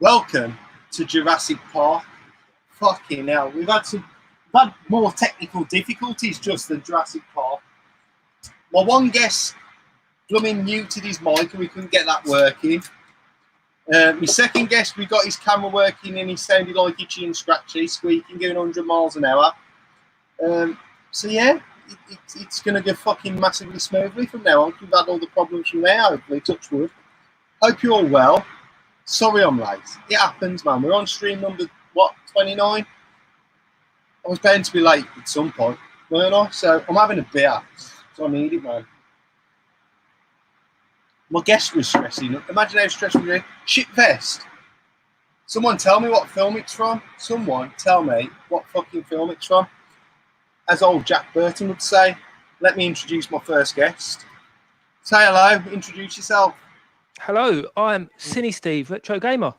Welcome to Jurassic Park. Fucking hell, we've had more technical difficulties just than Jurassic Park. My one guest blooming muted his mic and we couldn't get that working. My second guest, we got his camera working and he sounded like itchy and scratchy, squeaking, going 100 miles an hour. So yeah, it's going to go fucking massively smoothly from now on. We've had all the problems from there, hopefully, touch wood. Hope you're all well. Sorry I'm late. It happens, man. We're on stream number, 29? I was bound to be late at some point, weren't I? So I'm having a beer, so I need it, man. My guest was stressing. Imagine how stressful you're. Shit vest. Someone tell me what film it's from. Someone tell me what fucking film it's from. As old Jack Burton would say, let me introduce my first guest. Say hello, introduce yourself. Hello, I'm SiniSteve, Retro Gamer.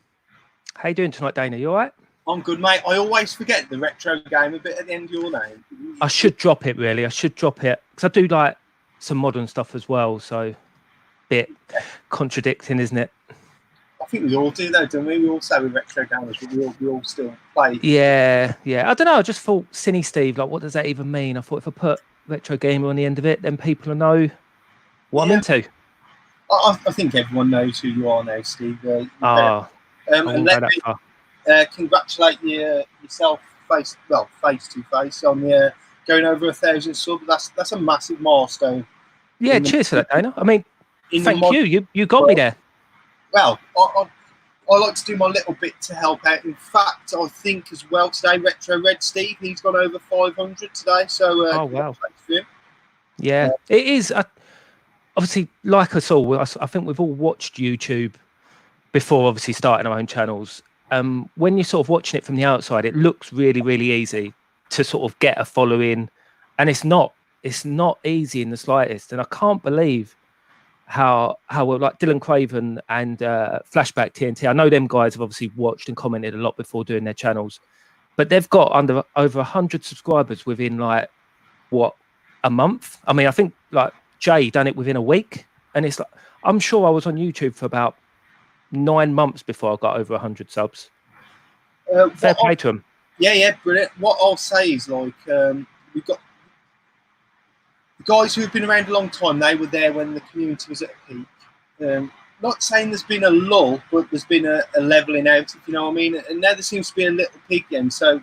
How you doing tonight, Dana? You all right? I'm good, mate. I always forget the Retro Gamer bit at the end of your name. I should drop it, really. I should drop it. Because I do like some modern stuff as well, so bit contradicting, isn't it? I think we all do, though, don't we? We all say we're Retro Gamers, but we all still play. Yeah. I don't know. I just thought SiniSteve, like, what does that even mean? I thought if I put Retro Gamer on the end of it, then people will know what I'm into. I think everyone knows who you are now, Steve. And let me congratulate yourself face to face on going over 1,000 subs. That's a massive milestone. Yeah, cheers for that, Dana. I mean, thank you. You got me there. Well, I like to do my little bit to help out. In fact, I think as well today, Retro Red Steve, he's gone over 500 today. So, oh wow, yeah, it is. Obviously, like us all, I think we've all watched YouTube before, obviously starting our own channels. When you're sort of watching it from the outside, it looks really, really easy to sort of get a following, and it's not easy in the slightest. And I can't believe how well, like Dylan Craven and Flashback TNT. I know them guys have obviously watched and commented a lot before doing their channels, but they've got over 100 subscribers within like a month. I mean, I think like Jay done it within a week, and it's like I'm sure I was on YouTube for about 9 months before I got over 100 subs. Fair play to them. Yeah, brilliant. What I'll say is like we've got the guys who've been around a long time. They were there when the community was at a peak. Not saying there's been a lull, but there's been a leveling out, if you know what I mean. And now there seems to be a little peak again. So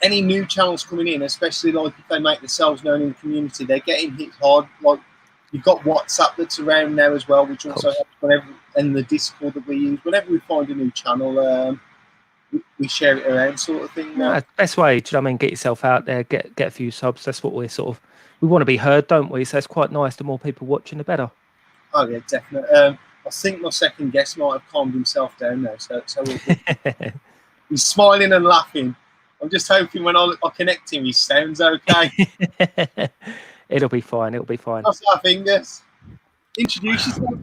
any new channels coming in, especially like if they make themselves known in the community, they're getting hit hard. Like you've got WhatsApp that's around now as well, which also helps and the Discord that we use. Whenever we find a new channel, we share it around, sort of thing. No, best way, do you know what I mean? Get yourself out there, get a few subs. That's what we want to be heard, don't we? So it's quite nice. The more people watching, the better. Oh yeah, definitely. I think my second guest might have calmed himself down now, so he's smiling and laughing. I'm just hoping when I connect him, he sounds okay. It'll be fine. Cross our fingers. Introduce yourself.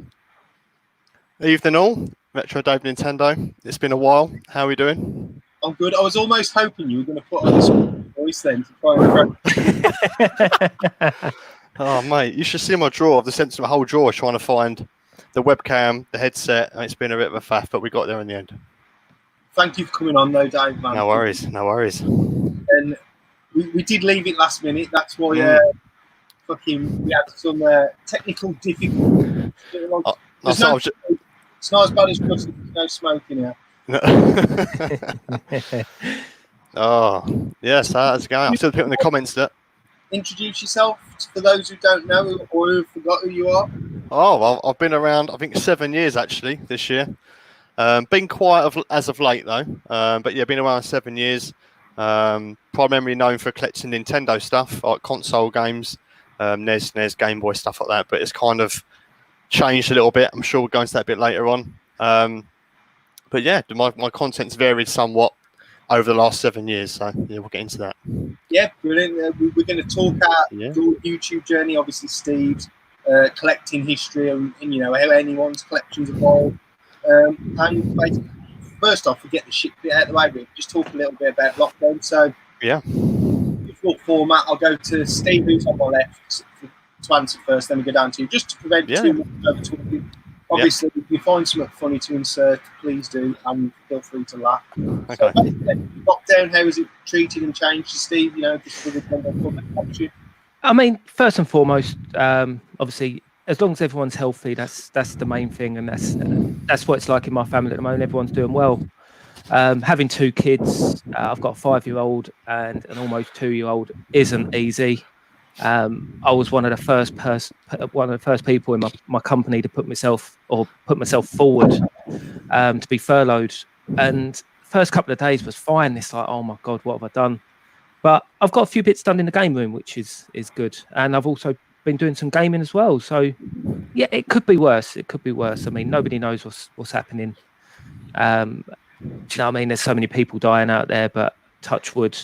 Evening all. Retro Dave Nintendo. It's been a while. How are we doing? I'm good. I was almost hoping you were going to put on a voice then to try and Oh, mate, you should see my drawer. I've sent my whole drawer trying to find the webcam, the headset, and it's been a bit of a faff, but we got there in the end. Thank you for coming on, though, Dave. Man. No worries. And we did leave it last minute. That's why we had some technical difficulties. It's not as bad as there's no smoke in here. Oh, yes, that's going. I'm still putting in the comments that. Introduce yourself for those who don't know or who forgot who you are. Oh, well, I've been around, I think, 7 years actually this year. Been quiet as of late though, but yeah, been around 7 years. Primarily known for collecting Nintendo stuff like console games, NES, Game Boy, stuff like that. But it's kind of changed a little bit. I'm sure we'll go into that a bit later on. But yeah, my content's varied somewhat over the last 7 years. So yeah, we'll get into that. Yeah, brilliant. We're going to talk about your YouTube journey, obviously Steve's collecting history, and you know how anyone's collections evolve. And basically, first off, we get the shit bit out of the way. We'll just talk a little bit about lockdown. So yeah, before format, I'll go to Steve, who's on my left, to answer first. Then we go down to you, just to prevent too much over talking. Obviously, if you find something funny to insert, please do, and feel free to laugh. Okay. So, lockdown, how has it treated and changed you, Steve? You know, just for the general public watching. I mean, first and foremost, obviously, as long as everyone's healthy, that's the main thing, and that's what it's like in my family at the moment. Everyone's doing well. Having 2 kids, I've got a 5-year-old and an almost 2-year-old, isn't easy. I was one of the first people in my company to put myself forward to be furloughed, and first couple of days was fine. It's like, oh my god, what have I done? But I've got a few bits done in the game room, which is good, and I've also been doing some gaming as well. So yeah, it could be worse. It could be worse. I mean, nobody knows what's happening. Do you know what I mean? There's so many people dying out there, but touch wood,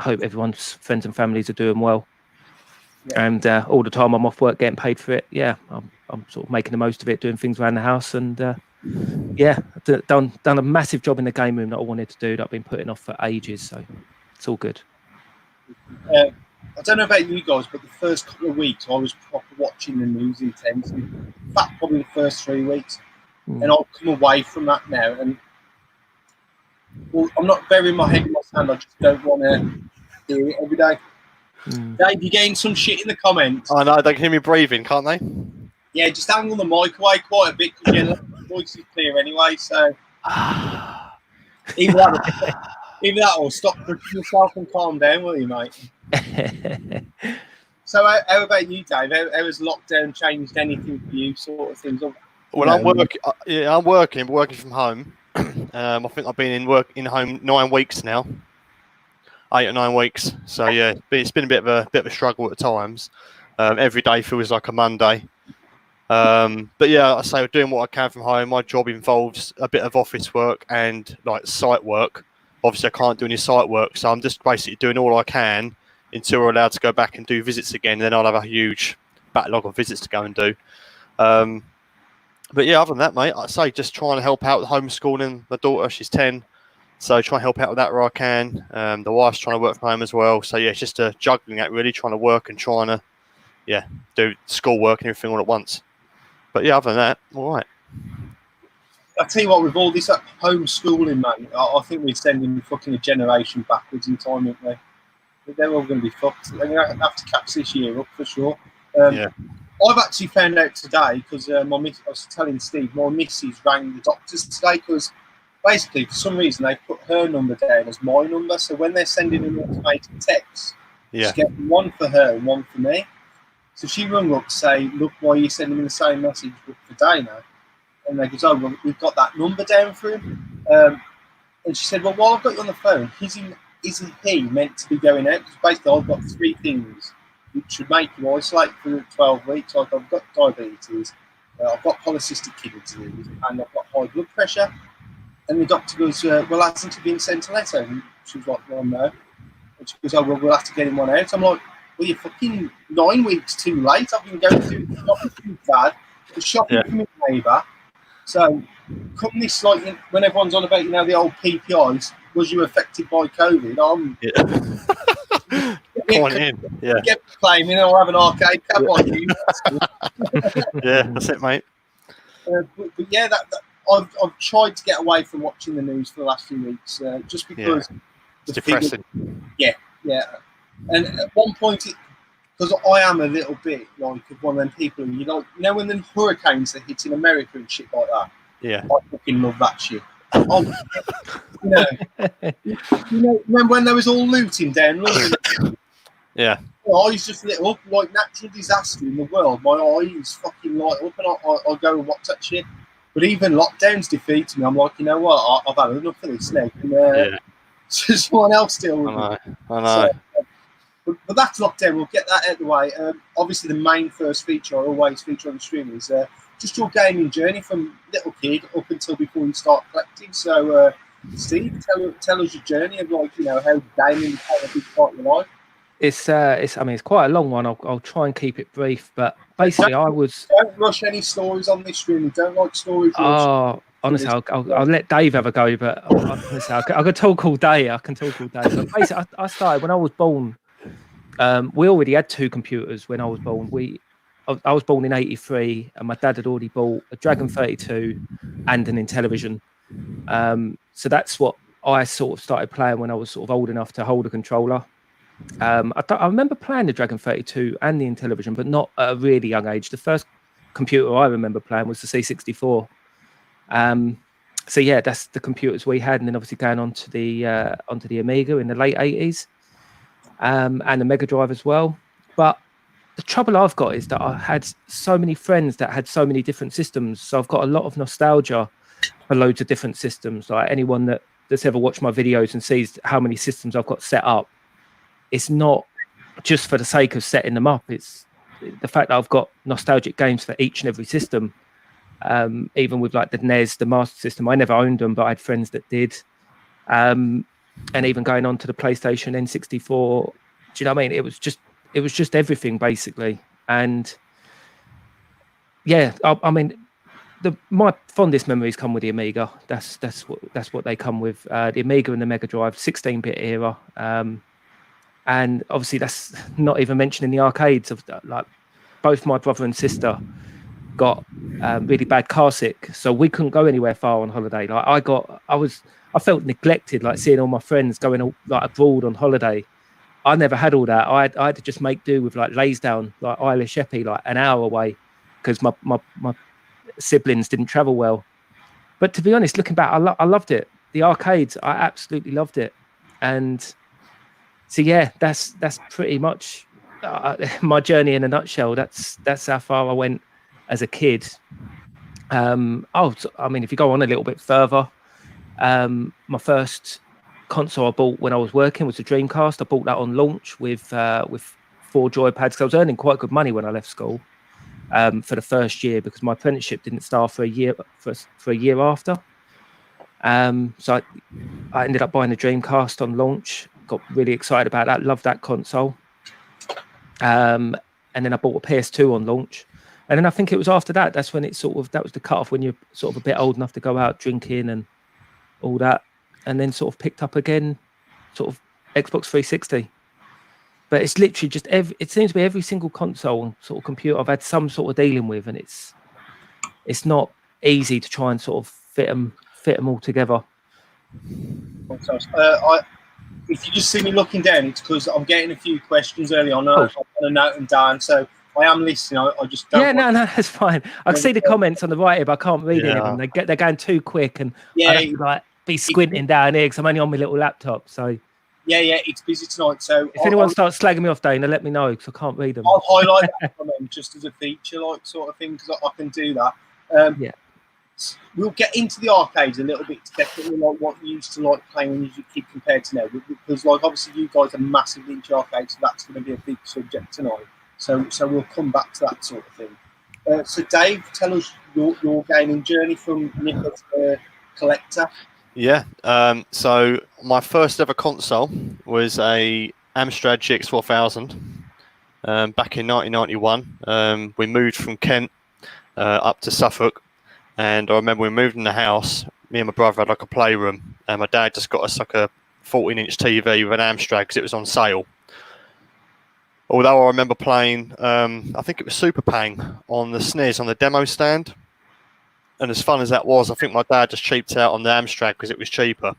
hope everyone's friends and families are doing well. Yeah. And all the time I'm off work getting paid for it. Yeah, I'm sort of making the most of it, doing things around the house, and yeah, done a massive job in the game room that I wanted to do that I've been putting off for ages. So it's all good. I don't know about you guys, but the first couple of weeks I was proper watching the news intensely. In fact, probably the first 3 weeks, and I'll come away from that now. And well, I'm not burying my head in my sand. I just don't want to do it every day. Dave, you're getting some shit in the comments. I know, they can hear me breathing, can't they? Yeah, just hang on the mic away quite a bit because your voice is clear anyway. So either that or stop pushing yourself and calm down, will you, mate? So how about you, Dave? How has lockdown changed anything for you, sort of things? Well, I'm working from home. I think I've been in home 9 weeks now. 8 or 9 weeks, so yeah, it's been a bit of a struggle at times. Every day feels like a Monday, but yeah, I say we're doing what I can from home. My job involves a bit of office work and like site work. Obviously, I can't do any site work, so I'm just basically doing all I can until we're allowed to go back and do visits again. Then I'll have a huge backlog of visits to go and do. But yeah, other than that, mate, I say just trying to help out with homeschooling my daughter. She's 10. So try and help out with that where I can. The wife's trying to work from home as well. So yeah, it's just juggling that really, trying to work and trying to, do school work and everything all at once. But yeah, other than that, all right. I tell you what, with all this homeschooling, man, I think we're sending fucking a generation backwards in time, aren't we? They're all going to be fucked. They're going to have to catch this year up for sure. I've actually found out today because I was telling Steve, my missus rang the doctors today because basically, for some reason, they put her number down as my number. So when they're sending an automated text, she's getting one for her and one for me. So she rung up to say, look, why are you sending me the same message for Dana? And they goes, oh, well, we've got that number down for him. And she said, well, while I've got you on the phone, isn't he meant to be going out? Because basically, I've got 3 things which should make you isolate for 12 weeks. Like I've got diabetes, I've got polycystic kidney disease, and I've got high blood pressure. And the doctor goes, well, hasn't he been sent a letter? And she was like, well, no. And she goes, oh, well, we'll have to get him one out. I'm like, well, you're fucking 9 weeks too late. I've been going through the shopping for my dad, the shopping for my neighbour. So, come this, like, when everyone's on about, the old PPIs, was you affected by COVID? Get claiming, I'll have an arcade cab like you. Yeah, that's it, mate. But yeah, I've tried to get away from watching the news for the last few weeks, just because it's depressing. Yeah. And at one point, because I am a little bit like one of them people who when the hurricanes are hitting America and shit like that. Yeah, I fucking love that shit. Remember when there was all looting down London? Yeah. My eyes just lit up like natural disaster in the world. My eyes fucking light up, and I go and watch that shit. But even lockdowns defeat me. I'm like, you know what? I've had enough of this now. And, someone else deal with it. I know. So, but that's lockdown. We'll get that out of the way. Obviously, the main first feature I always feature on the stream is just your gaming journey from little kid up until before you start collecting. So, Steve, tell us your journey of how gaming became a big part of your life. It's quite a long one. I'll try and keep it brief, but basically don't rush any stories on this stream. We don't like stories. Honestly, I'll let Dave have a go, but honestly, I could talk all day. I can talk all day. But basically, I started when I was born. We already had 2 computers when I was born. I was born in '83, and my dad had already bought a Dragon 32 and an Intellivision. So that's what I sort of started playing when I was sort of old enough to hold a controller. I remember playing the Dragon 32 and the Intellivision, but not at a really young age. The first computer I remember playing was the C64. So yeah, that's the computers we had, and then obviously going on to the Amiga in the late '80s, and the Mega Drive as well. But the trouble I've got is that I had so many friends that had so many different systems, so I've got a lot of nostalgia for loads of different systems. Like anyone that's ever watched my videos and sees how many systems I've got set up, it's not just for the sake of setting them up. It's the fact that I've got nostalgic games for each and every system. Even with like the NES, the Master System, I never owned them, but I had friends that did. And even going on to the PlayStation N64, do you know what I mean? It was just everything basically. And yeah, I mean, my fondest memories come with the Amiga. That's what they come with. The Amiga and the Mega Drive, 16-bit era. And obviously that's not even mentioning the arcades. Of like both my brother and sister got really bad car sick, so we couldn't go anywhere far on holiday. Like I felt neglected, like seeing all my friends going like abroad on holiday. I never had all that. I had to just make do with like Laysdown, like Isle of Sheppey, like an hour away, because my siblings didn't travel well. But to be honest, looking back, I loved it. The arcades, I absolutely loved it. And so yeah, that's pretty much my journey in a nutshell. That's how far I went as a kid. I mean, if you go on a little bit further, my first console I bought when I was working was a Dreamcast. I bought that on launch with 4 joypads, because I was earning quite good money when I left school for the first year, because my apprenticeship didn't start for a year after. So I ended up buying a Dreamcast on launch. Got really excited about that. Loved that console. And then I bought a PS2 on launch. And then I think it was after that, that's when that was the cutoff, when you're sort of a bit old enough to go out drinking and all that. And then sort of picked up again, sort of Xbox 360. But it's literally just it seems to be every single console sort of computer I've had some sort of dealing with, and it's not easy to try and sort of fit them all together. If you just see me looking down, it's because I'm getting a few questions early on. I want to note them down, so I am listening. I just don't. Yeah, no, that's fine. I can see the comments on the right here, but I can't read any of them. They're going too quick, and I have to like be squinting down here because I'm only on my little laptop. So yeah, it's busy tonight. So if anyone starts slagging me off, Dana, let me know because I can't read them. I'll highlight that comment just as a feature, like sort of thing, because I can do that. Yeah. We'll get into the arcades a little bit, definitely, like what you used to like playing when you were a kid compared to now, because like obviously you guys are massively into arcades, so that's going to be a big subject tonight. So we'll come back to that sort of thing. So Dave, tell us your gaming journey from nipper to collector. Yeah. So my first ever console was a Amstrad GX4000 back in 1991. We moved from Kent up to Suffolk. And I remember we moved in the house, me and my brother had like a playroom, and my dad just got us like a 14-inch TV with an Amstrad because it was on sale. Although I remember playing, I think it was Super Pang on the SNES on the demo stand. And as fun as that was, I think my dad just cheaped out on the Amstrad because it was cheaper.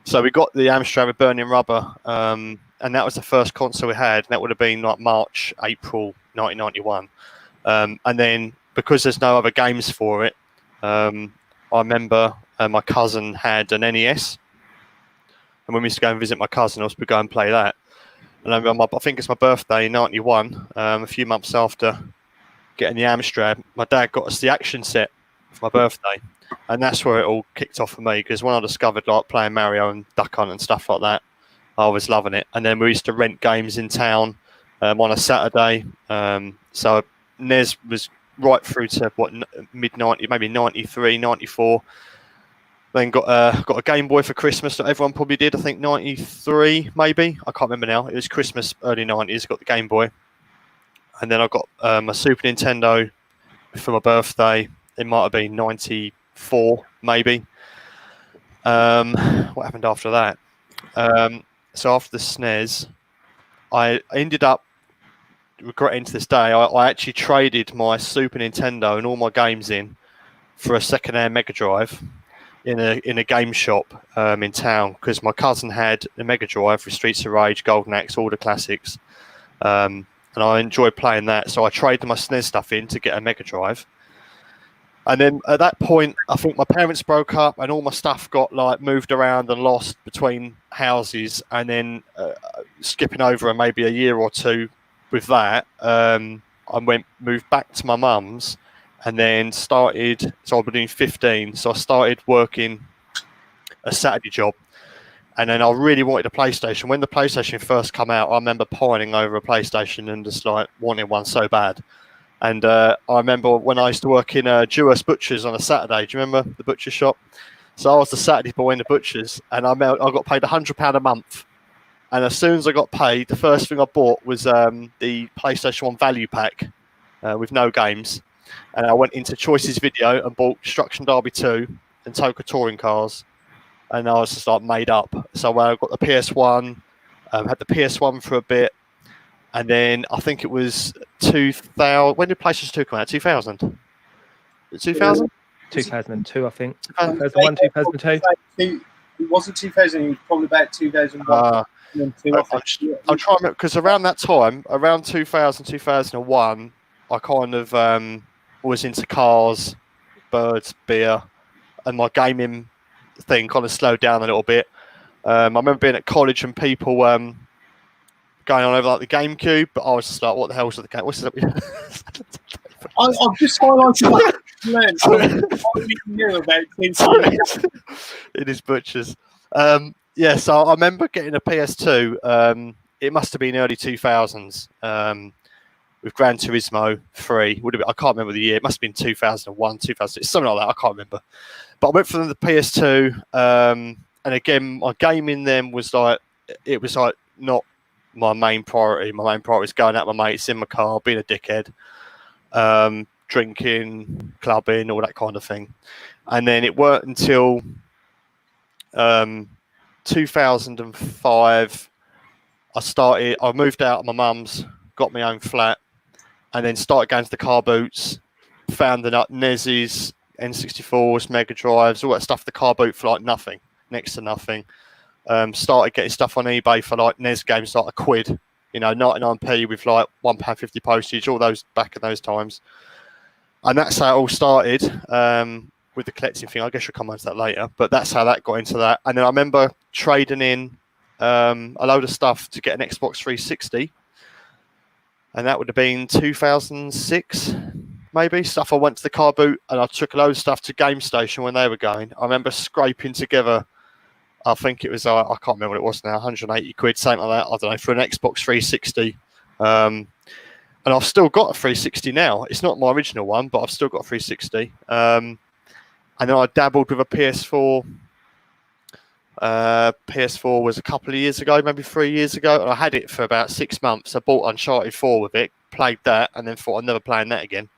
So we got the Amstrad with burning rubber, and that was the first console we had. And that would have been like March, April 1991. And then because there's no other games for it, I remember my cousin had an NES, and when we used to go and visit my cousin, I used to go and play that. And I think it's my birthday in '91, a few months after getting the Amstrad, my dad got us the action set for my birthday, and that's where it all kicked off for me. Because when I discovered like playing Mario and Duck Hunt and stuff like that, I was loving it. And then we used to rent games in town on a Saturday. So NES was right through to mid-90s, maybe 93, 94. Then got a Game Boy for Christmas that everyone probably did. I think 93, maybe. I can't remember now. It was Christmas, early 90s. Got the Game Boy. And then I got a Super Nintendo for my birthday. It might have been 94, maybe. What happened after that? So after the SNES, I ended up regretting to this day. I actually traded my Super Nintendo and all my games in for a second-hand Mega Drive in a game shop in town, because my cousin had a Mega Drive with Streets of Rage, Golden Axe, all the classics, and I enjoyed playing that. So I traded my SNES stuff in to get a Mega Drive. And then at that point, I think my parents broke up and all my stuff got like moved around and lost between houses. And then skipping over maybe a year or two with that, I moved back to my mum's and then started. So I was doing 15. So I started working a Saturday job. And then I really wanted a PlayStation. When the PlayStation first came out, I remember pining over a PlayStation and just like wanting one so bad. And I remember when I used to work in Jurassic Butchers on a Saturday. Do you remember the butcher shop? So I was the Saturday boy in the butchers, and I got paid £100 a month. And as soon as I got paid, the first thing I bought was the PlayStation 1 value pack with no games. And I went into Choices Video and bought Destruction Derby 2 and Toka Touring Cars. And I was just like made up. So I got the PS1, had the PS1 for a bit. And then I think it was 2000. When did PlayStation 2 come out? 2000? 2000? 2002, I think. 2001, 2002. It wasn't 2000. It was probably about 2001. I'm trying to remember, because around that time, around 2000, 2001, I kind of was into cars, birds, beer, and my gaming thing kind of slowed down a little bit. I remember being at college and people going on over like the GameCube, but I was just like, what the hell is the game? What's that? I've just highlighted that. I knew about it is butchers. Yeah, so I remember getting a PS2. It must have been early 2000s with Gran Turismo 3. Would have been, I can't remember the year. It must have been 2001, 2006, something like that. I can't remember. But I went from the PS2, and again, my gaming then was like, it was like not my main priority. My main priority was going out with my mates in my car, being a dickhead, drinking, clubbing, all that kind of thing. And then it weren't until 2005 I moved out of my mum's, got my own flat, and then started going to the car boots, found the NESs, N64s, Mega Drives, all that stuff, the car boot for like nothing, next to nothing. Started getting stuff on eBay for like NES games like £1, 99p with like £1.50 postage, all those back in those times. And that's how it all started with the collecting thing. I guess you'll come on to that later, but that's how that got into that. And then I remember trading in a load of stuff to get an Xbox 360, and that would have been 2006. Maybe stuff I went to the car boot, and I took a load of stuff to Game Station when they were going. I remember scraping together, I think it was, I can't remember what it was now, 180 quid, something like that, I don't know, for an Xbox 360. And I've still got a 360 now. It's not my original one, but I've still got a 360. And then I dabbled with a PS4. PS4 was a couple of years ago, maybe 3 years ago, and I had it for about 6 months. I bought Uncharted 4 with it, played that, and then thought I'd never playing that again.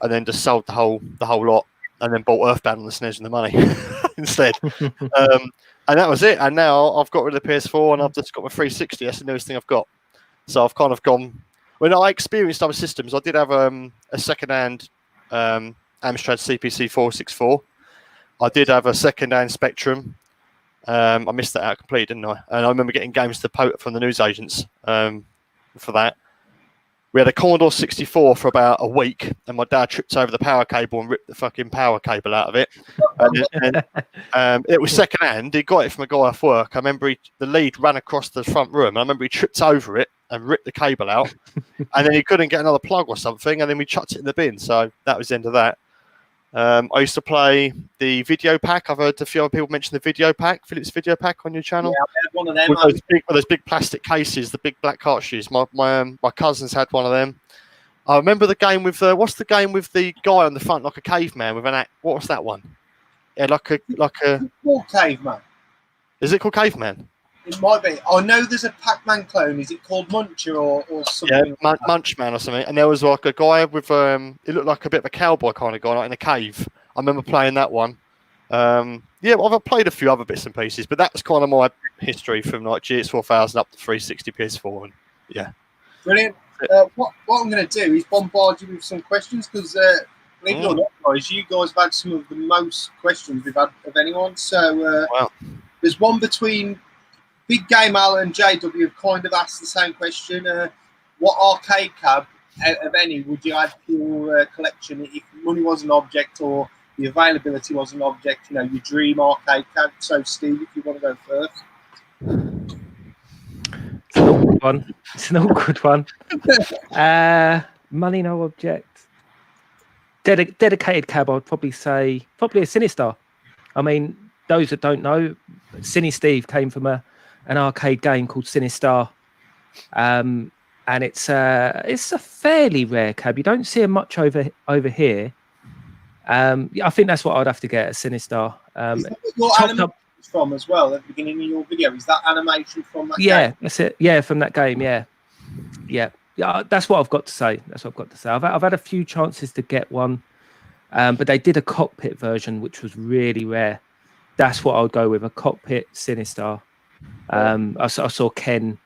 And then just sold the whole lot, and then bought Earthbound on the SNES and the money instead. And that was it. And now I've got rid of the PS4 and I've just got my 360. That's the newest thing I've got. So I've kind of gone. When I experienced other systems, I did have a second-hand Amstrad CPC 464. I did have a second-hand Spectrum. I missed that out completely, didn't I? And I remember getting games from the newsagents for that. We had a Commodore 64 for about a week, and my dad tripped over the power cable and ripped the fucking power cable out of it. And it was second-hand. He got it from a guy off work. I remember the lead ran across the front room, and I remember he tripped over it and ripped the cable out, and then he couldn't get another plug or something, and then we chucked it in the bin. So that was the end of that. I used to play the video pack. I've heard a few other people mention the video pack, Philips video pack on your channel. Yeah, I had one of them. With those big plastic cases, the big black cartridges. My cousins had one of them. I remember the game with what's the game with the guy on the front like a caveman with an act? What was that one? Yeah, like a. It's called Caveman. Is it called Caveman? It might be. I know there's a Pac-Man clone. Is it called Muncher or something? Yeah, Munchman or something. And there was like a guy with it looked like a bit of a cowboy kind of guy, like in a cave. I remember playing that one. Yeah, I've played a few other bits and pieces, but that was kind of my history from like GX4000 up to 360 PS4. And yeah. Brilliant. what I'm going to do is bombard you with some questions because, believe it or not, guys, you guys have had some of the most questions we've had of anyone. So Wow. there's one between Big Game Al and JW have kind of asked the same question. What arcade cab, out of any, would you add to your collection if money was an object or the availability was an object? You know, your dream arcade cab. So, Steve, if you want to go first. It's an awkward one. It's an awkward one. Money, no object. Dedicated cab, I'd probably say probably a SiniSteve. I mean, those that don't know, SiniSteve came from an arcade game called SiniSteve, and it's a fairly rare cab. You don't see it much over here. I think that's what I'd have to get, a SiniSteve. Is that what your animation is from as well at the beginning of your video? Is that animation from that game? That's it. Yeah, from that game. Yeah. That's what I've got to say. I've had a few chances to get one, but they did a cockpit version, which was really rare. That's what I would go with, a cockpit SiniSteve. I saw Ken,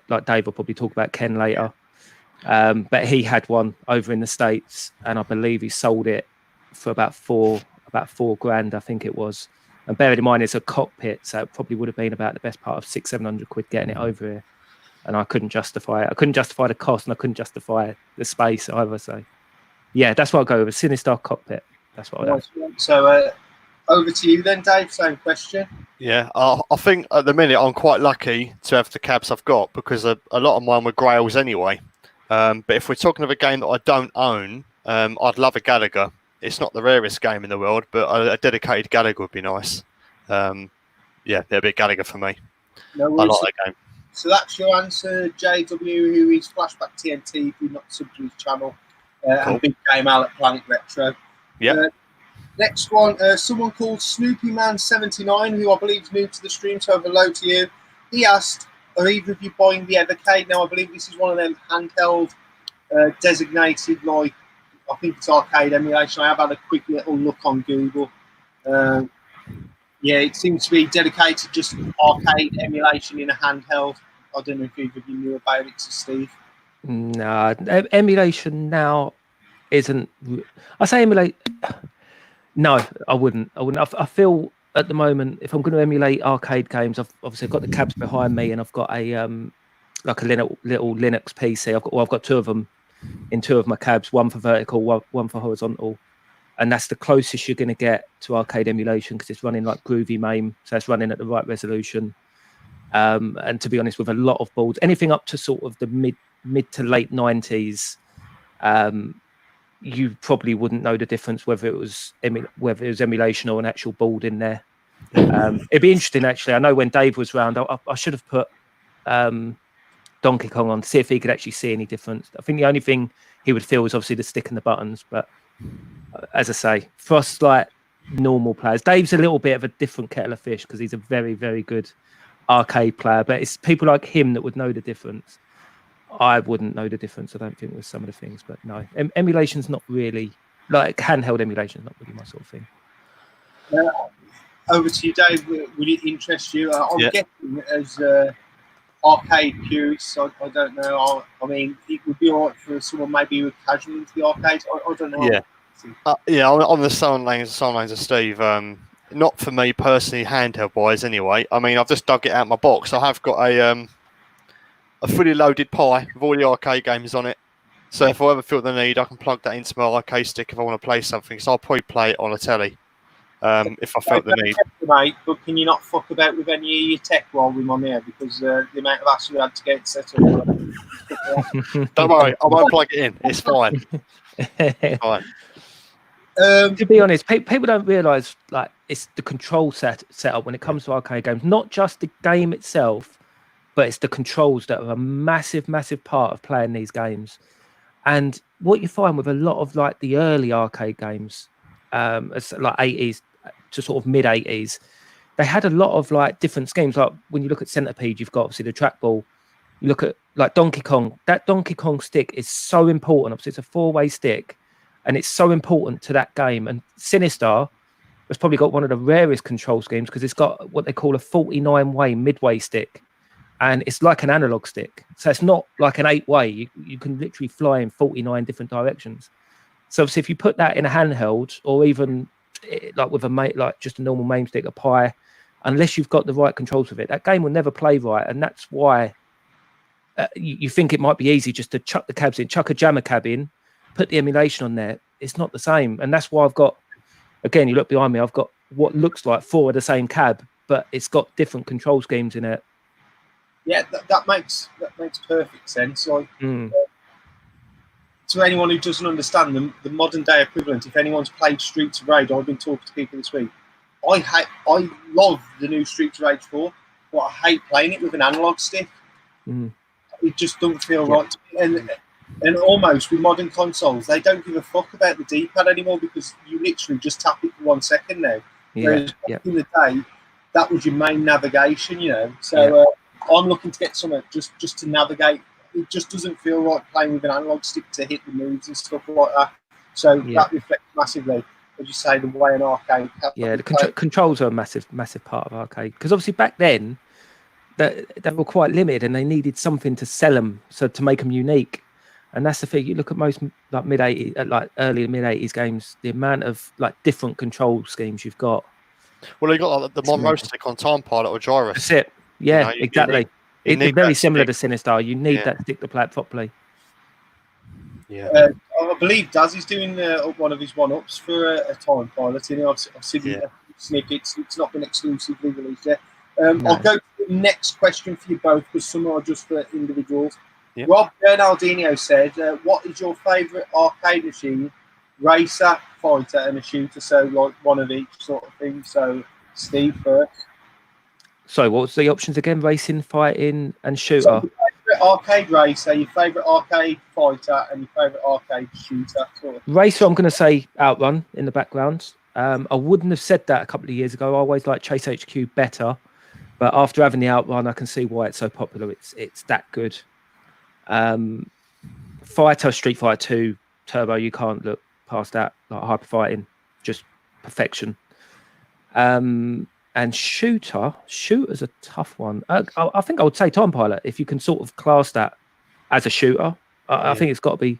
like Dave will probably talk about Ken later, but he had one over in the States, and I believe he sold it for about $4,000, I think it was. And bearing in mind it's a cockpit, so it probably would have been about the best part of £600-700 getting it over here. And I couldn't justify it. I couldn't justify the cost, and I couldn't justify the space either. So, yeah, that's what I'll go with, a SiniSteve cockpit. That's what I'll do. So, over to you then, Dave. Same question. Yeah, I think at the minute I'm quite lucky to have the cabs I've got because a lot of mine were Grails anyway. But if we're talking of a game that I don't own, I'd love a Gallagher. It's not the rarest game in the world, but a dedicated Gallagher would be nice. Yeah, they're a bit Gallagher for me. No I like that game. So that's your answer, JW, who is Flashback TNT, if you're not subbed to his channel, and Big Game Al at Planet Retro. Yeah. Next one, someone called SnoopyMan79, who I believe is new to the stream, so over low to you. He asked, are either of you buying the Evercade? Now, I believe this is one of them handheld, designated, like, I think it's arcade emulation. I have had a quick little look on Google. Yeah, it seems to be dedicated just arcade emulation in a handheld. I don't know if either of you knew about it, so Steve. No, emulation now isn't. I say emulate. No, I wouldn't. I feel at the moment, if I'm going to emulate arcade games, I've obviously got the cabs behind me, and I've got a like a little Linux PC. I've got two of them in two of my cabs, one for vertical, one for horizontal. And that's the closest you're going to get to arcade emulation because it's running like Groovy MAME, so it's running at the right resolution. And to be honest, with a lot of boards, anything up to sort of the mid to late 90s, you probably wouldn't know the difference whether it was emulation or an actual board in there. It'd be interesting, actually. I know when Dave was round, I should have put Donkey Kong on to see if he could actually see any difference. I think the only thing he would feel is obviously the stick and the buttons, but as I say, for us like normal players, Dave's a little bit of a different kettle of fish because he's a very, very good arcade player, but it's people like him that would know the difference. I wouldn't know the difference, I don't think, with some of the things, but no, emulation's not really, like handheld emulation's not really my sort of thing. Over to you, Dave. Would it interest you? I'm guessing as arcade purists, I don't know. I mean, it would be all right for someone maybe who casual into the arcades. I don't know. Yeah. On the sound lanes of Steve. Not for me personally, handheld wise. Anyway, I mean, I've just dug it out of my box. I have got a fully loaded Pi with all the arcade games on it. So if I ever feel the need, I can plug that into my arcade stick if I want to play something. So I'll probably play it on a telly if I felt the need. Mate, but can you not fuck about with any of your tech while we're on there? Because the amount of hassle we had to get it set up. Don't worry, I won't plug it in. It's fine. It's fine. To be honest, people don't realise like it's the control setup when it comes to arcade games. Not just the game itself, but it's the controls that are a massive, massive part of playing these games. And what you find with a lot of like the early arcade games, it's like 80s to sort of mid 80s, they had a lot of like different schemes. Like when you look at Centipede, you've got obviously the trackball. You look at like Donkey Kong. That Donkey Kong stick is so important. Obviously, it's a 4-way stick. And it's so important to that game. And SiniSteve has probably got one of the rarest control schemes because it's got what they call a 49-way midway stick, and it's like an analog stick. So it's not like an 8-way. You can literally fly in 49 different directions. So obviously, if you put that in a handheld, or even like with like just a normal main stick, a Pi, unless you've got the right controls with it, that game will never play right. And that's why you think it might be easy just to chuck the cabs in, chuck a jammer cab in, put the emulation on there. It's not the same. And that's why I've got, again, you look behind me, I've got what looks like 4 of the same cab, but it's got different control schemes in it. Yeah, that makes perfect sense. Like, to anyone who doesn't understand the modern day equivalent, if anyone's played Streets of Rage, I've been talking to people this week. I love the new Streets of Rage 4, but I hate playing it with an analog stick. It just doesn't feel right to me. And almost with modern consoles, they don't give a fuck about the D-pad anymore, because you literally just tap it for 1 second now. Whereas back in the day, that was your main navigation, you know. So I'm looking to get something just to navigate. It just doesn't feel right playing with an analog stick to hit the moves and stuff like that. So that reflects massively, as you say, the way an arcade. Yeah, the controls are a massive part of arcade, because obviously back then they were quite limited, and they needed something to sell them, so to make them unique. And that's the thing. You look at most like early mid-80s games, the amount of like different control schemes you've got. Well, you got like, the Monroe stick on Time Pilot or Gyrus. That's it. Yeah, you exactly. It's very similar to SiniSteve. You need that stick to play it properly. Yeah. I believe Daz is doing one of his one-ups for a Time Pilot. I've seen snippets. It's not been exclusively released yet. I'll go to the next question for you both, because some are just for individuals. Yeah. Rob Bernardino said, what is your favourite arcade machine? Racer, fighter and a shooter, so like one of each sort of thing. So Steve first. So what was the options again? Racing, fighting and shooter. So your favourite arcade racer, your favourite arcade fighter and your favourite arcade shooter. Sort of. Racer, I'm going to say Outrun in the background. I wouldn't have said that a couple of years ago. I always liked Chase HQ better, but after having the Outrun, I can see why it's so popular. It's that good. Fighter, Street Fighter 2 Turbo, you can't look past that. Like hyper fighting, just perfection. And shooter's a tough one. I think I would say Time Pilot, if you can sort of class that as a shooter. I think it's got to be.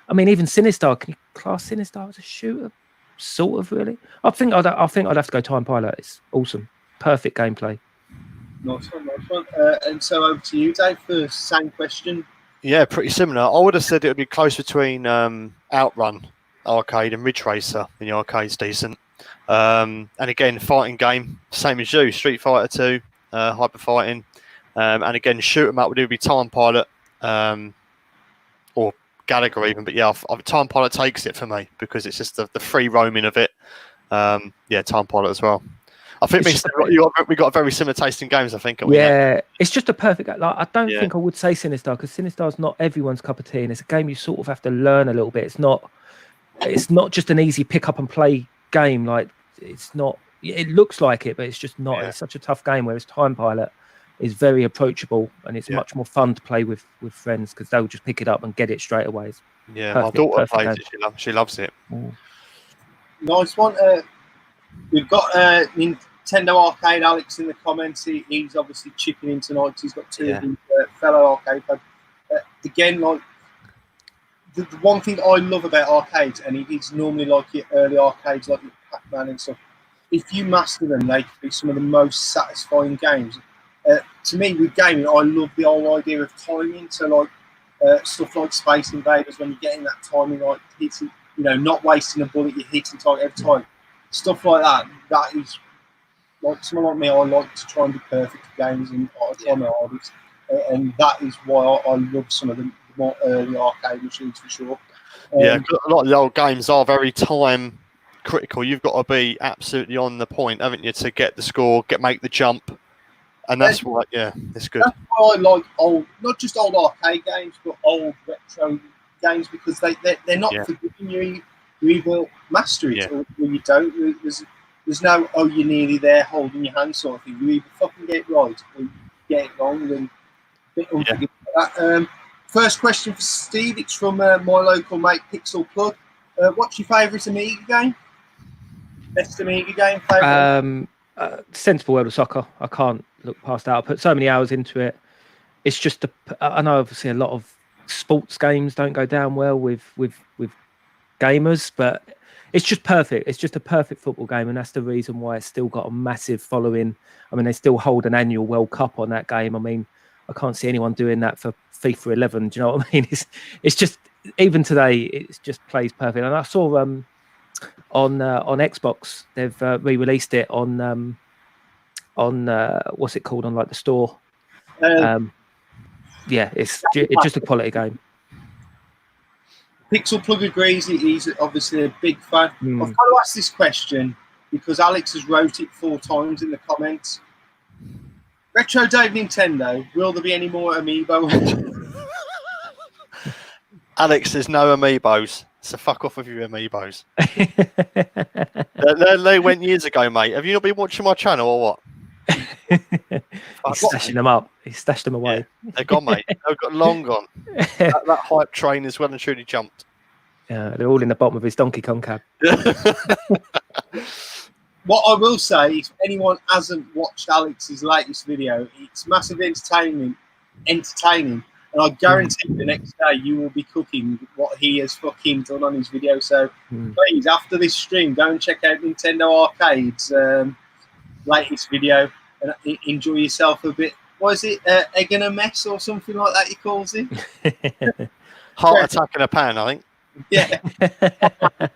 I mean, even SiniSteve, can you class SiniSteve as a shooter? Sort of, really. I think I'd have to go Time Pilot. It's awesome, perfect gameplay. Nice one. And so over to you, Dave, for the same question. Yeah, pretty similar. I would have said it would be close between Outrun arcade and Ridge Racer. In the arcade's decent. And again, fighting game, same as you, Street Fighter 2, hyper fighting. And again, shoot 'em up would be Time Pilot or Gallagher even. But yeah, Time Pilot takes it for me, because it's just the free roaming of it. Time Pilot as well. I think we got a very similar taste in games, I think. It's just a perfect. Like, I don't think I would say SiniSteve, because SiniSteve's not everyone's cup of tea, and it's a game you sort of have to learn a little bit. It's not just an easy pick up and play game. Like, it's not. It looks like it, but it's just not. It's such a tough game. Whereas Time Pilot is very approachable, and it's much more fun to play with friends, because they'll just pick it up and get it straight away. My daughter plays it. She loves it. Nice one. We've got Nintendo Arcade Alex in the comments. He's obviously chipping in tonight. He's got two of his fellow arcade fans. Again, like the one thing I love about arcades, and it's normally like your early arcades, like your Pac-Man and stuff. If you master them, they can be some of the most satisfying games. To me, with gaming, I love the whole idea of timing. So, like stuff like Space Invaders, when you're getting that timing, like hitting, not wasting a bullet, you're hitting target every time. Stuff like that. That is like someone like me. I like to try and be perfect at games, and I try my hardest. And that is why I love some of the more early arcade machines for sure. A lot of the old games are very time critical. You've got to be absolutely on the point, haven't you, to get the score, make the jump, and that's why. It's good. That's why I like old, not just old arcade games, but old retro games, because they're not forgiving you. You either master it or you don't. There's no, you're nearly there, holding your hand sort of thing. You either fucking get it right or you get it wrong, and a bit unforgiving like that. First question for Steve. It's from my local mate, Pixel Plug. What's your favourite Amiga game? Best Amiga game? Favourite? Sensible World of Soccer. I can't look past that. I put so many hours into it. it's just I know obviously a lot of sports games don't go down well with gamers, but it's just perfect. It's just a perfect football game, and that's the reason why it's still got a massive following. I mean, they still hold an annual World Cup on that game. I mean, I can't see anyone doing that for FIFA 11. Do you know what I mean? It's just, even today, it just plays perfect. And I saw on Xbox they've re-released it on what's it called, on like the store. Yeah, it's just a quality game. Pixel Plug agrees. He's obviously a big fan. I've got to ask this question because Alex has wrote it 4 times in the comments. Retro Dave Nintendo, will there be any more amiibo? Alex, there's no amiibos, so fuck off with your amiibos. they went years ago, mate. Have you not been watching my channel or what? He's stashing them up. He stashed them away. Yeah, they're gone, mate. They've got long gone. that hype train is well and truly jumped. Yeah, they're all in the bottom of his Donkey Kong cab. What I will say, if anyone hasn't watched Alex's latest video, it's massively entertaining, and I guarantee the next day you will be cooking what he has fucking done on his video. So please, after this stream, go and check out Nintendo Arcade's latest video and enjoy yourself a bit. What is it? Egg and a mess or something like that he calls it? Heart attack in a pan, I think. Yeah.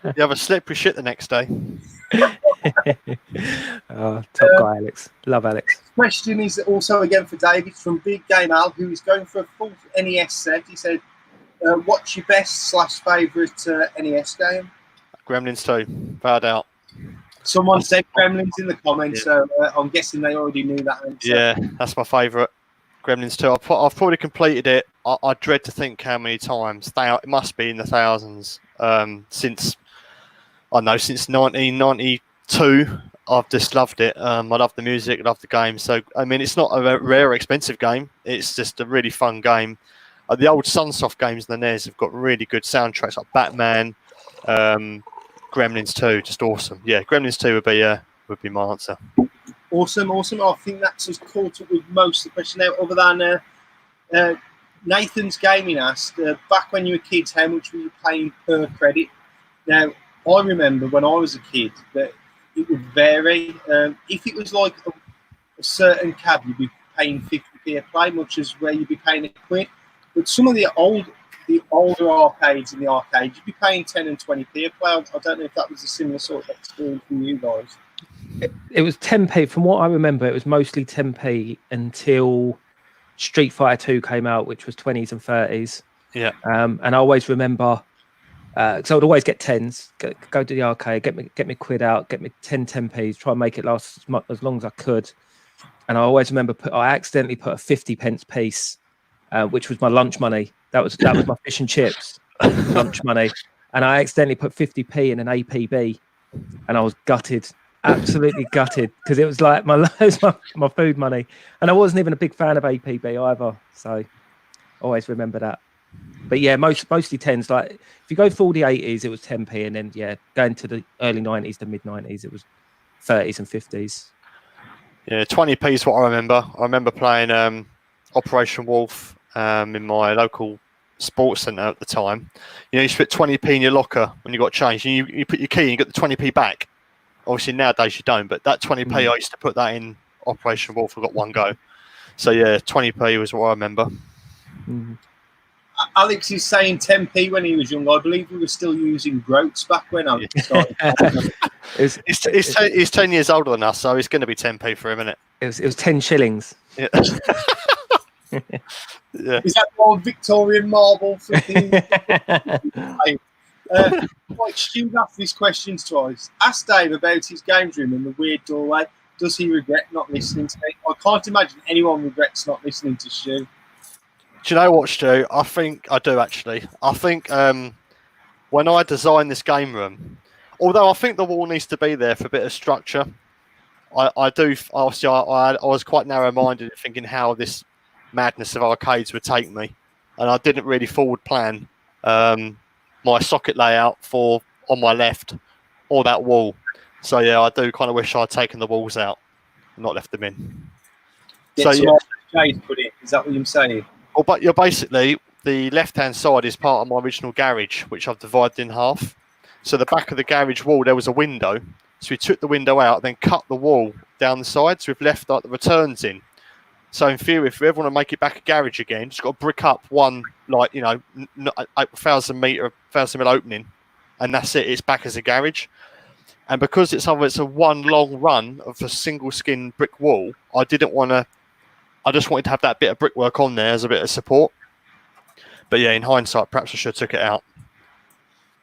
You have a slippery shit the next day. Oh, top guy, Alex. Love Alex. Question is also again for David from Big Game Al, who is going for a full NES set. He said, what's your best / favourite NES game? Gremlins 2, without doubt. Someone said Gremlins in the comments, so I'm guessing they already knew that answer. Yeah, that's my favourite. Gremlins 2. I've probably completed it. I dread to think how many times. It must be in the thousands. Since 1992, I've just loved it. I love the music, I love the game. So, I mean, it's not a rare, expensive game. It's just a really fun game. The old Sunsoft games in the NES have got really good soundtracks, like Batman, Gremlins 2, just awesome. Yeah, Gremlins 2 would be my answer. Awesome. I think that's us caught up with most of the question out, other than Nathan's Gaming asked, back when you were kids, how much were you paying per credit? Now, I remember when I was a kid that it would vary. If it was like a certain cab, you'd be paying 50p a play, much as where you'd be paying £1. But some of the older arcades in the arcade, you'd be paying 10 and 20p a play. I don't know if that was a similar sort of experience from you guys. It was 10p. From what I remember, it was mostly 10p until Street Fighter 2 came out, which was 20s and 30s. Yeah. And I always remember, because I would always get 10s, go to the arcade, get me quid out, get me 10p's, try and make it last as long as I could. And I always remember I accidentally put a 50 pence piece, which was my lunch money. That was my fish and chips lunch money. And I accidentally put 50p in an APB, and I was gutted. Absolutely gutted, because it was like my food money, and I wasn't even a big fan of APB either, so always remember that. But yeah, mostly 10s. Like if you go full the 80s, it was 10p, and then going to the early 90s, the mid 90s, it was 30s and 50s. Yeah, 20p is what I remember. I remember playing Operation Wolf in my local sports centre at the time. You used to put 20p in your locker when you got changed, and you put your key and you got the 20p back. Obviously nowadays you don't, but that 20p I used to put that in Operation Wolf. I got one go. So yeah, 20p was what I remember. Alex is saying 10p when he was young. I believe we were still using groats back when Alex started. He's 10 years older than us, so it's going to be 10p for him, isn't it? It was 10 shillings. Yeah. Yeah. Is that the old Victorian marble? Like Stu asked these questions twice. Ask Dave about his games room and the weird doorway. Does he regret not listening to me? I can't imagine anyone regrets not listening to Stu. Do you know what, Stu? I think I do, actually. I think when I designed this game room, although I think the wall needs to be there for a bit of structure, I was quite narrow-minded thinking how this madness of arcades would take me, and I didn't really forward plan my socket layout for on my left or that wall. So yeah, I do kind of wish I'd taken the walls out and not left them in. So yeah, put in. Is that what you're saying? Well, but you're basically, the left-hand side is part of my original garage, which I've divided in half. So the back of the garage wall, there was a window. So we took the window out, then cut the wall down the side. So we've left like the returns in. So in theory, if we ever want to make it back a garage again, just got to brick up one, like, 1,000 mil opening, and that's it. It's back as a garage. And because it's a one long run of a single skin brick wall, I didn't want to. I just wanted to have that bit of brickwork on there as a bit of support. But yeah, in hindsight, perhaps I should have took it out.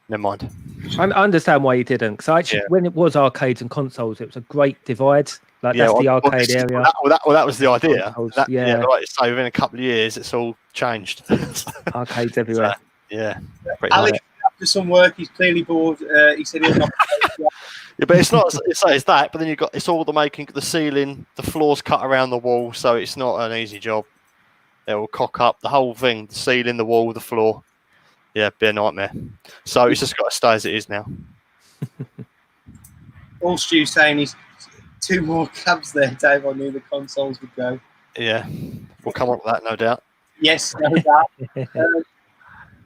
Never mind. I understand why you didn't, because actually, when it was arcades and consoles, it was a great divide. Like, that's the arcade area. That was the idea. Like I say, within a couple of years, it's all changed. Arcades everywhere. Alex, after some work, he's clearly bored. He said he'll not. Yeah, but it's not. It's that. But then it's all the making, the ceiling, the floors cut around the wall, so it's not an easy job. It will cock up the whole thing: the ceiling, the wall, the floor. Yeah, be a nightmare. So it's just got to stay as it is now. All Stu's saying is 2 more cabs there, Dave. I knew the consoles would go. Yeah, we'll come on to that, no doubt. Yes, no doubt.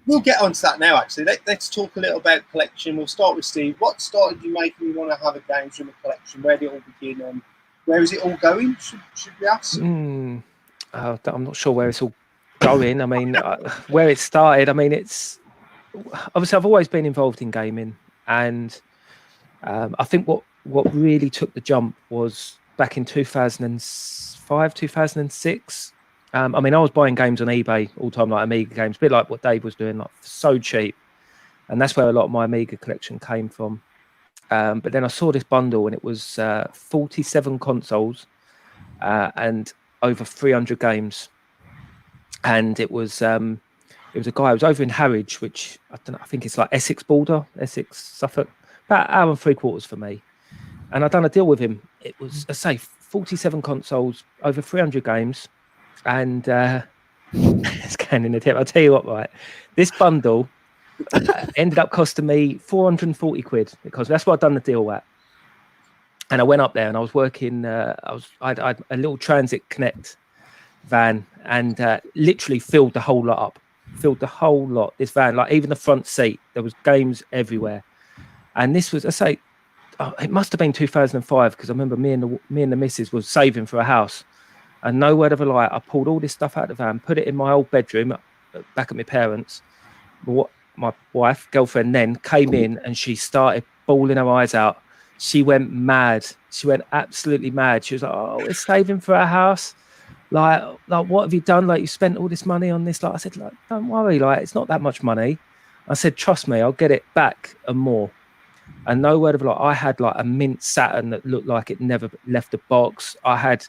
We'll get on to that now, actually. Let's talk a little about collection. We'll start with Steve. What started you making you want to have a games room collection? Where did it all begin, and where is it all going? Should we ask? I'm not sure where it's all going. I mean, where it started, I mean, it's obviously I've always been involved in gaming, and I think what really took the jump was back in 2005, 2006. I mean, I was buying games on eBay all the time, like Amiga games, a bit like what Dave was doing, like so cheap. And that's where a lot of my Amiga collection came from. But then I saw this bundle, and it was 47 consoles and over 300 games. And it was a guy who was over in Harwich, which I think it's like Essex border, Essex, Suffolk, about an hour and 3/4 for me. And I'd done a deal with him. It was, I say, 47 consoles, over 300 games. And scanning the tip, I'll tell you what, right? This bundle ended up costing me 440 quid, because that's what I'd done the deal at. And I went up there, and I was working. I had a little Transit Connect van, and literally filled the whole lot up. Filled the whole lot. This van, like even the front seat, there was games everywhere. And this was, I say, it must have been 2005, because I remember me and the missus was saving for a house. And no word of a lie, I pulled all this stuff out of the van, put it in my old bedroom back at my parents'. My wife, girlfriend then, came in, and she started bawling her eyes out. She went mad. She went absolutely mad. She was like, "Oh, we're saving for our house. Like, what have you done? Like, you spent all this money on this." Like, I said, "Like, don't worry. Like, it's not that much money." I said, "Trust me, I'll get it back and more." And no word of a lie, I had like a mint Saturn that looked like it never left the box. I had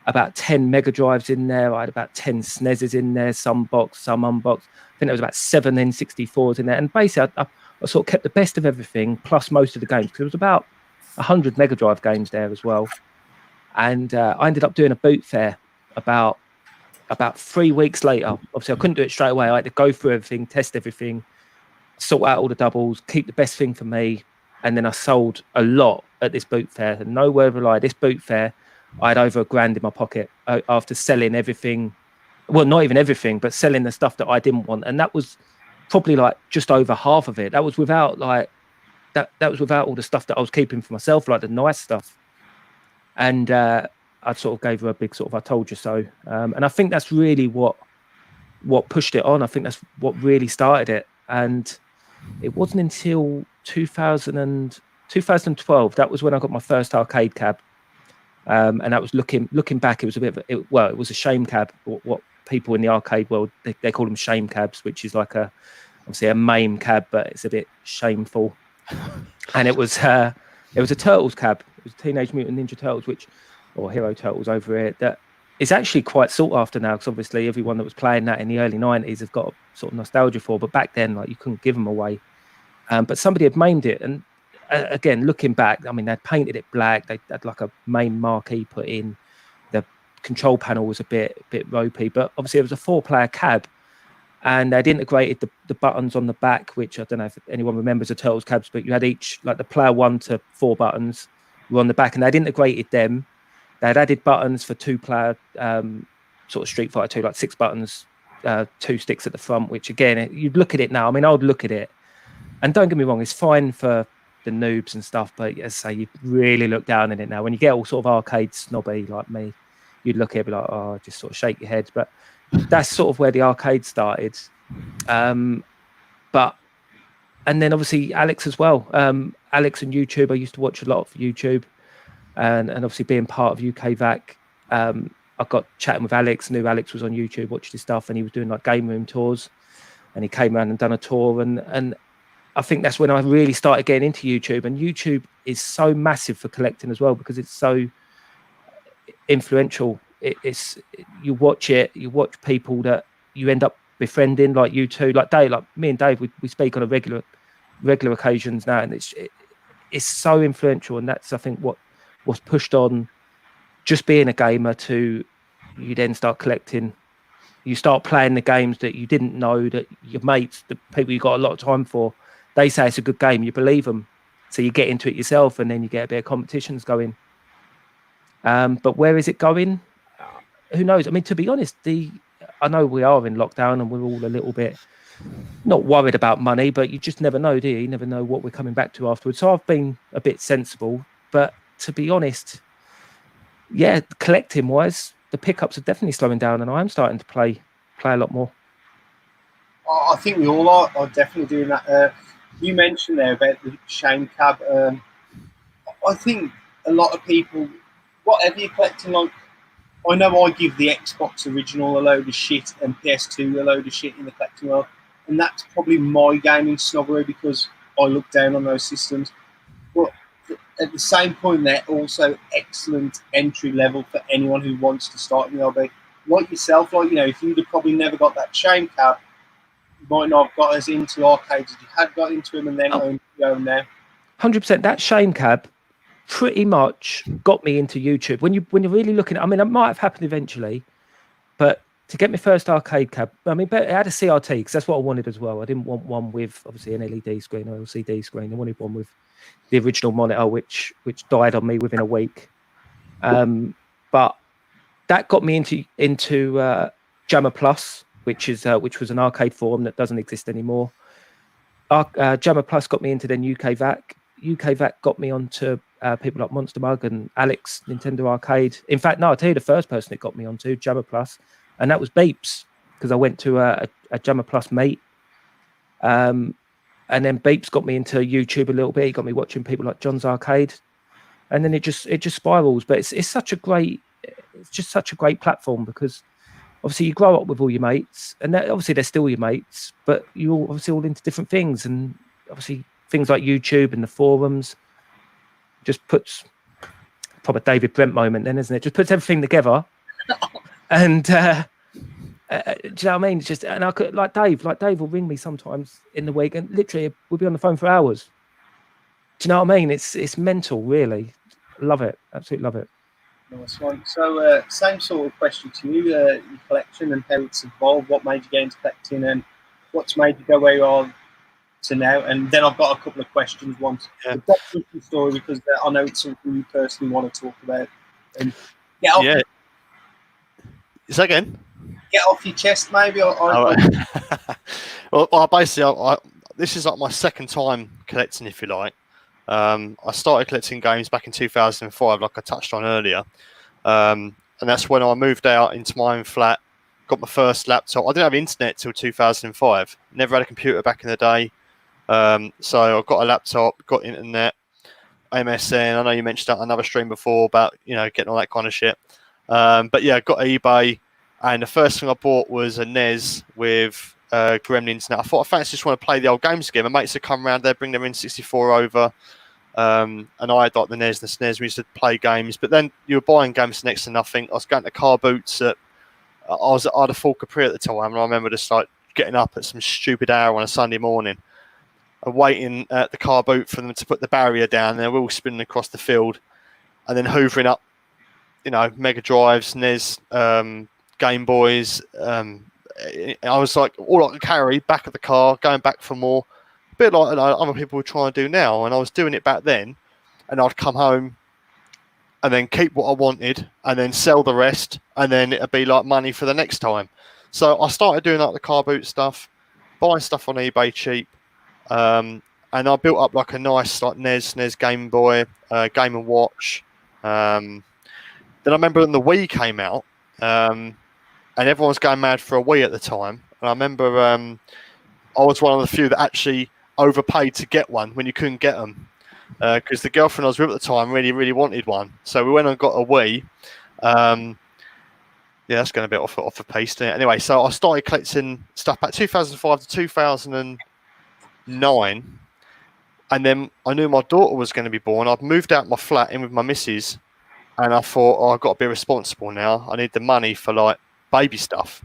about 10 Mega Drives in there. I had about 10 SNESes in there, some boxed, some unboxed. I think there was about 7 N64s in there. And basically, I sort of kept the best of everything, plus most of the games, because there was about 100 Mega Drive games there as well. And I ended up doing a boot fair about 3 weeks later. Obviously, I couldn't do it straight away. I had to go through everything, test everything, sort out all the doubles, keep the best thing for me. And then I sold a lot at this boot fair. And no word of a lie, this boot fair, I had over $1,000 in my pocket after selling everything. Well, not even everything, but selling the stuff that I didn't want. And that was probably like just over half of it. That was without like that was without all the stuff that I was keeping for myself, like the nice stuff. And I sort of gave her a big sort of "I told you so." And I think that's really what pushed it on. I think that's what really started it. And it wasn't until 2012, that was when I got my first arcade cab. And that was looking back, it was a bit of it was a shame cab. What people in the arcade world, they call them shame cabs, which is like obviously a MAME cab, but it's a bit shameful. And it was a Turtles cab. It was Teenage Mutant Ninja Turtles, or Hero Turtles over here, that is actually quite sought after now, because obviously everyone that was playing that in the early 90s have got a sort of nostalgia for, but back then, like, you couldn't give them away. But somebody had MAMEd it, and again, looking back, I mean, they'd painted it black. They had like a MAME marquee put in. The control panel was a bit ropey, but obviously it was a 4-player cab, and they'd integrated the buttons on the back, which I don't know if anyone remembers the Turtles cabs, but you had each, like the player 1 to 4 buttons were on the back, and they'd integrated them. They'd added buttons for 2-player sort of Street Fighter 2, like 6 buttons, 2 sticks at the front, which again, you'd look at it now. I mean, I would look at it, and don't get me wrong, it's fine for the noobs and stuff, but as I say, you really look down in it now. When you get all sort of arcade snobby like me, you'd look at it and be like, oh, just sort of shake your head. But that's sort of where the arcade started. And then obviously Alex as well. Alex and YouTube, I used to watch a lot of YouTube, and obviously being part of UKVAC, I got chatting with Alex, knew Alex was on YouTube, watched his stuff, and he was doing like game room tours, and he came around and done a tour, and I think that's when I really started getting into YouTube. And YouTube is so massive for collecting as well, because it's so influential. You watch people that you end up befriending, like you two, like Dave, like me and Dave, we speak on a regular occasions now, and it's so influential. And that's, I think, what was pushed on just being a gamer to you then start collecting. You start playing the games that you didn't know that your mates, the people you got a lot of time for, they say it's a good game, you believe them, so you get into it yourself, and then you get a bit of competitions going. But where is it going? Who knows? I mean, to be honest, I know we are in lockdown and we're all a little bit not worried about money, but you just never know, do you? You never know what we're coming back to afterwards. So I've been a bit sensible, but to be honest, yeah, collecting wise, the pickups are definitely slowing down, and I am starting to play a lot more. I think we all are definitely doing that. You mentioned there about the shame cab. I think a lot of people, whatever you're collecting, like, I know I give the Xbox original a load of shit and PS2 a load of shit in the collecting world, and that's probably my gaming snobbery because I look down on those systems. But at the same point, they're also excellent entry level for anyone who wants to start in the hobby. Like yourself, like, you know, if you'd have probably never got that shame cab, you might not have got us into arcades as you had got into them, and then owned your own now. 100%. That shame cab pretty much got me into YouTube. When you're really looking at, I mean, it might have happened eventually, but to get my first arcade cab, I mean, it had a CRT because that's what I wanted as well. I didn't want one with obviously an LED screen or LCD screen. I wanted one with the original monitor, which died on me within a week. But that got me into Jammer Plus, which was an arcade forum that doesn't exist anymore. Jammer Plus got me into then UKVAC. UKVAC got me onto people like Monster Mug and Alex, Nintendo Arcade. In fact, no, I'll tell you the first person it got me onto Jammer Plus, and that was Beeps, because I went to a Jammer Plus mate. And then Beeps got me into YouTube a little bit. He got me watching people like John's Arcade, and then it just spirals. But it's just such a great platform, because obviously you grow up with all your mates, and obviously they're still your mates, but you're obviously all into different things, and obviously things like YouTube and the forums just puts proper David Brent moment then, isn't it? Just puts everything together. And do you know what I mean? It's just, and I could, like Dave will ring me sometimes in the week, and literally we'll be on the phone for hours. Do you know what I mean? It's mental, really. Love it, absolutely love it. Nice one. So, same sort of question to you, your collection and how it's evolved. What made you get into collecting, and what's made you go where you are to now? And then I've got a couple of questions. One, the documentary story, because I know it's something you personally want to talk about. And get off, Is that again? Get off your chest, maybe. Well, basically, this is like my second time collecting, if you like. I started collecting games back in 2005, like I touched on earlier. And that's when I moved out into my own flat, got my first laptop. I didn't have internet till 2005. Never had a computer back in the day. So I got a laptop, got internet, MSN. I know you mentioned another stream before about, getting all that kind of shit. But yeah, got eBay. And the first thing I bought was a NES with Gremlins. Now I thought, I fancy just want to play the old games again. My mates would come around, they'd bring their N64 over. And I had like the NES and the SNES. We used to play games, but then you were buying games for next to nothing. I was going to car boots. I had a full Capri at the time, and I remember just like getting up at some stupid hour on a Sunday morning and waiting at the car boot for them to put the barrier down. And they were all spinning across the field, and then hoovering up, Mega Drives, NES, Game Boys. I was like, all I could carry back of the car, going back for more. A bit like other people were trying to do now, and I was doing it back then. And I'd come home and then keep what I wanted, and then sell the rest, and then it'd be like money for the next time. So I started doing like the car boot stuff, buying stuff on eBay cheap, and I built up like a nice like NES Game Boy, Game and Watch. Then I remember when the Wii came out, and everyone was going mad for a Wii at the time. And I remember I was one of the few that actually overpaid to get one when you couldn't get them, because the girlfriend I was with at the time really wanted one. So we went and got a Wii. Yeah, that's going a bit off the piece. Anyway, so I started collecting stuff back 2005 to 2009, and then I knew my daughter was going to be born. I'd moved out my flat in with my missus, and I thought, oh, I've got to be responsible now. I need the money for like baby stuff.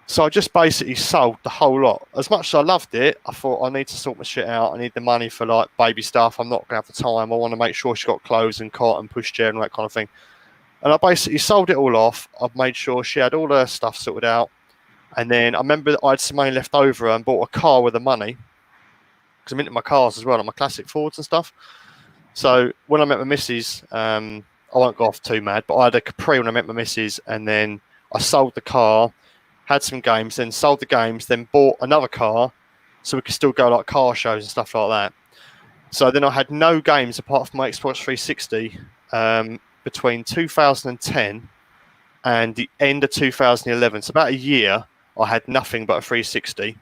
So I just basically sold the whole lot. As much as I loved it, I thought I need to sort my shit out. I need the money for like baby stuff. I'm not going to have the time. I want to make sure she got clothes and cot and pushchair and that kind of thing. And I basically sold it all off. I've made sure she had all her stuff sorted out. And then I remember that I had some money left over and bought a car with the money, because I'm into my cars as well, like my classic Fords and stuff. So when I met my missus, I won't go off too mad, but I had a Capri when I met my missus, and then I sold the car, had some games, then sold the games, then bought another car so we could still go like car shows and stuff like that. So then I had no games apart from my Xbox 360 between 2010 and the end of 2011. So about a year, I had nothing but a 360.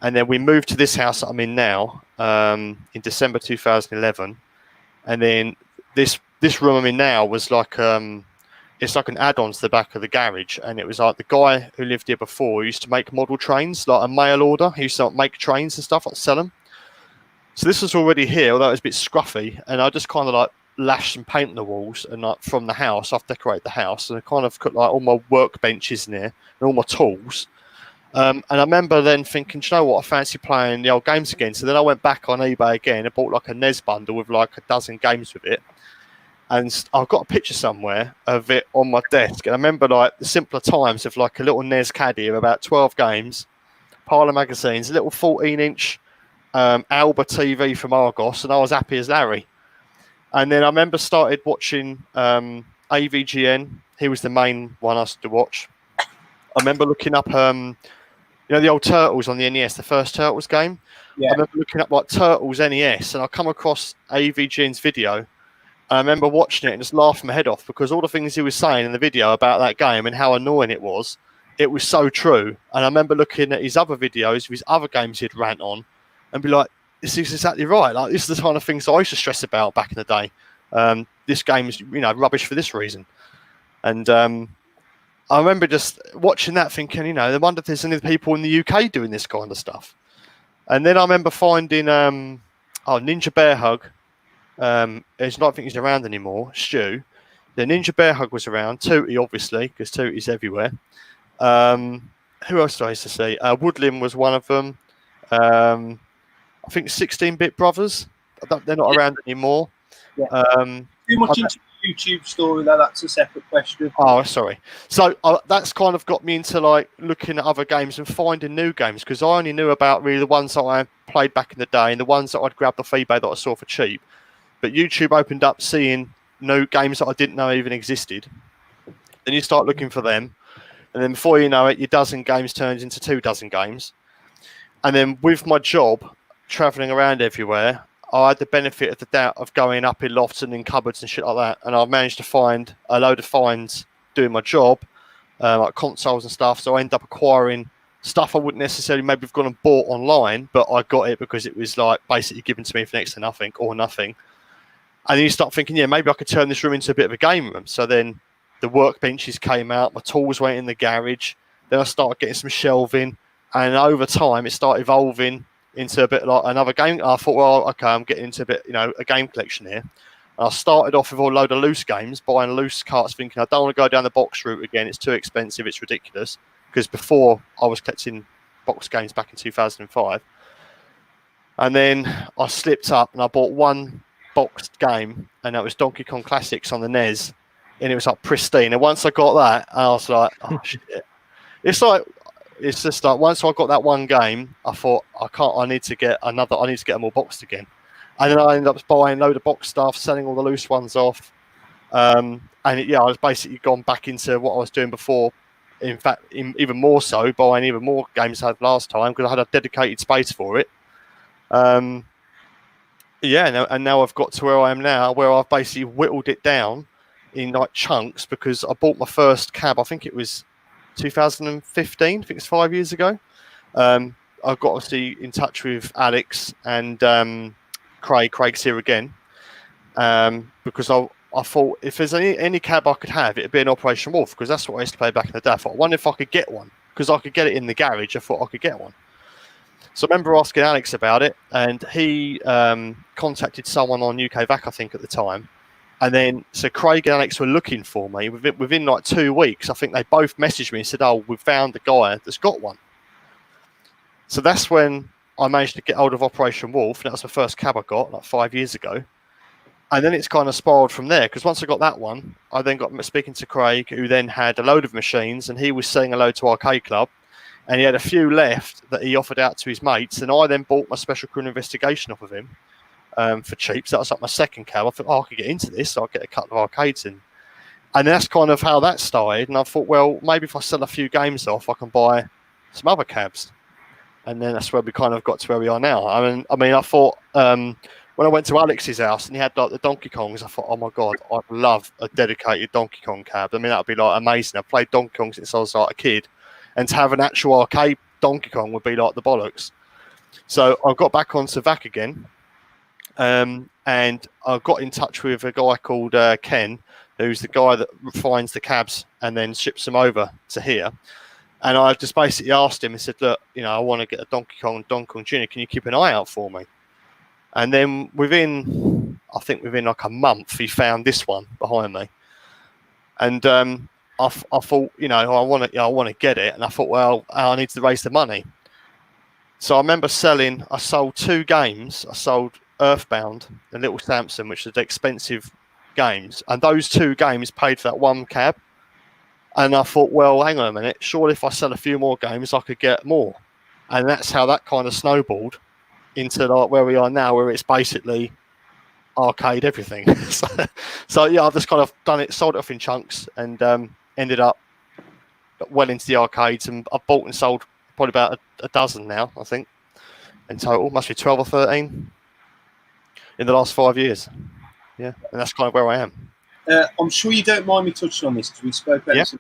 And then we moved to this house that I'm in now in December 2011. And then this room I'm in now was like it's like an add-on to the back of the garage, and it was like the guy who lived here before used to make model trains, like a mail order. He used to make trains and stuff, like sell them. So this was already here, although it was a bit scruffy, and I just kind of like lashed some paint on the walls, and like from the house, I've decorated the house, and I kind of put like all my workbenches in there and all my tools. And I remember then thinking, do you know what, I fancy playing the old games again. So then I went back on eBay again and bought like a NES bundle with like a dozen games with it. And I've got a picture somewhere of it on my desk. And I remember like the simpler times of like a little NES caddy of about 12 games, pile of magazines, a little 14-inch Alba TV from Argos, and I was happy as Larry. And then I remember started watching AVGN. He was the main one I used to watch. I remember looking up, you know, the old Turtles on the NES, the first Turtles game. Yeah. I remember looking up like Turtles NES, and I come across AVGN's video. I remember watching it and just laughing my head off, because all the things he was saying in the video about that game and how annoying it was so true. And I remember looking at his other videos of his other games he'd rant on and be like, this is exactly right. Like, this is the kind of things I used to stress about back in the day. This game is, you know, rubbish for this reason. And I remember just watching that thinking, you know, I wonder if there's any people in the UK doing this kind of stuff. And then I remember finding Ninja Bear Hug. I don't think he's around anymore. Stu. The Ninja Bear Hug was around. Tootie, obviously, because Tootie's everywhere. Who else did I used to see? Woodland was one of them. I think 16-Bit Brothers. They're not around anymore. Yeah. Too much into the YouTube story, though. That's a separate question. Oh, sorry. So that's kind of got me into like looking at other games and finding new games, because I only knew about really the ones that I played back in the day and the ones that I'd grabbed off eBay that I saw for cheap. But YouTube opened up seeing new games that I didn't know even existed. Then you start looking for them, and then before you know it, your dozen games turns into 2 dozen games. And then with my job, traveling around everywhere, I had the benefit of the doubt of going up in lofts and in cupboards and shit like that. And I managed to find a load of finds doing my job, like consoles and stuff. So I ended up acquiring stuff I wouldn't necessarily maybe have gone and bought online, but I got it because it was like basically given to me for next to nothing or nothing. And then you start thinking, yeah, maybe I could turn this room into a bit of a game room. So then the workbenches came out, my tools went in the garage. Then I started getting some shelving. And over time, it started evolving into a bit like another game. I thought, well, okay, I'm getting into a bit, you know, a game collection here. And I started off with a load of loose games, buying loose carts, thinking I don't want to go down the box route again. It's too expensive. It's ridiculous. Because before I was collecting box games back in 2005. And then I slipped up and I bought one boxed game, and that was Donkey Kong Classics on the NES. And it was like pristine. And once I got that, I was like, oh, shit. It's just like once I got that one game, I thought I need to get them all boxed again. And then I ended up buying a load of box stuff, selling all the loose ones off. I was basically gone back into what I was doing before. In fact, even more so, buying even more games I had last time because I had a dedicated space for it. And now I've got to where I am now, where I've basically whittled it down in like chunks because I bought my first cab. I think it was 2015. I think it's 5 years ago. I got obviously in touch with Alex and Craig. Craig's here again because I thought if there's any cab I could have, it'd be an Operation Wolf because that's what I used to play back in the day. I thought, I wonder if I could get one because I could get it in the garage. I thought I could get one. So I remember asking Alex about it, and he contacted someone on UK VAC, I think, at the time. And then, so Craig and Alex were looking for me within like 2 weeks. I think they both messaged me and said, "Oh, we've found the guy that's got one." So that's when I managed to get hold of Operation Wolf. And that was the first cab I got like 5 years ago. And then it's kind of spiraled from there because once I got that one, I then got speaking to Craig, who then had a load of machines, and he was selling a load to Arcade Club. And he had a few left that he offered out to his mates. And I then bought my Special Criminal Investigation off of him for cheap. So that was like my second cab. I thought, I could get into this. So I'll get a couple of arcades in. And that's kind of how that started. And I thought, well, maybe if I sell a few games off, I can buy some other cabs. And then that's where we kind of got to where we are now. I mean, I thought when I went to Alex's house and he had like the Donkey Kongs, I thought, oh my God, I'd love a dedicated Donkey Kong cab. I mean, that would be like amazing. I've played Donkey Kong since I was like a kid. And to have an actual arcade Donkey Kong would be like the bollocks. So I got back onto VAC again. And I got in touch with a guy called Ken, who's the guy that finds the cabs and then ships them over to here. And I just basically asked him and said, look, I want to get a Donkey Kong Jr. Can you keep an eye out for me? And then within like a month, he found this one behind me. And I thought, I want to get it. And I thought, well, I need to raise the money. So I remember I sold 2 games. I sold Earthbound and Little Samson, which are the expensive games. And those 2 games paid for that one cab. And I thought, well, hang on a minute. Surely if I sell a few more games, I could get more. And that's how that kind of snowballed into like where we are now, where it's basically arcade everything. so yeah, I've just kind of done it, sold it off in chunks, and ended up well into the arcades, and I've bought and sold probably about a dozen now, I think, in total. Must be 12 or 13 in the last 5 years. Yeah, and that's kind of where I am. I'm sure you don't mind me touching on this because we spoke about this.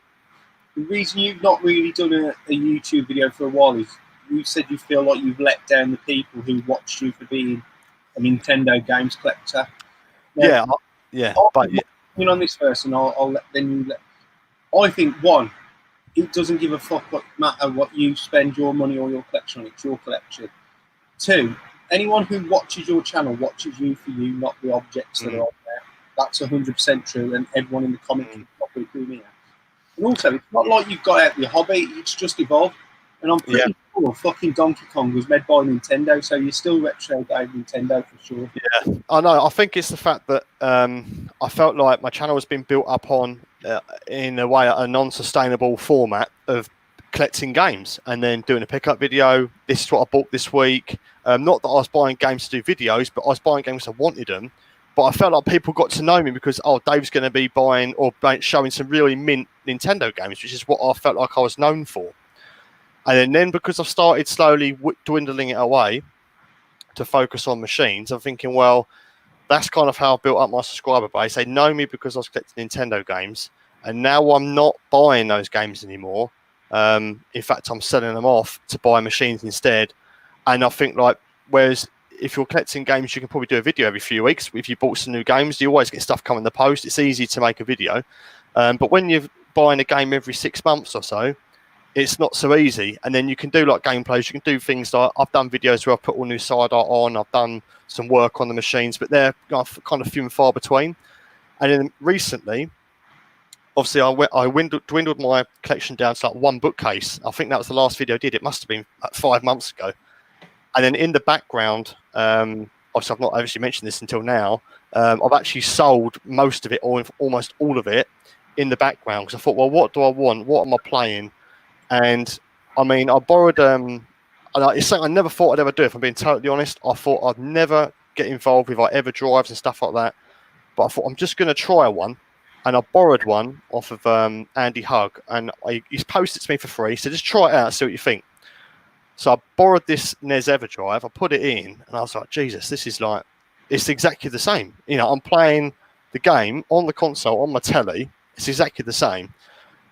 The reason you've not really done a YouTube video for a while is you said you feel like you've let down the people who watched you for being a Nintendo games collector. Now, on this first, and I'll let you let. I think one, it doesn't give a fuck what matter what you spend your money or your collection on. It's your collection. 2, anyone who watches your channel watches you for you, not the objects that are on there. That's 100% true, and everyone in the comments will probably agree with me. And also, it's not like you've got out your hobby; it's just evolved. And I'm pretty sure fucking Donkey Kong was made by Nintendo, so you're still retro game Nintendo for sure. Yeah, I know. I think it's the fact that I felt like my channel has been built up on, in a way, a non-sustainable format of collecting games and then doing a pickup video. This is what I bought this week. Not that I was buying games to do videos, but I was buying games I wanted them. But I felt like people got to know me because, Dave's going to be buying or showing some really mint Nintendo games, which is what I felt like I was known for. And then because I've started slowly dwindling it away to focus on machines, I'm thinking, well, that's kind of how I built up my subscriber base. They know me because I was collecting Nintendo games. And now I'm not buying those games anymore. In fact, I'm selling them off to buy machines instead. And I think, like, whereas if you're collecting games, you can probably do a video every few weeks. If you bought some new games, you always get stuff coming in the post. It's easy to make a video. But when you're buying a game every 6 months or so, it's not so easy. And then you can do like gameplays. You can do things like I've done videos where I've put all new side art on. I've done some work on the machines, but they're kind of few and far between. And then recently, obviously, I dwindled my collection down to like 1 bookcase. I think that was the last video I did. It must have been like 5 months ago. And then in the background, obviously I've not actually mentioned this until now, I've actually sold most of it, or almost all of it, in the background. Because I thought, well, what do I want? What am I playing? And I mean, I borrowed, it's something I never thought I'd ever do, if I'm being totally honest. I thought I'd never get involved with like ever drives and stuff like that. But I thought I'm just going to try one and I borrowed one off of Andy Hug, and he's posted it to me for free. So just try it out, see what you think. So I borrowed this NES EverDrive, I put it in, and I was like, Jesus, this is like, it's exactly the same. You know, I'm playing the game on the console, on my telly, it's exactly the same.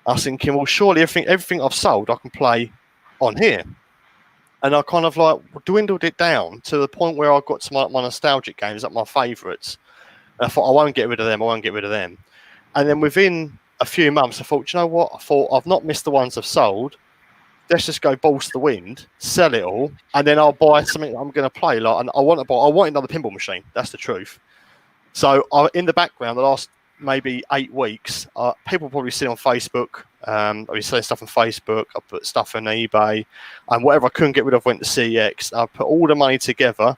I was thinking, well, surely everything I've sold, I can play on here. And I kind of like dwindled it down to the point where I got to my nostalgic games, like my favourites. And I thought, I won't get rid of them. And then within a few months, I thought, you know what? I thought, I've not missed the ones I've sold. Let's just go balls to the wind, sell it all, and then I'll buy something that I'm going to play. Like, and I want another pinball machine. That's the truth. So in the background, the last maybe 8 weeks, people probably see on Facebook. I'll be selling stuff on Facebook. I put stuff on eBay, and whatever I couldn't get rid of went to CEX. I put all the money together,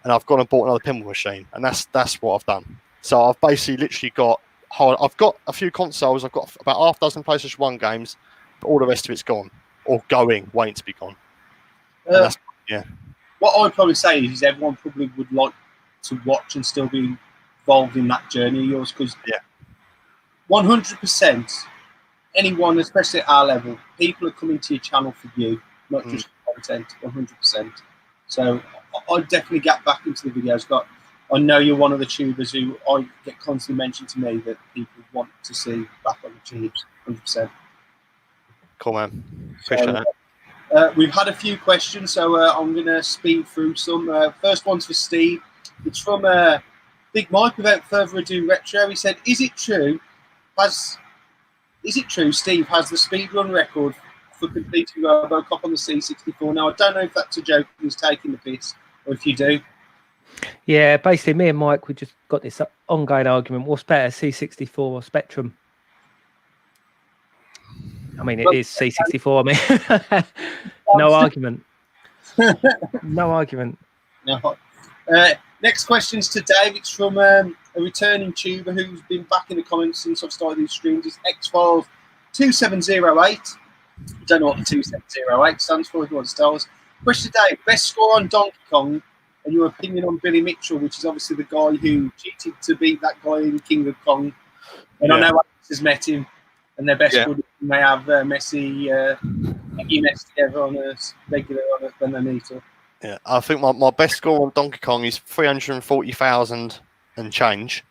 and I've gone and bought another pinball machine, and that's what I've done. So I've basically literally I've got a few consoles. I've got about half a dozen PlayStation 1 games, but all the rest of it's gone. Or waiting to be gone. Yeah. What I'd probably say is everyone probably would like to watch and still be involved in that journey of yours, because 100%, anyone, especially at our level, people are coming to your channel for you, not just content. 100%. So I'd definitely get back into the videos. I know you're one of the tubers who I get constantly mentioned to me that people want to see back on the tubes. 100%. Cool, man. Appreciate that. We've had a few questions, so I'm going to speed through some. First one's for Steve. It's from Big Mike. Without further ado, Retro. He said, "Is it true? Steve has the speedrun record for completing RoboCop on the C64?" Now, I don't know if that's a joke. He's taking the piss, or if you do. Yeah, basically, me and Mike, we just got this ongoing argument: what's better, C64 or Spectrum? I mean, it is C64. I mean, no argument. No argument. No. Next question's to Dave. It's from a returning tuber who's been back in the comments since I've started these streams. It's X-Files 2708. I don't know what the 2708 stands for, if you want to tell us. Question to Dave: best score on Donkey Kong and your opinion on Billy Mitchell, which is obviously the guy who cheated to beat that guy in King of Kong. And I know Alex has met him. And their best buddies may have Messi together on a regular when they meet up. Yeah, I think my best score on Donkey Kong is 340,000 and change.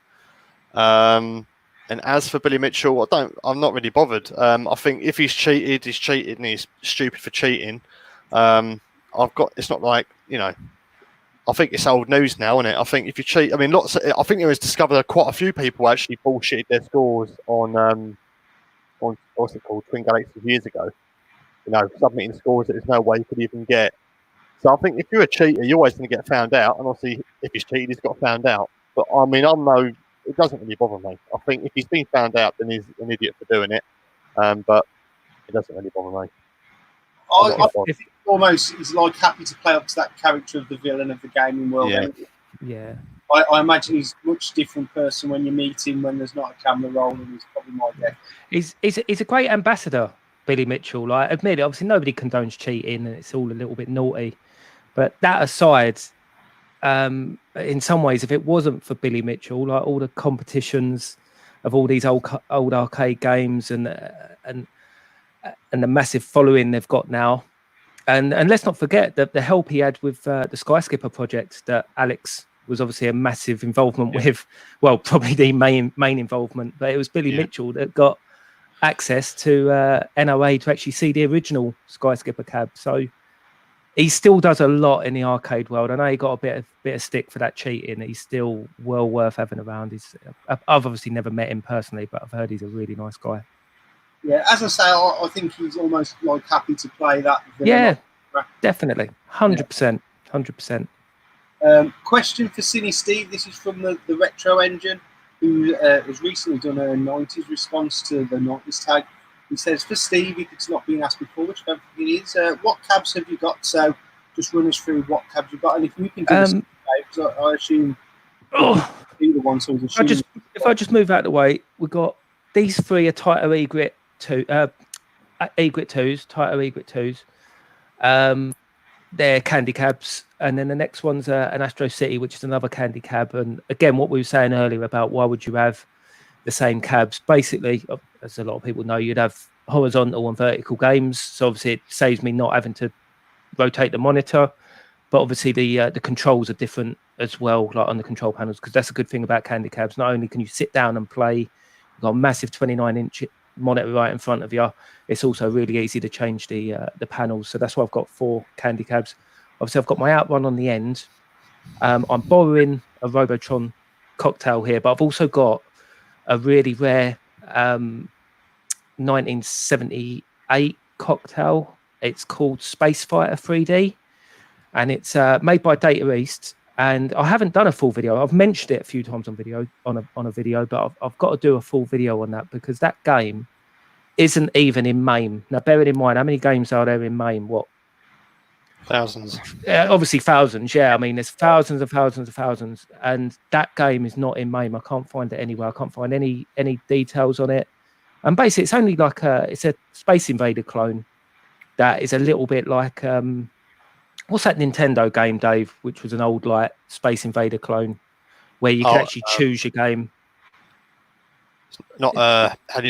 And as for Billy Mitchell, I'm not really bothered. I think if he's cheated, and he's stupid for cheating. It's not like, you know, I think it's old news now, isn't it? I think if you cheat, I mean, I think it was discovered that quite a few people actually bullshitted their scores on what's it called, Twin Galaxies years ago. You know, submitting scores that there's no way you could even get. So I think if you're a cheater, you're always going to get found out. And obviously, if he's cheated, he's got found out. But I mean, it doesn't really bother me. I think if he's been found out, then he's an idiot for doing it. But it doesn't really bother me. I think almost he's like happy to play up to that character of the villain of the gaming world. Yeah. I imagine he's a much different person when you meet him when there's not a camera rolling. He's probably my guess. He's a great ambassador, Billy Mitchell. Like, admit it, obviously nobody condones cheating, and it's all a little bit naughty. But that aside, in some ways, if it wasn't for Billy Mitchell, like all the competitions of all these old arcade games and the massive following they've got now, and let's not forget that the help he had with the Skyskipper project that Alex was obviously a massive involvement with. Well, probably the main involvement, but it was Billy Mitchell that got access to NOA to actually see the original Skyskipper cab. So he still does a lot in the arcade world. I know he got a bit of stick for that cheating. He's still well worth having around. I've obviously never met him personally, but I've heard he's a really nice guy. Yeah, as I say, I think he's almost like happy to play that. Yeah, definitely, 100%, 100%. Question for SiniSteve. This is from the Retro Engine, who has recently done a 90s response to the 90s tag. He says, for Steve, if it's not been asked before, which I don't think it is, what cabs have you got? So just run us through what cabs you've got. And if you can do this, because I assume be the ones who's assuming. If I just move out of the way, we've got these three are Taito E-Grit 2s, Taito E-Grit 2s. They're candy cabs, and then the next one's an Astro City, which is another candy cab. And again, what we were saying earlier about why would you have the same cabs. Basically, as a lot of people know, you'd have horizontal and vertical games. So obviously it saves me not having to rotate the monitor. But obviously the controls are different as well, like on the control panels, because that's a good thing about Candy Cabs. Not only can you sit down and play, you've got a massive 29-inch monitor right in front of you, it's also really easy to change the panels. So that's why I've got 4 Candy Cabs. Obviously, I've got my Outrun on the end. I'm borrowing a Robotron cocktail here, but I've also got a really rare 1978 cocktail. It's called Space Fighter 3D. And it's made by Data East, and I haven't done a full video. I've mentioned it a few times on a video, but I've got to do a full video on that because that game isn't even in MAME. Now, bearing in mind, how many games are there in MAME? What? Thousands. Obviously thousands. Yeah, I mean, there's thousands and thousands and thousands, and that game is not in MAME. I can't find it anywhere. I can't find any details on it. And basically, it's only like it's a Space Invader clone that is a little bit like. What's that Nintendo game, Dave? Which was an old like Space Invader clone, where you can actually choose your game. Not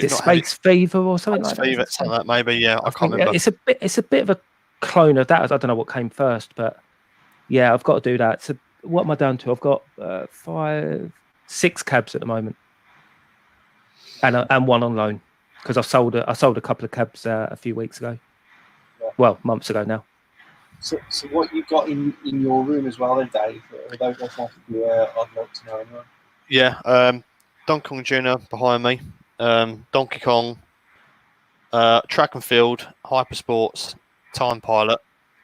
Space Fever or something like Fever, that? something like that, maybe. Yeah, I can't remember. It's a bit of a clone of that. I don't know what came first, but yeah, I've got to do that. So what am I down to? I've got 6 cabs at the moment, and one on loan because I sold a couple of cabs a few weeks ago. Yeah. Well, months ago now. So what you've got in your room as well, then, Dave? Although that's not I'd like to know anyway. Yeah, Donkey Kong Jr. behind me, Donkey Kong, Track and Field, Hypersports, Time Pilot,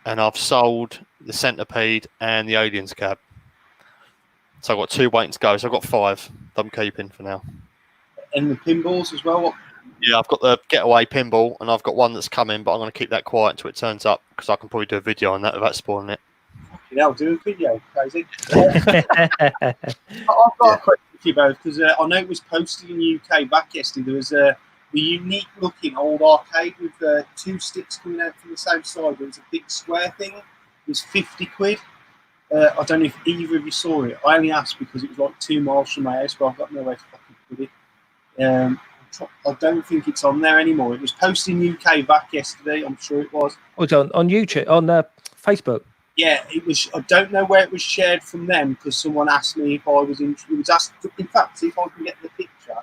and I've sold the Centipede and the Aliens cab. So I've got 2 waiting to go. So I've got 5 that I'm keeping for now. And the pinballs as well? Yeah, I've got the Getaway Pinball, and I've got one that's coming, but I'm going to keep that quiet until it turns up, because I can probably do a video on that without spoiling it. Yeah, I'll do a video, crazy. I've got a question for you both, because I know it was posted in the UK back yesterday. There was a unique-looking old arcade with 2 sticks coming out from the same side. It was a big square thing. It was 50 quid. I don't know if either of you saw it. I only asked because it was like 2 miles from my house, but I've got nowhere to fucking put it. I don't think it's on there anymore. It was posted in UK back yesterday. I'm sure it was. Oh, it's on YouTube, on Facebook. Yeah, it was. I don't know where it was shared from them because someone asked me if I was in. It was asked, in fact, see if I can get the picture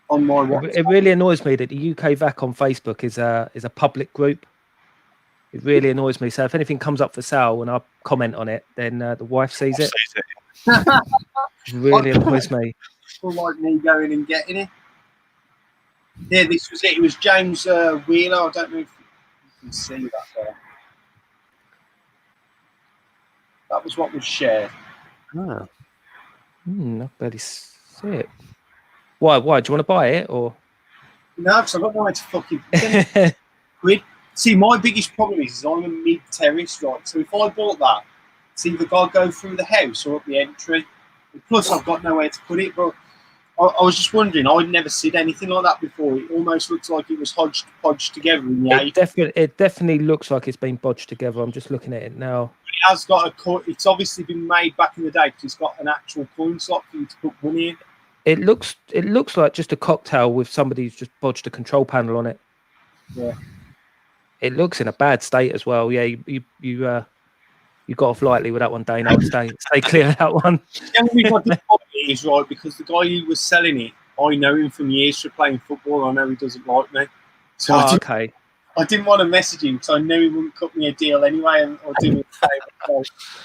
on my WhatsApp. It really annoys me that the UK VAC on Facebook is a public group. It really annoys me. So if anything comes up for sale and I comment on it, then the wife sees it. It really annoys me. People like me going and getting it. Yeah, this was it. It was James Wheeler. I don't know if you can see that there. That was what was shared. I barely see it. Why? Do you want to buy it or? No, because I've got no way to fucking quid. See, my biggest problem is I'm a mid-terrace, right? So if I bought that, it's either got to go through the house or up the entry. And plus, I've got nowhere to put it. But I was just wondering, I'd never seen anything like that before. It almost looks like it was podged together in the It definitely looks like it's been bodged together. I'm just looking at it now. It has got a. It's obviously been made back in the day because it's got an actual coin slot for you to put money in. It looks like just a cocktail with somebody's just bodged a control panel on it. Yeah. It looks in a bad state as well. Yeah, you got off lightly with that one, Dane. I would stay clear of that one. The only reason I didn't buy it is right because the guy who was selling it, I know him from years for playing football. I know he doesn't like me, so I didn't want to message him because I knew he wouldn't cut me a deal anyway, and I didn't.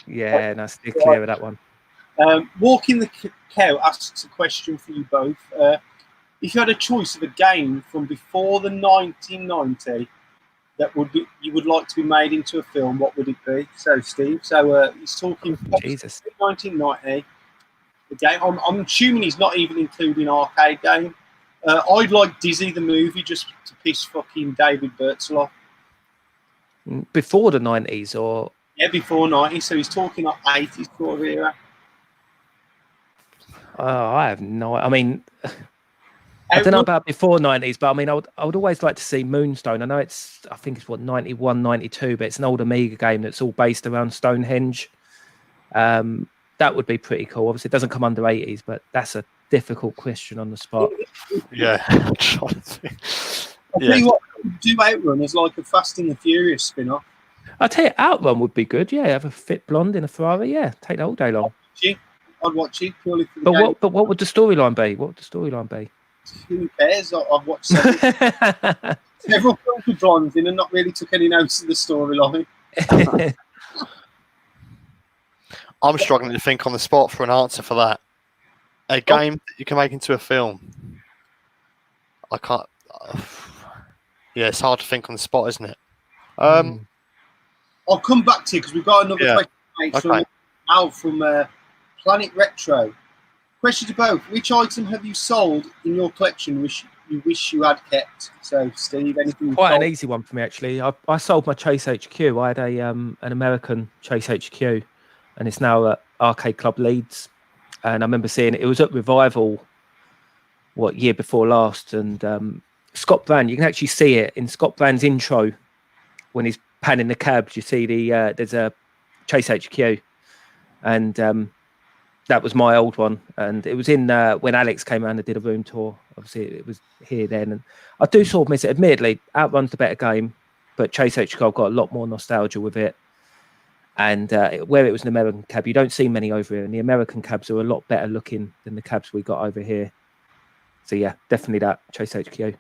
Yeah, no, stay clear of that one. Walking the Cow asks a question for you both. If you had a choice of a game from before the 1990 that you would like to be made into a film, what would it be? So, Steve. So he's talking Jesus. 1990. The game. I'm assuming he's not even including arcade game. I'd like Dizzy the movie just to piss fucking David Bertzel off. Before the 90s, or yeah, before 90s. So he's talking like 80s sort of era. I have no. I mean. I don't know about before 90s, but I mean, I would always like to see Moonstone. I know I think it's 91, 92, but it's an old Amiga game that's all based around Stonehenge. That would be pretty cool. Obviously, it doesn't come under 80s, but that's a difficult question on the spot. Yeah. I'm trying to think. I'll tell you what, do Outrun as like a Fast and the Furious spin-off. I'll tell you, Outrun would be good. Yeah, have a fit blonde in a Ferrari. Yeah, take that all day long. I'd watch it purely for the game. But what would the storyline be? What would the storyline be? Who cares? I've watched several films with blondes in and not really took any notice of the storyline. I'm struggling to think on the spot for an answer for that. A game that you can make into a film. I can't. Yeah, it's hard to think on the spot, isn't it? I'll come back to you because we've got another question, mate, from Al from Planet Retro. Question to both: which item have you sold in your collection which you wish you had kept? So, Steve, anything? Quite an easy one for me, actually. I sold my Chase HQ. I had an American Chase HQ, and it's now at Arcade Club Leeds. And I remember seeing it was at Revival, year before last, and Scott Brand. You can actually see it in Scott Brand's intro when he's panning the cabs. You see there's a Chase HQ, and that was my old one. And it was in when Alex came around and did a room tour. Obviously, it was here then, and I do sort of miss it. Admittedly, Outrun's the better game, but Chase HQ, I've got a lot more nostalgia with it. And where it was an American cab, you don't see many over here, and the American cabs are a lot better looking than the cabs we got over here. So yeah, definitely that Chase HQ.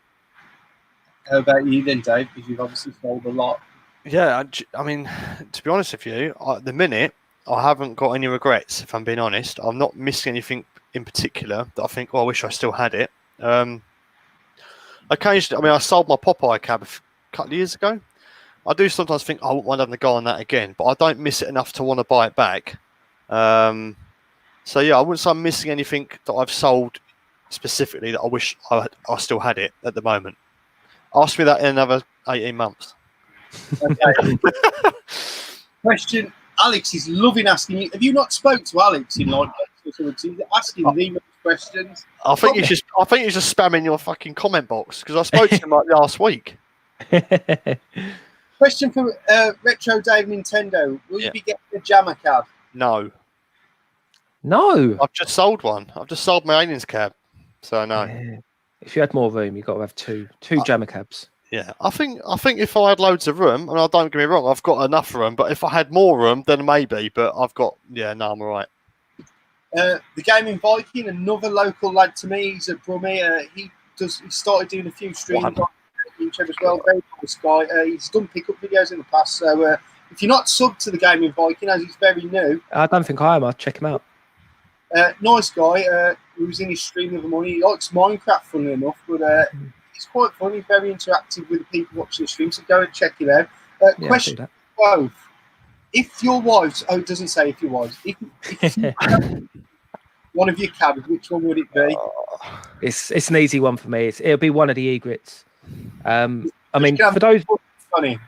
How about you then, Dave? Because you've obviously sold a lot. Yeah, I mean, to be honest with you, at the minute, I haven't got any regrets, if I'm being honest. I'm not missing anything in particular that I think, I wish I still had it. Occasionally, I sold my Popeye cab a couple of years ago. I do sometimes think I wouldn't want having to go on that again, but I don't miss it enough to want to buy it back. So yeah, I wouldn't say I'm missing anything that I've sold specifically that I wish I still had it at the moment. Ask me that in another 18 months. Okay. Question: Alex is loving asking you. Have you not spoke to Alex in like he's asking the questions? I think he's just spamming your fucking comment box because I spoke to him like last week. Question for Retro Dave Nintendo: will you be getting a Jammer cab? No. No. I've just sold one. I've just sold my Aliens cab, so no. Yeah. If you had more room, you've got to have two Jammer cabs. Yeah, I think if I had loads of room, and don't get me wrong, I've got enough room, but if I had more room, then maybe. But I've got, I'm all right. The Gaming Viking, another local lad to me, he's at Brummy. He started doing a few streams on YouTube as well. Very nice guy. He's done pickup videos in the past. So if you're not subbed to the Gaming Viking, as he's very new, I don't think I am. I'll check him out. Nice guy. He was in his stream the other morning. He likes Minecraft, funnily enough, but it's quite funny. Very interactive with the people watching the stream. So go and check it out. Question for both: if your wives, it doesn't say if your wives, if you one of your cabs, which one would it be? It's an easy one for me. It'll be one of the egrets. I mean, for those funny.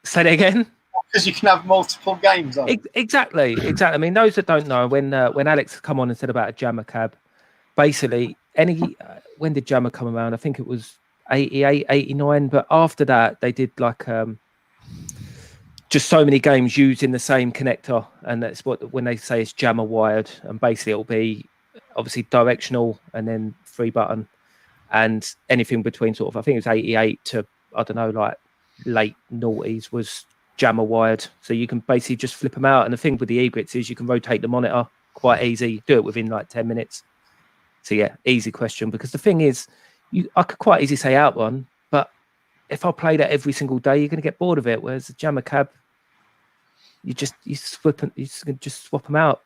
Say that again. Because you can have multiple games on. Exactly. I mean, those that don't know, when Alex come on and said about a Jammer cab, basically when did Jammer come around? I think it was 88, 89. But after that, they did like just so many games using the same connector, and that's when they say it's Jammer wired, and basically it'll be obviously directional and then 3-button, and anything between sort of I think it was 88 to like late noughties was Jammer wired, so you can basically just flip them out. And the thing with the egrets is you can rotate the monitor quite easy, do it within like 10 minutes. So yeah, easy question, because the thing is I could quite easily say Outrun, but if I play that every single day, you're going to get bored of it. Whereas the Jammer cab, you just swap them out.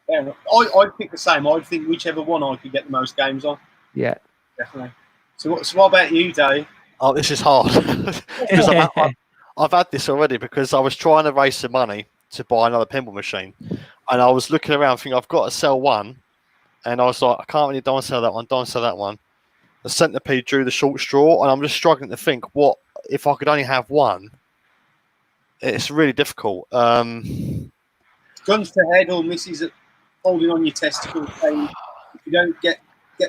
Yeah, I think the same. I think whichever one I could get the most games on. Yeah, definitely. So what about you, Dave? Oh, this is hard because I've had this already, because I was trying to raise some money to buy another pinball machine, and I was looking around thinking I've got to sell one, and I was like, I can't really don't sell that one. The Centipede drew the short straw, and I'm just struggling to think what if I could only have one. It's really difficult. Guns to head or misses at holding on your testicles, saying if you don't get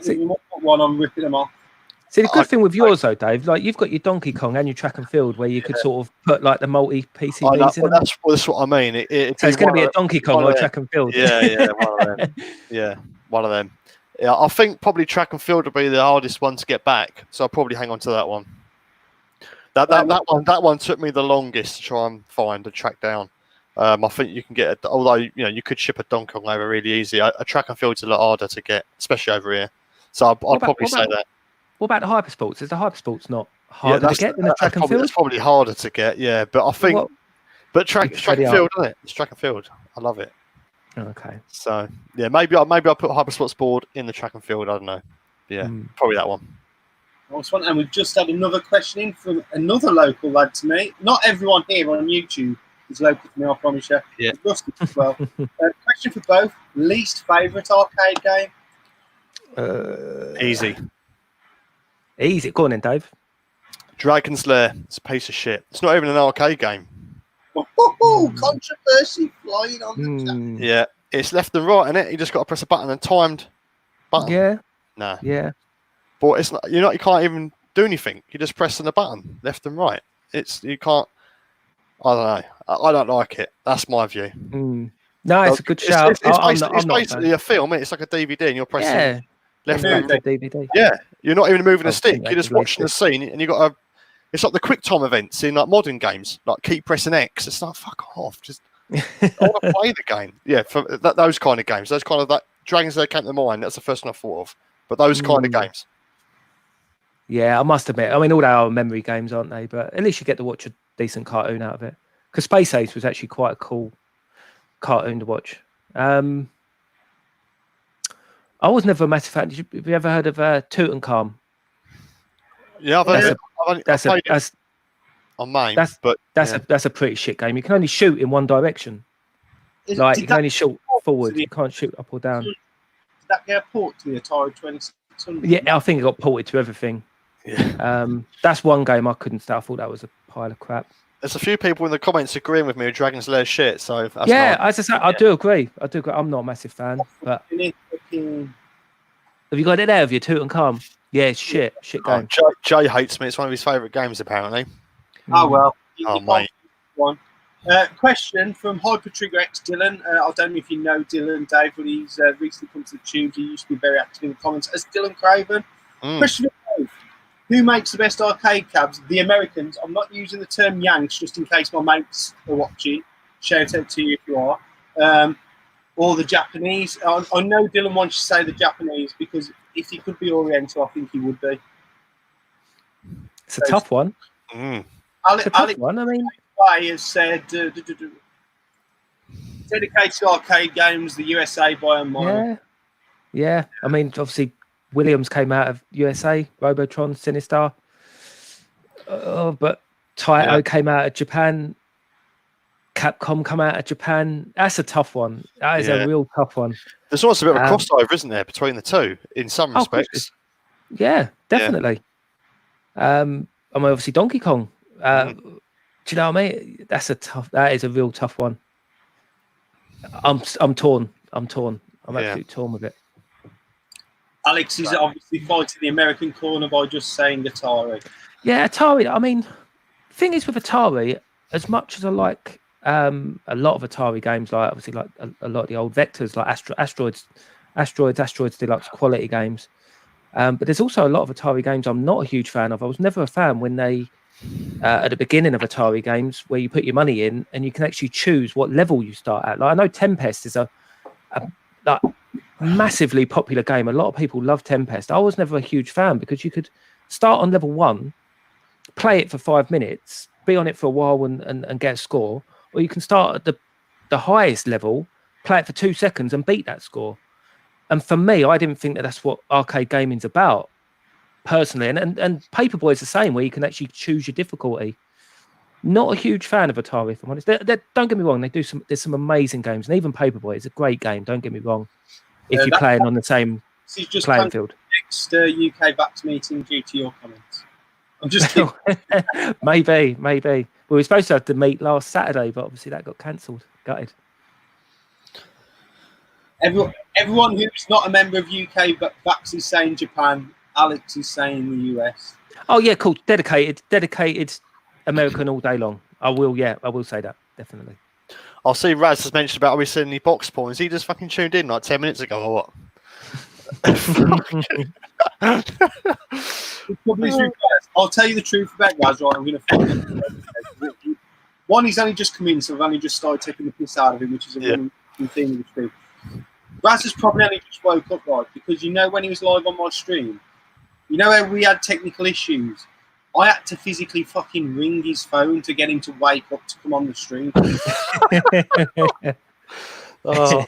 them one, I'm ripping them off. See, the good thing with yours though, Dave, like you've got your Donkey Kong and your Track and Field, where you could sort of put like the multi PCBs in them. That's what I mean. So it's going to be a Donkey Kong or a Track and Field. Yeah, one of them. Yeah, one of them. Yeah, I think probably Track and Field will be the hardest one to get back, so I'll probably hang on to that one. That one took me the longest to try and find and track down. I think you can get, although you could ship a Donkey Kong over really easy. A Track and Field's a lot harder to get, especially over here. So I'd probably say that. What about the Hypersports? Is the Hypersports not harder to get than the Track and Field? It's probably harder to get, yeah. But I think, Track and Field, isn't it? It's Track and Field. I love it. Okay. So yeah, maybe I'll put Hypersports board in the Track and Field. I don't know. Yeah, probably that one. Nice one. And we've just had another question in from another local lad to me. Not everyone here on YouTube is local to me, I promise you. Yeah. Rusty as well. Question for both: least favourite arcade game? Easy. Go on then, Dave. Dragon's Lair. It's a piece of shit. It's not even an arcade game. Controversy flying on the chat. Yeah, it's left and right, innit? You just got to press a button and timed button. Yeah. Nah. Yeah. But it's not. You can't even do anything. You're just pressing the button left and right. You can't. I don't know. I don't like it. That's my view. No, it's a good shout. It's basically a film. It's like a DVD, and you're pressing left and right. DVD. Yeah, you're not even moving a stick. You're just watching the scene, and you got to. It's like the quick time events in like modern games, like keep pressing X. It's like fuck off. Just I want to play the game. Yeah, for those kind of games, those kind of that Dragons Lair came to mind. That's the first one I thought of. But those kind of games. Yeah, I must admit. I mean, all they are memory games, aren't they? But at least you get to watch a decent cartoon out of it. Because Space Ace was actually quite a cool cartoon to watch. I was never a massive fan. Have you ever heard of Tutankhamun? Yeah, I've heard that's a pretty shit game. You can only shoot in one direction. You can only shoot forward. You can't shoot up or down. Did that get a port to the Atari 2600? Yeah, I think it got ported to everything. Yeah. That's one game I couldn't start. I thought that was a pile of crap. There's a few people in the comments agreeing with me with Dragon's Lair shit. So that's as I say, I do agree. I'm not a massive fan. But have you got it there? Have you Tutankhamun? Yeah, it's shit game. Jay hates me. It's one of his favourite games, apparently. Oh well. Mate. One. Question from Hyper Trigger X Dylan. I don't know if you know Dylan, Dave, but he's recently come to the tube. He used to be very active in the comments as Dylan Craven. Question for Dave. Who makes the best arcade cabs? The Americans. I'm not using the term Yanks just in case my mates are watching. Shout out to you if you are. Or the Japanese. I know Dylan wants to say the Japanese because if he could be Oriental, I think he would be. It's a tough one. It's a tough one. I mean, has said dedicated arcade games, the USA by a mile. Yeah. I mean, obviously, Williams came out of USA, Robotron, SiniSteve. But Taito came out of Japan. Capcom come out of Japan. That's a tough one. That is a real tough one. There's also a bit of a crossover, isn't there, between the two in some respects? Yeah, definitely. I mean, obviously Donkey Kong. Do you know what I mean? That is a real tough one. I'm torn. I'm absolutely torn with it. Alex is obviously fighting the American corner by just saying Atari. Yeah, Atari. I mean, the thing is with Atari, as much as I like a lot of Atari games, like obviously like a lot of the old Vectors, like Asteroids Deluxe quality games. But there's also a lot of Atari games I'm not a huge fan of. I was never a fan when they, at the beginning of Atari games, where you put your money in and you can actually choose what level you start at. Like I know Tempest is a massively popular game. A lot of people love Tempest. I was never a huge fan because you could start on level 1, play it for 5 minutes, be on it for a while and get a score, or you can start at the highest level, play it for 2 seconds and beat that score. And for me, I didn't think that that's what arcade gaming's about, personally. And Paperboy is the same, where you can actually choose your difficulty. Not a huge fan of Atari, if I'm honest. Don't get me wrong, there's some amazing games, and even Paperboy is a great game. Don't get me wrong. If you're playing on the same playing field. Next UK VAX meeting due to your comments. I'm just kidding. Maybe. We were supposed to have to meet last Saturday, but obviously that got cancelled. Gutted. Everyone who's not a member of UK VAX is saying Japan. Alex is saying the US. Oh yeah, cool. Dedicated American all day long. I will say that definitely. I'll see Raz has mentioned about are we seeing any box porn. Is he just fucking tuned in like 10 minutes ago or what? I'll tell you the truth about Raz, right? I'm going to fucking one, he's only just come in, so I've only just started taking the piss out of him, which is a running theme of the truth. Raz has probably only just woke up, right? Because when he was live on my stream, how we had technical issues? I had to physically fucking ring his phone to get him to wake up to come on the stream. Oh,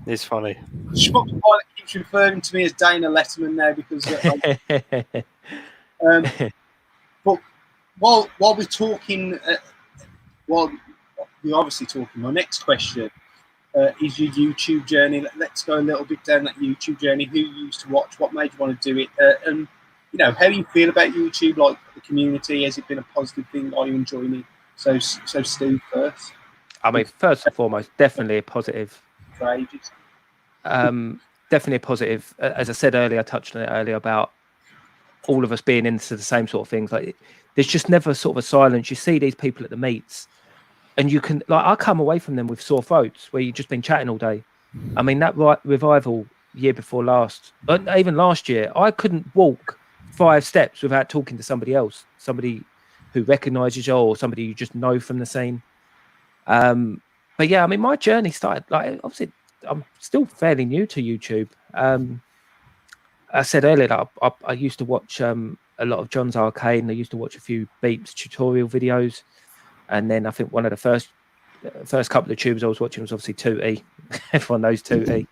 it's funny. Schmuck Pilot keeps referring to me as Dana Letterman now because. But while we're talking, we're obviously talking. My next question is your YouTube journey. Let's go a little bit down that YouTube journey. Who you used to watch? What made you want to do it? And how do you feel about YouTube? Like the community, has it been a positive thing? Are you enjoying it? So Steve first. I mean, first and foremost, definitely a positive. For ages. Definitely a positive. As I said earlier, I touched on it earlier about all of us being into the same sort of things. Like, there's just never sort of a silence. You see these people at the meets, and you can I come away from them with sore throats where you've just been chatting all day. I mean, that revival year before last, even last year, I couldn't walk 5 steps without talking to somebody else, somebody who recognises you or somebody you just know from the scene. But yeah, I mean, my journey started, like, obviously I'm still fairly new to YouTube. I said earlier that I used to watch a lot of John's Arcade, and I used to watch a few Beeps tutorial videos. And then I think one of the first couple of tubes I was watching was obviously 2E. Everyone knows 2E.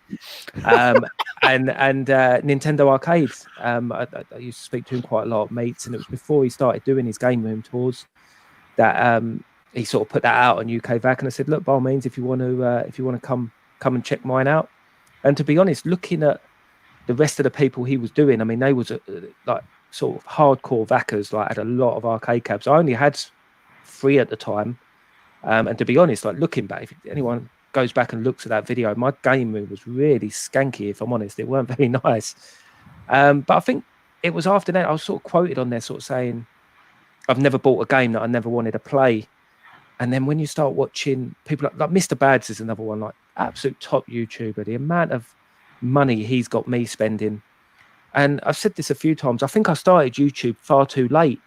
and Nintendo Arcades. I used to speak to him quite a lot, mates, and it was before he started doing his game room tours that he sort of put that out on UK VAC. And I said, look, by all means, if you want to come and check mine out. And to be honest, looking at the rest of the people he was doing, I mean, they was like sort of hardcore VACers, like had a lot of arcade cabs. I only had 3 at the time. And to be honest, like looking back, if anyone goes back and looks at that video, my game room was really skanky, if I'm honest. It weren't very nice. But I think it was after that, I was sort of quoted on there sort of saying, I've never bought a game that I never wanted to play. And then when you start watching people like Mr. Bads is another one, like absolute top YouTuber, the amount of money he's got me spending. And I've said this a few times, I think I started YouTube far too late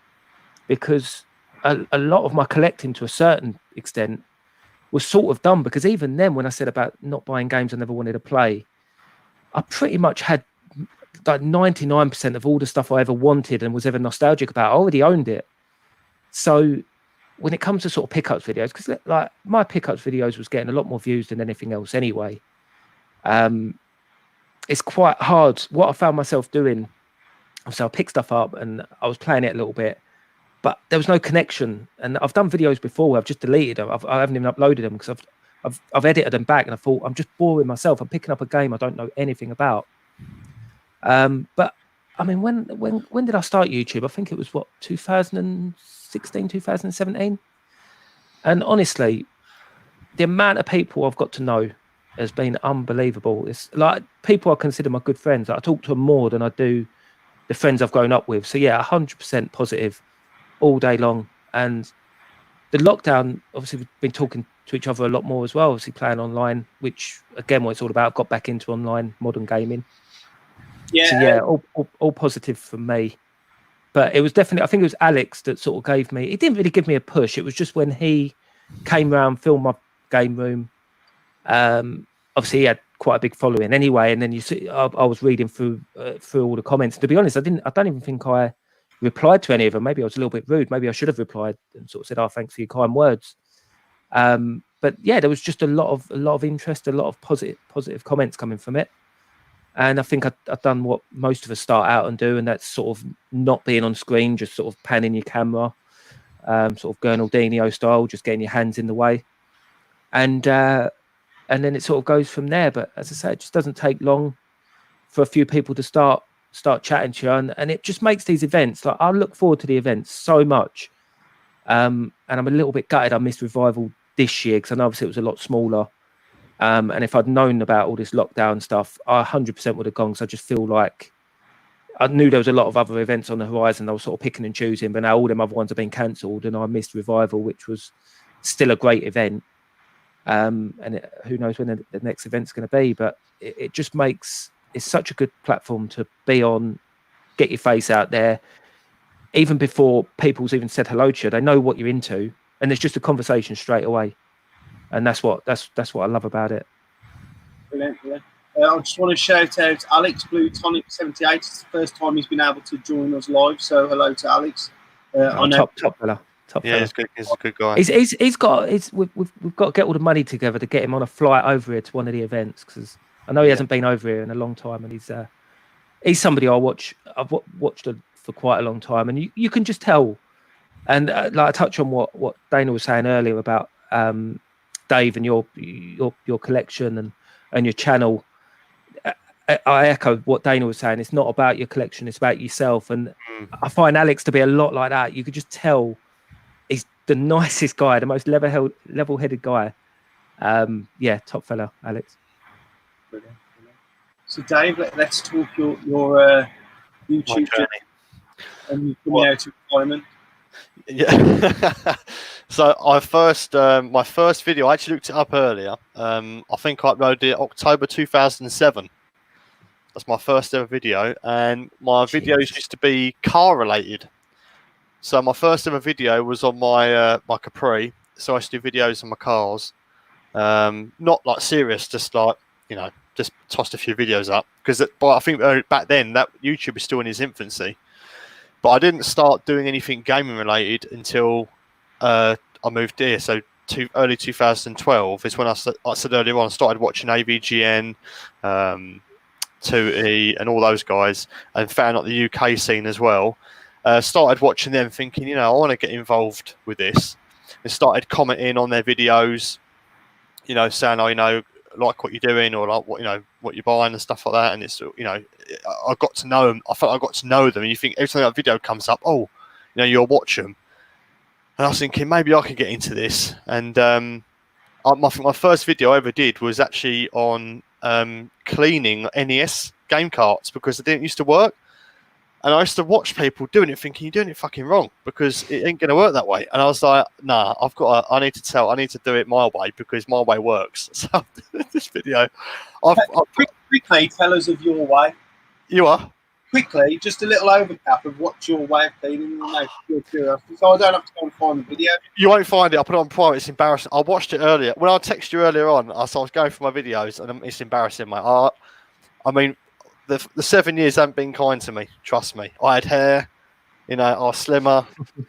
because a lot of my collecting to a certain extent was sort of done, because even then when I said about not buying games I never wanted to play, I pretty much had like 99% of all the stuff I ever wanted and was ever nostalgic about. I already owned it. So when it comes to sort of pickups videos, because like my pickups videos was getting a lot more views than anything else anyway, it's quite hard. What I found myself doing, so I picked stuff up and I was playing it a little bit, but there was no connection. And I've done videos before where I've just deleted them. I haven't even uploaded them because I've edited them back, and I thought I'm just boring myself. I'm picking up a game I don't know anything about. But I mean, when did I start YouTube? I think it was 2016, 2017. And honestly, the amount of people I've got to know has been unbelievable. It's like people I consider my good friends. I talk to them more than I do the friends I've grown up with. So yeah, 100% positive all day long. And the lockdown, obviously we've been talking to each other a lot more as well, obviously playing online, which again, what it's all about, got back into online modern gaming. Yeah. So yeah, all positive for me. But it was definitely, I think it was Alex that sort of gave me, it didn't really give me a push. It was just when he came around, filmed my game room. Obviously he had quite a big following anyway. And then you see, I was reading through all the comments. To be honest, I don't even think I replied to any of them. Maybe I was a little bit rude. Maybe I should have replied and sort of said, "Oh, thanks for your kind words." But yeah, there was just a lot of interest, a lot of positive comments coming from it. And I think I've done what most of us start out and do, and that's sort of not being on screen, just sort of panning your camera, sort of Gernaldinho style, just getting your hands in the way. And then it sort of goes from there. But as I say, it just doesn't take long for a few people to start chatting to you, and it just makes these events, like I look forward to the events so much. And I'm a little bit gutted I missed Revival this year, because I know obviously it was a lot smaller. And if I'd known about all this lockdown stuff, I 100% would have gone. Because I just feel like I knew there was a lot of other events on the horizon. I was sort of picking and choosing, but now all them other ones have been cancelled, and I missed Revival, which was still a great event. Who knows when the next event's going to be? But it just makes it's such a good platform to be on, get your face out there, even before people's even said hello to you. They know what you're into, and it's just a conversation straight away, and that's what I love about it. Brilliant, yeah. I just want to shout out Alex Blue Tonic 78. It's the first time he's been able to join us live, so hello to Alex. I know top fella. Yeah, he's good. He's a good guy. We've got to get all the money together to get him on a flight over here to one of the events, because I know he hasn't been over here in a long time, and he's somebody I've watched for quite a long time, and you can just tell. And like I touch on what Dana was saying earlier about Dave and your collection and your channel. I echo what Dana was saying. It's not about your collection; it's about yourself. And I find Alex to be a lot like that. You could just tell he's the nicest guy, the most level-headed guy. Yeah, top fella, Alex. Brilliant. So, Dave, let's talk your YouTube journey and coming out of retirement. Yeah. So my first video, I actually looked it up earlier. I think I uploaded it October 2007. That's my first ever video, and my videos used to be car related. So my first ever video was on my my Capri. So I used to do videos on my cars, not like serious, just like just tossed a few videos up but I think back then that YouTube was still in its infancy. But I didn't start doing anything gaming related until I moved here. So early 2012 is when I said earlier on, I started watching AVGN, 2E, and all those guys, and found out the UK scene as well. Started watching them, thinking, I want to get involved with this, and started commenting on their videos, saying, like what you're doing, or like what you're buying and stuff like that. And it's I got to know them. I felt I got to know them. And you think every time that video comes up, you'll watch them. And I was thinking maybe I could get into this. And I think my first video I ever did was actually on cleaning NES game carts, because they didn't used to work. And I used to watch people doing it, thinking, you're doing it fucking wrong, because it ain't going to work that way. And I was like, nah, I need to do it my way, because my way works. So this video, quickly tell us of your way. You are? Quickly, just a little overcap of what's your way of cleaning, your curiosity. So I don't have to go and find the video. You won't find it. I'll put it on private. It's embarrassing. I watched it earlier. When I texted you earlier on, I was going through my videos, and it's embarrassing, mate. I mean, the 7 years haven't been kind to me. Trust me. I had hair, I was slimmer.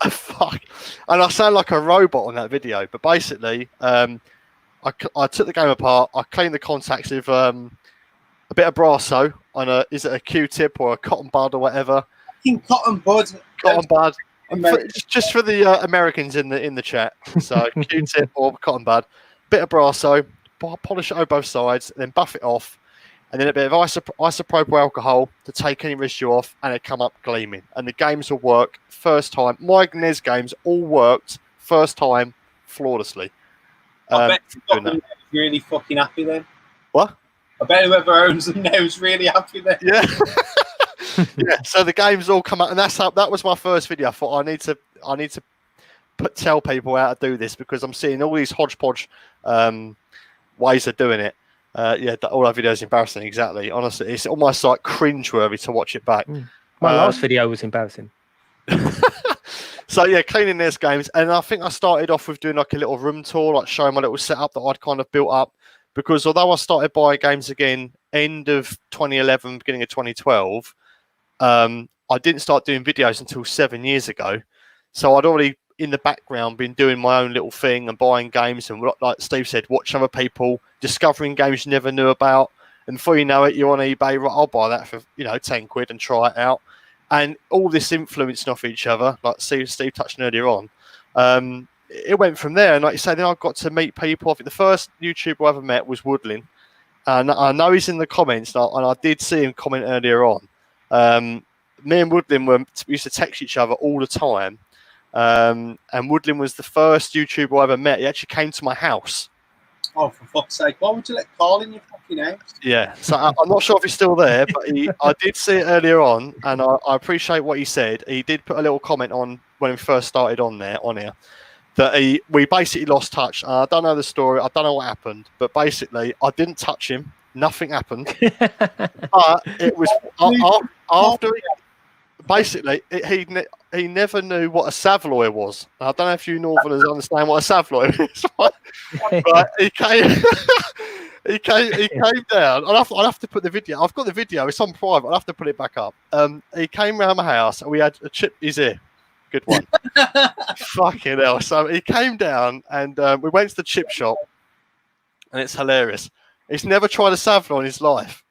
Fuck. And I sound like a robot on that video. But basically, I took the game apart. I cleaned the contacts with a bit of Brasso on is it a Q-tip or a cotton bud or whatever? Cotton bud. Cotton bud. Just for the Americans in the chat. So Q-tip or cotton bud. Bit of Brasso. Polish it on both sides. Then buff it off. And then a bit of isopropyl alcohol to take any residue off, and it come up gleaming. And the games will work first time. My NES games all worked first time flawlessly. I bet whoever really fucking happy then. What? I bet whoever owns them now is really happy then. Yeah. Yeah. So the games all come out, and that was my first video. I thought I need to tell people how to do this, because I'm seeing all these hodgepodge ways of doing it. All our videos embarrassing. Exactly. Honestly, it's almost like cringe-worthy to watch it back. My last video was embarrassing. So yeah, cleaning NES games, and I think I started off with doing like a little room tour, like showing my little setup that I'd kind of built up. Because although I started buying games again end of 2011, beginning of 2012, I didn't start doing videos until 7 years ago. So I'd already in the background been doing my own little thing and buying games, and like Steve said, watching other people, discovering games you never knew about, and before you know it, you're on eBay. Right, I'll buy that for 10 quid and try it out, and all this influencing off each other, like Steve touched on earlier on. It went from there, and like you say, then I got to meet people. I think the first YouTuber I ever met was Woodlin, and I know he's in the comments, and I did see him comment earlier on. Me and Woodlin used to text each other all the time. And Woodlin was the first YouTuber I ever met. He actually came to my house Oh, for fuck's sake! Why would you let Carl in your fucking house? Yeah, so I'm not sure if he's still there, but I did see it earlier on, and I appreciate what he said. He did put a little comment on when we first started on here that we basically lost touch. I don't know the story. I don't know what happened, but basically I didn't touch him. Nothing happened. But it was after he never knew what a Savaloy was. I don't know if you Northerners understand what a Savaloy is, but he came. He came down. I'll have to put the video. I've got the video. It's on private. I'll have to put it back up. He came round my house and we had a chip. He's here. Good one. Fucking hell. So he came down and we went to the chip shop, and it's hilarious. He's never tried a Savaloy in his life.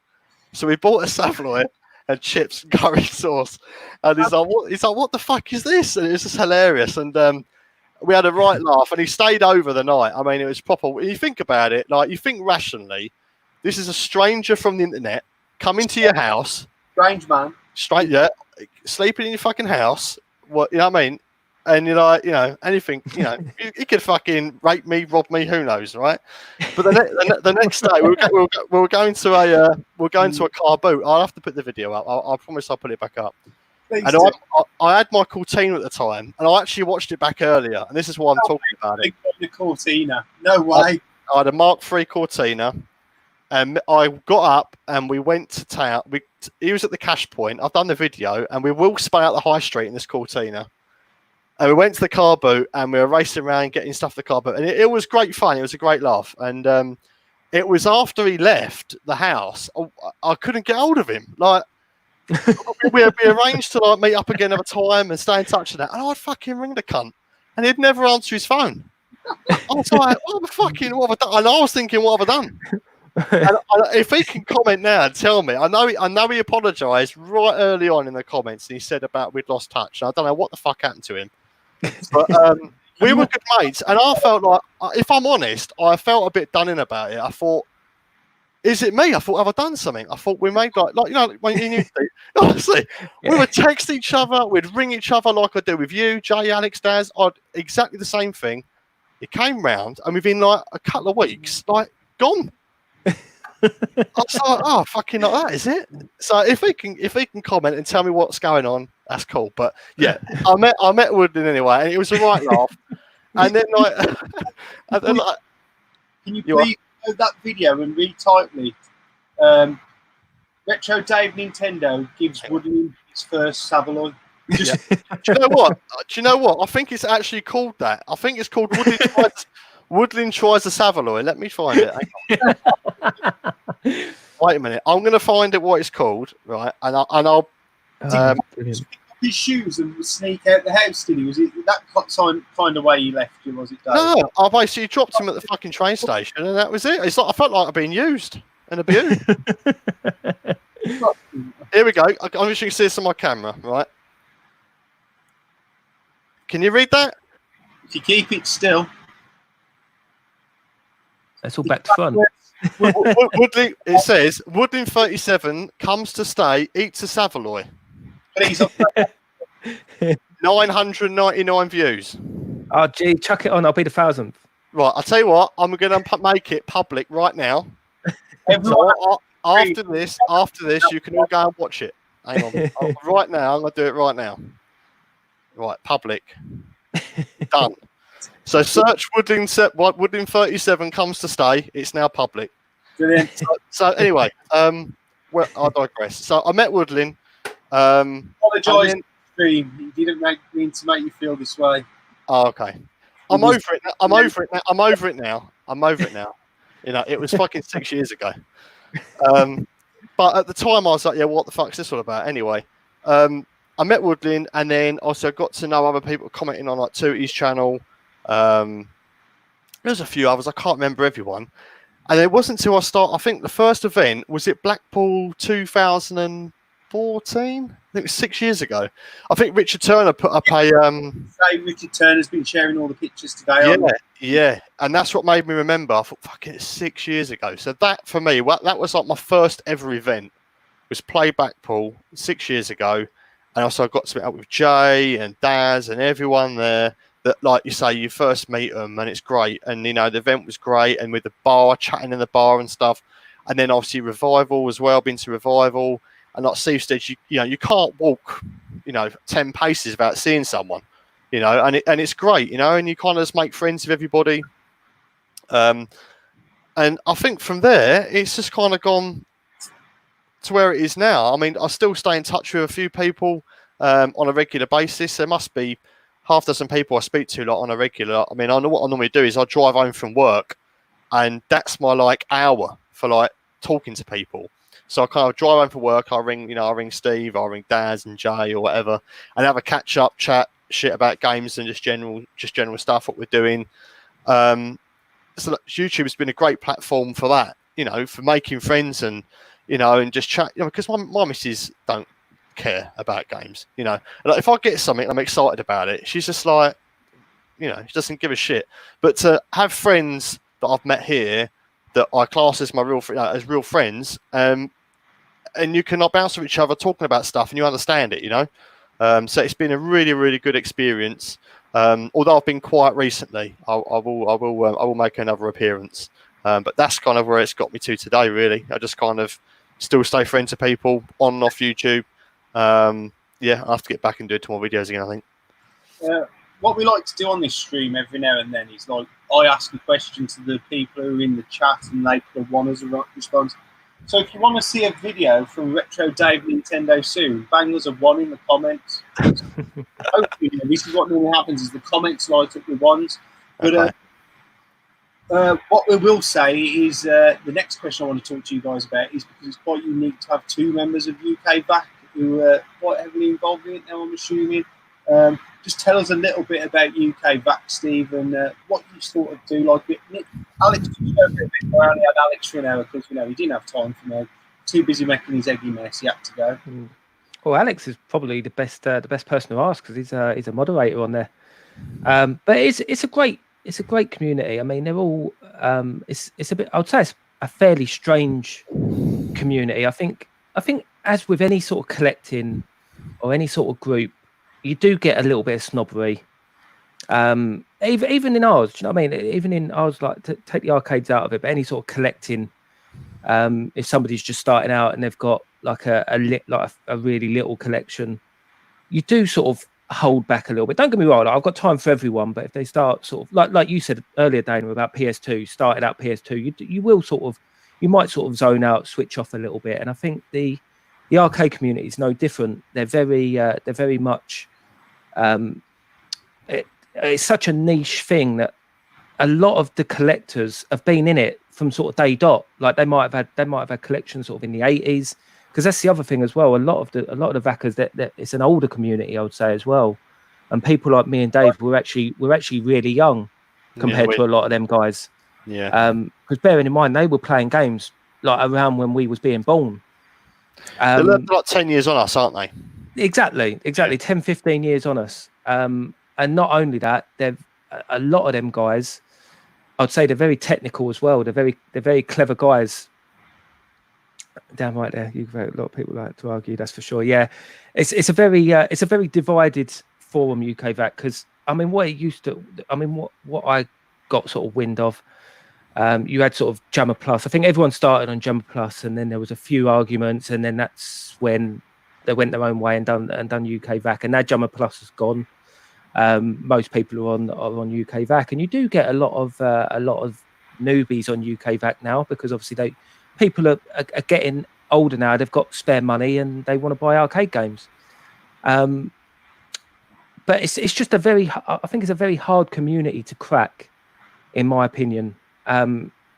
So we bought a Savaloy and chips and curry sauce. And he's like, what the fuck is this? And it was just hilarious. And we had a right laugh, and he stayed over the night. I mean, it was proper. When you think about it, like, you think rationally, this is a stranger from the internet coming to your house. Strange man. Sleeping in your fucking house. What, you know what I mean? And you're like, anything, he could fucking rape me, rob me, who knows, right? But the next day, we were going to a car boot. I'll have to put the video up. I promise I'll put it back up. Please and I had my Cortina at the time, and I actually watched it back earlier, and this is why I'm talking about it. The Cortina, no way. I had a Mark III Cortina, and I got up and we went to town. He was at the cash point. I've done the video, and we will spun out the high street in this Cortina. And we went to the car boot, and we were racing around getting stuff to the car boot, and it was great fun. It was a great laugh, and it was after he left the house. I couldn't get hold of him. Like, we arranged to meet up again at a time and stay in touch with that. And I'd fucking ring the cunt, and he'd never answer his phone. I was like, what have I done? And I was thinking, what have I done? And if he can comment now and tell me, I know he apologised right early on in the comments, and he said about we'd lost touch. And I don't know what the fuck happened to him, but we were good mates, and I felt like, if I'm honest, I felt a bit done in about it. I thought, is it me? I thought, have I done something? I thought we made when you honestly, we would text each other, we'd ring each other like I do with you, Jay, Alex, Daz. Exactly the same thing. He came round, and within like a couple of weeks, gone. I was like, oh, fucking like that, is it? So if he can comment and tell me what's going on, that's cool. But yeah, I met Woodland anyway, and it was a right laugh. And then can you please go that video and retitle it? Retro Dave Nintendo gives Woodland his first Savaloy. Do you know what? I think it's actually called that. I think it's called Woodland tries a Savaloy. Let me find it. Wait a minute. I'm going to find it what it's called, right? And I'll. His shoes and sneak out the house, did he? Was it that kind of way he left you? Was it? Dave? No, I basically dropped him at the fucking train station, and that was it. It's like I felt like I'd been used and abused. Here we go. I'm just going to see this on my camera, right? Can you read that? If you keep it still. That's all back to fun. Woodley, it says, Woodland 37 comes to stay, eats a Savaloy. Please. 999 views. Oh, gee, chuck it on. I'll be the 1,000th. Right, I'll tell you what, I'm going to make it public right now. So after this, you can all go and watch it. Hang on. Right now, I'm going to do it right now. Right, public. Done. So search Woodland 37 comes to stay. It's now public. Brilliant. So anyway, I digress. So I met Woodland. Apologise. He didn't mean to make you feel this way. Oh, okay. I'm over it. I'm over it now. It was fucking 6 years ago. But at the time, I was like, yeah, what the fuck's this all about? Anyway, I met Woodland, and then also got to know other people commenting on like Tootie's channel. There's a few others. I can't remember everyone. And it wasn't until I think the first event was it Blackpool 2014. I think it was 6 years ago. I think Richard Turner put up a. Richard Turner's been sharing all the pictures today. Yeah, and that's what made me remember. I thought, fucking, it's 6 years ago. So that for me, that was like my first ever event. Was Play Blackpool 6 years ago. And also I got to meet up with Jay and Daz and everyone there. that, like you say, you first meet them and it's great, and you know the event was great, and with the bar, chatting in the bar and stuff, and then obviously Revival as well. Been to Revival, and like Steve said, you know you can't walk, you know, 10 paces without seeing someone, you know, and it's great, you know, and you kind of just make friends with everybody. And I think from there, it's just kind of gone to where it is now. I mean, I still stay in touch with a few people on a regular basis. There must be half dozen people I speak to like on a regular. I mean, I know what I normally do is I drive home from work, and that's my like hour for like talking to people. So I kind of drive home from work. I ring Steve, I ring Daz and Jay or whatever, and have a catch up, chat shit about games and just general stuff what we're doing. So YouTube has been a great platform for that, you know, for making friends and, you know, and just chat, you know, because my missus don't care about games, you know. Like if I get something, I'm excited about it. She's just like, you know, she doesn't give a shit. But to have friends that I've met here that I class as my real friends, and you can bounce with each other talking about stuff, and you understand it, you know. So it's been a really, really good experience. Although I've been quiet recently, I will make another appearance. But that's kind of where it's got me to today. Really, I just kind of still stay friends with people on and off YouTube. Yeah, I have to get back and do 2 more videos again, I think. What we like to do on this stream every now and then is like I ask a question to the people who are in the chat, and they put one as a response. So if you want to see a video from Retro Dave Nintendo soon, bang us a 1 in the comments. Hopefully, this is what normally happens: is the comments light up with 1s. But Okay. what we will say is the next question I want to talk to you guys about is because it's quite unique to have 2 members of UK VAC who are quite heavily involved in it now, I'm assuming. Just tell us a little bit about UK VAC, Steve, and what you sort of do. Like Alex, you go a bit more. I only had Alex for an hour because, you know, he didn't have time for me. Too busy making his eggy mess. He had to go. Well, Alex is probably the best person to ask because he's a moderator on there. But it's a great community. I mean, they're all it's a bit. I would say it's a fairly strange community. I think as with any sort of collecting or any sort of group, you do get a little bit of snobbery. Even in ours, do you know what I mean? Even in ours, like to take the arcades out of it, but any sort of collecting, if somebody's just starting out and they've got like a really little collection, you do sort of hold back a little bit. Don't get me wrong, I've got time for everyone, but if they start sort of like you said earlier, Dana, about PS2, started out PS2, you might sort of zone out, switch off a little bit. And I think the arcade community is no different. They're very much it's such a niche thing that a lot of the collectors have been in it from sort of day dot. Like they might have had collections sort of in the 80s, because that's the other thing as well. A lot of the VACers that it's an older community, I would say, as well. And people like me and Dave were actually really young compared to a lot of them guys. Yeah. Because bearing in mind they were playing games like around when we was being born. They're like 10 years on us, aren't they? Exactly. Yeah. 10, 15 years on us. And not only that, they've a lot of them guys, I'd say they're very technical as well. They're very clever guys. Damn right there. A lot of people like to argue, that's for sure. Yeah. It's a very divided forum, UK VAC, because I mean what I got sort of wind of, you had sort of Jammer Plus. I think everyone started on Jammer Plus, and then there was a few arguments, and then that's when they went their own way and done UK VAC, and now Jammer Plus is gone. Most people are on UK VAC, and you do get a lot of newbies on UK VAC now, because obviously people are getting older now. They've got spare money and they want to buy arcade games. But it's just I think it's a very hard community to crack, in my opinion.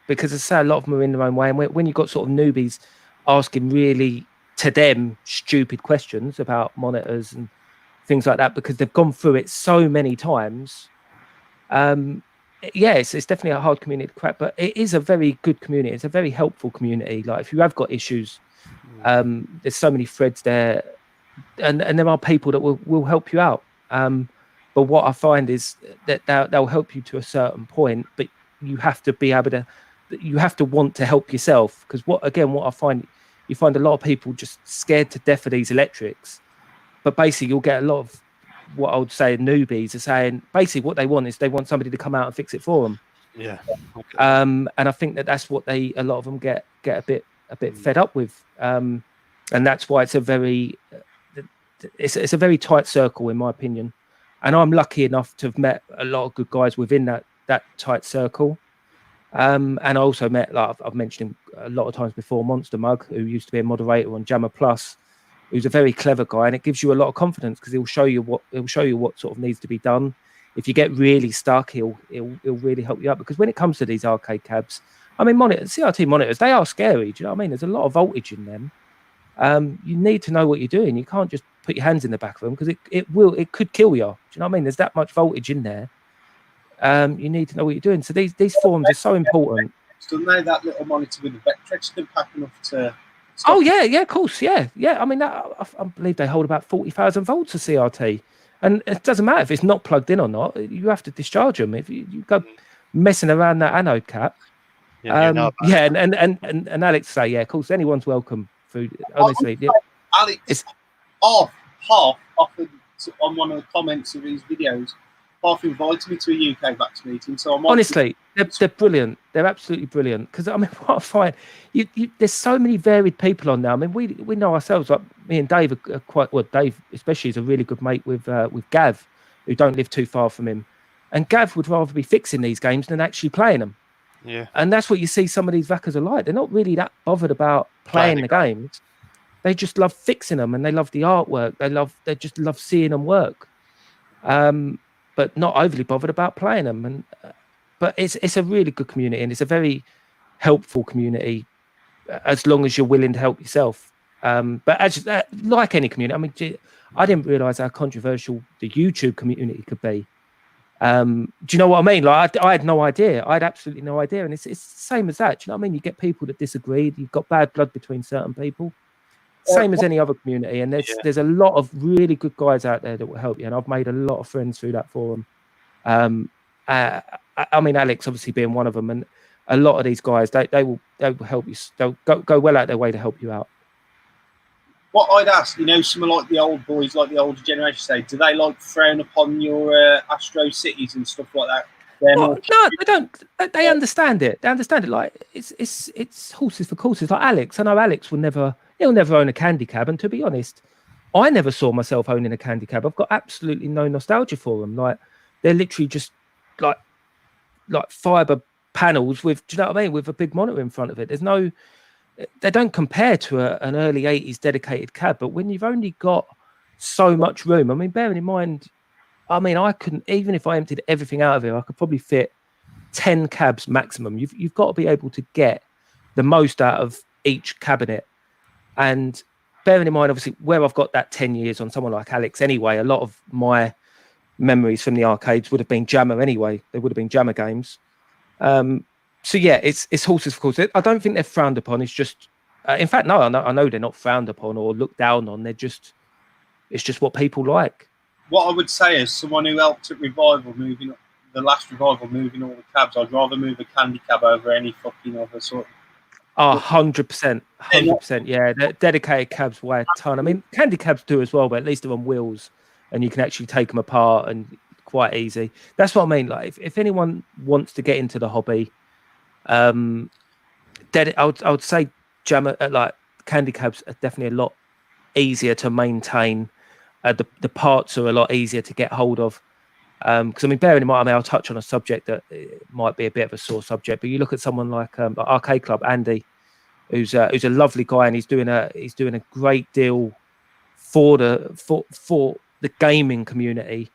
Because as I say, a lot of them are in their own way, and when you've got sort of newbies asking really, to them, stupid questions about monitors and things like that, because they've gone through it so many times. It's definitely a hard community to crack, but it is a very good community. It's a very helpful community. Like if you have got issues, there's so many threads there, and there are people that will help you out. But what I find is that they'll help you to a certain point, but you have to be able to, you have to want to help yourself. Because what I find, you find a lot of people just scared to death of these electrics. But basically, you'll get a lot of what I would say newbies are saying. Basically, what they want is they want somebody to come out and fix it for them. Yeah. Okay. And I think that's what a lot of them get a bit fed up with. And that's why it's a very tight circle, in my opinion. And I'm lucky enough to have met a lot of good guys within that tight circle. And I also met, like I've mentioned him a lot of times before, Monster Mug, who used to be a moderator on Jammer Plus, who's a very clever guy, and it gives you a lot of confidence because he'll show you what sort of needs to be done. If you get really stuck, he'll really help you out, because when it comes to these arcade cabs, I mean, CRT monitors, they are scary. Do you know what I mean? There's a lot of voltage in them. You need to know what you're doing. You can't just put your hands in the back of them, because it could kill you. Do you know what I mean? There's that much voltage in there. You need to know what you're doing. So these forums are so important. Doesn't they, that little monitor with the Vectrex can pack enough to... Oh yeah, of course, yeah. I mean, I believe they hold about 40,000 volts of CRT, and it doesn't matter if it's not plugged in or not. You have to discharge them. If you go messing around that anode cap, and Alex say, yeah, of course, anyone's welcome. Honestly, Alex, half offered on one of the comments of his videos. Half invited me to a UK VAX meeting, so I'm honestly, they're brilliant. They're absolutely brilliant. Because I mean, what I find, there's so many varied people on now. I mean, we know ourselves. Like me and Dave are quite well. Dave especially is a really good mate with Gav, who don't live too far from him. And Gav would rather be fixing these games than actually playing them. Yeah. And that's what you see some of these VACers are like. They're not really that bothered about playing the games. They just love fixing them, and they love the artwork. They just love seeing them work. But not overly bothered about playing them. But it's a really good community, and it's a very helpful community, as long as you're willing to help yourself. But like any community, I mean, I didn't realise how controversial the YouTube community could be. Do you know what I mean? Like I had no idea. I had absolutely no idea, and it's the same as that. Do you know what I mean? You get people that disagree. You've got bad blood between certain people. Same as any other community, and there's a lot of really good guys out there that will help you, and I've made a lot of friends through that forum. I mean, Alex obviously being one of them, and a lot of these guys they will help you. They'll go well out their way to help you out. What I'd ask, some of like the old boys, like the older generation, say, do they like frown upon your Astro Cities and stuff like that? No, they don't. They understand it. They understand it. Like it's horses for courses. Like Alex, I know Alex he'll never own a candy cab, and to be honest, I never saw myself owning a candy cab. I've got absolutely no nostalgia for them. Like they're literally just like fiber panels with, do you know what I mean, with a big monitor in front of it. They don't compare to an early 80s dedicated cab. But when you've only got so much room, I mean, bearing in mind, I mean, I couldn't, even if I emptied everything out of here, I could probably fit 10 cabs maximum. You've got to be able to get the most out of each cabinet. And bearing in mind, obviously, where I've got that 10 years on someone like Alex anyway, a lot of my memories from the arcades would have been Jammer anyway. They would have been Jammer games. So yeah, it's horses for courses. I don't think they're frowned upon. It's just, in fact, no, I know they're not frowned upon or looked down on. It's just what people like. What I would say is, someone who helped at Revival the last Revival moving all the cabs, I'd rather move a candy cab over any fucking other sort of... 100%. Yeah, they're dedicated cabs weigh a ton. I mean, candy cabs do as well, but at least they're on wheels and you can actually take them apart and quite easy. That's what I mean. Like, if anyone wants to get into the hobby, I would say Jammer, like candy cabs are definitely a lot easier to maintain. The parts are a lot easier to get hold of. Because I mean, bearing in mind, I'll touch on a subject that might be a bit of a sore subject, but you look at someone like Arcade Club Andy, who's a lovely guy, and he's doing a great deal for the gaming community,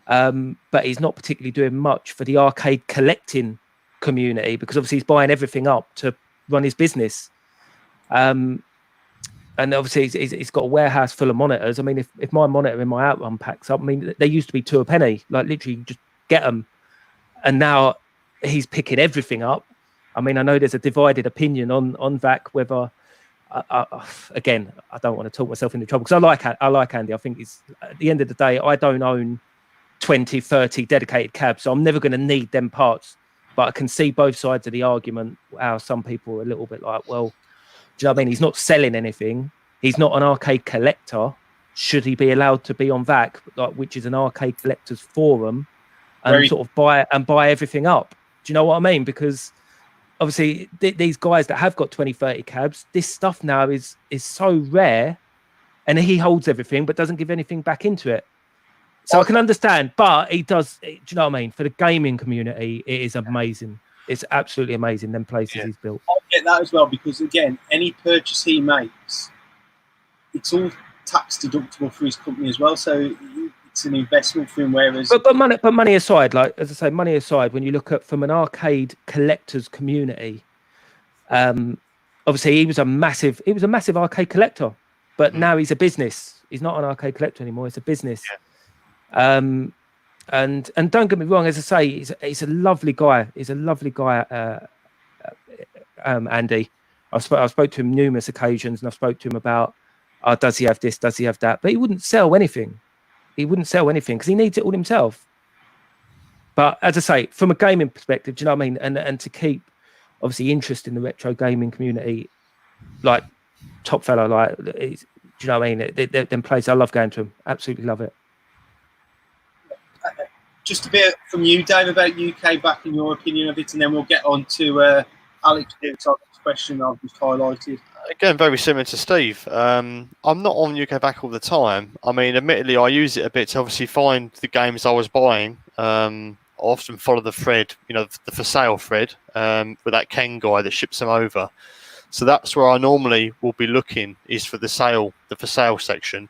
but he's not particularly doing much for the arcade collecting community, because obviously he's buying everything up to run his business. And obviously he's got a warehouse full of monitors. I mean, if my monitor in my Outrun packs up, I mean, they used to be 2 a penny, like literally just get them. And now he's picking everything up. I mean, I know there's a divided opinion on VAC, whether, again, I don't want to talk myself into trouble, because I like Andy. I think at the end of the day, I don't own 20, 30 dedicated cabs, so I'm never going to need them parts. But I can see both sides of the argument, how some people are a little bit like, well, do you know what I mean? He's not selling anything. He's not an arcade collector. Do should he be allowed to be on VAC, like, which is an arcade collectors forum, and sort of buy everything up? Do you know what I mean? Because obviously these guys that have got 20, 30 cabs, this stuff now is so rare, and he holds everything but doesn't give anything back into it. So I can understand, but he does. Do you know what I mean? For the gaming community, it is amazing. It's absolutely amazing, them places he's built. I get that as well, because again, any purchase he makes, it's all tax deductible for his company as well. So it's an investment for him. Whereas, but money aside, like as I say, money aside, when you look at from an arcade collectors community, obviously he was a massive arcade collector, but now he's a business. He's not an arcade collector anymore. It's a business. And don't get me wrong, as I say, he's a lovely guy. He's a lovely guy, Andy. I spoke to him numerous occasions, and I spoke to him about, does he have this? Does he have that? But he wouldn't sell anything. He wouldn't sell anything because he needs it all himself. But as I say, from a gaming perspective, do you know what I mean? And to keep obviously interest in the retro gaming community, like top fella, like, do you know what I mean? Them places, I love going to them. Absolutely love it. just a bit from you, Dave, about UK back in your opinion of it, and then we'll get on to Alex Duke's question I've just highlighted. Again, very similar to Steve. I'm not on UK back all the time. I mean, admittedly, I use it a bit to obviously find the games I was buying. I often follow the thread, you know, the for sale thread, with that Ken guy that ships them over. So that's where I normally will be looking, is for the for sale section.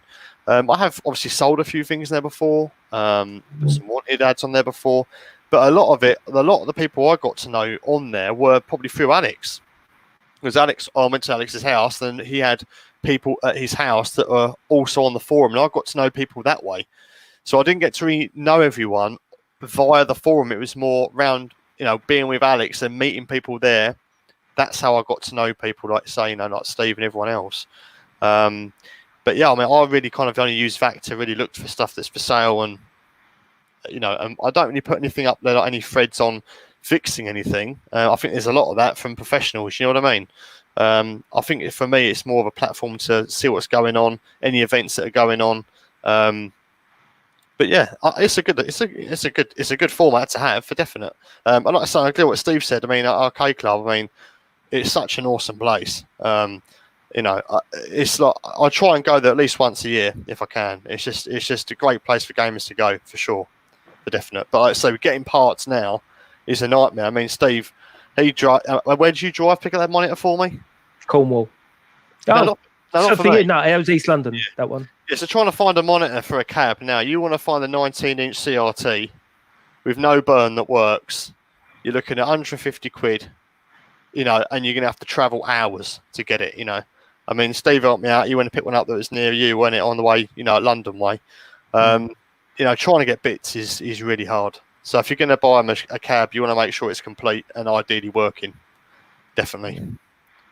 I have obviously sold a few things there before, put some wanted ads on there before, but a lot of the people I got to know on there were probably through Alex. Because I went to Alex's house, and he had people at his house that were also on the forum, and I got to know people that way. So I didn't get to really know everyone via the forum. It was more around, you know, being with Alex and meeting people there. That's how I got to know people, like, say, you know, like Steve and everyone else. But yeah, I mean, I really kind of only use VAC to really look for stuff that's for sale, and you know, I don't really put anything up there, like any threads on fixing anything. I think there's a lot of that from professionals. You know what I mean? I think for me, it's more of a platform to see what's going on, any events that are going on. But yeah, it's a good format to have for definite. And like I say, I agree with what Steve said. I mean, at Arcade Club, I mean, it's such an awesome place. You know, it's like I try and go there at least once a year if I can. It's just a great place for gamers to go, for sure, for definite. But like I say, getting parts now is a nightmare. I mean, Steve, where did you drive? Pick up that monitor for me. Cornwall. No, not for you. me. No, it was East London. Yeah. That one. Yeah, so trying to find a monitor for a cab now. You want to find a 19-inch CRT with no burn that works. You're looking at 150 quid. You know, and you're gonna have to travel hours to get it. You know. I mean, Steve helped me out. You went to pick one up that was near you, wasn't it, on the way, you know, London way. You know, trying to get bits is really hard. So if you're going to buy a cab, you want to make sure it's complete and ideally working. Definitely.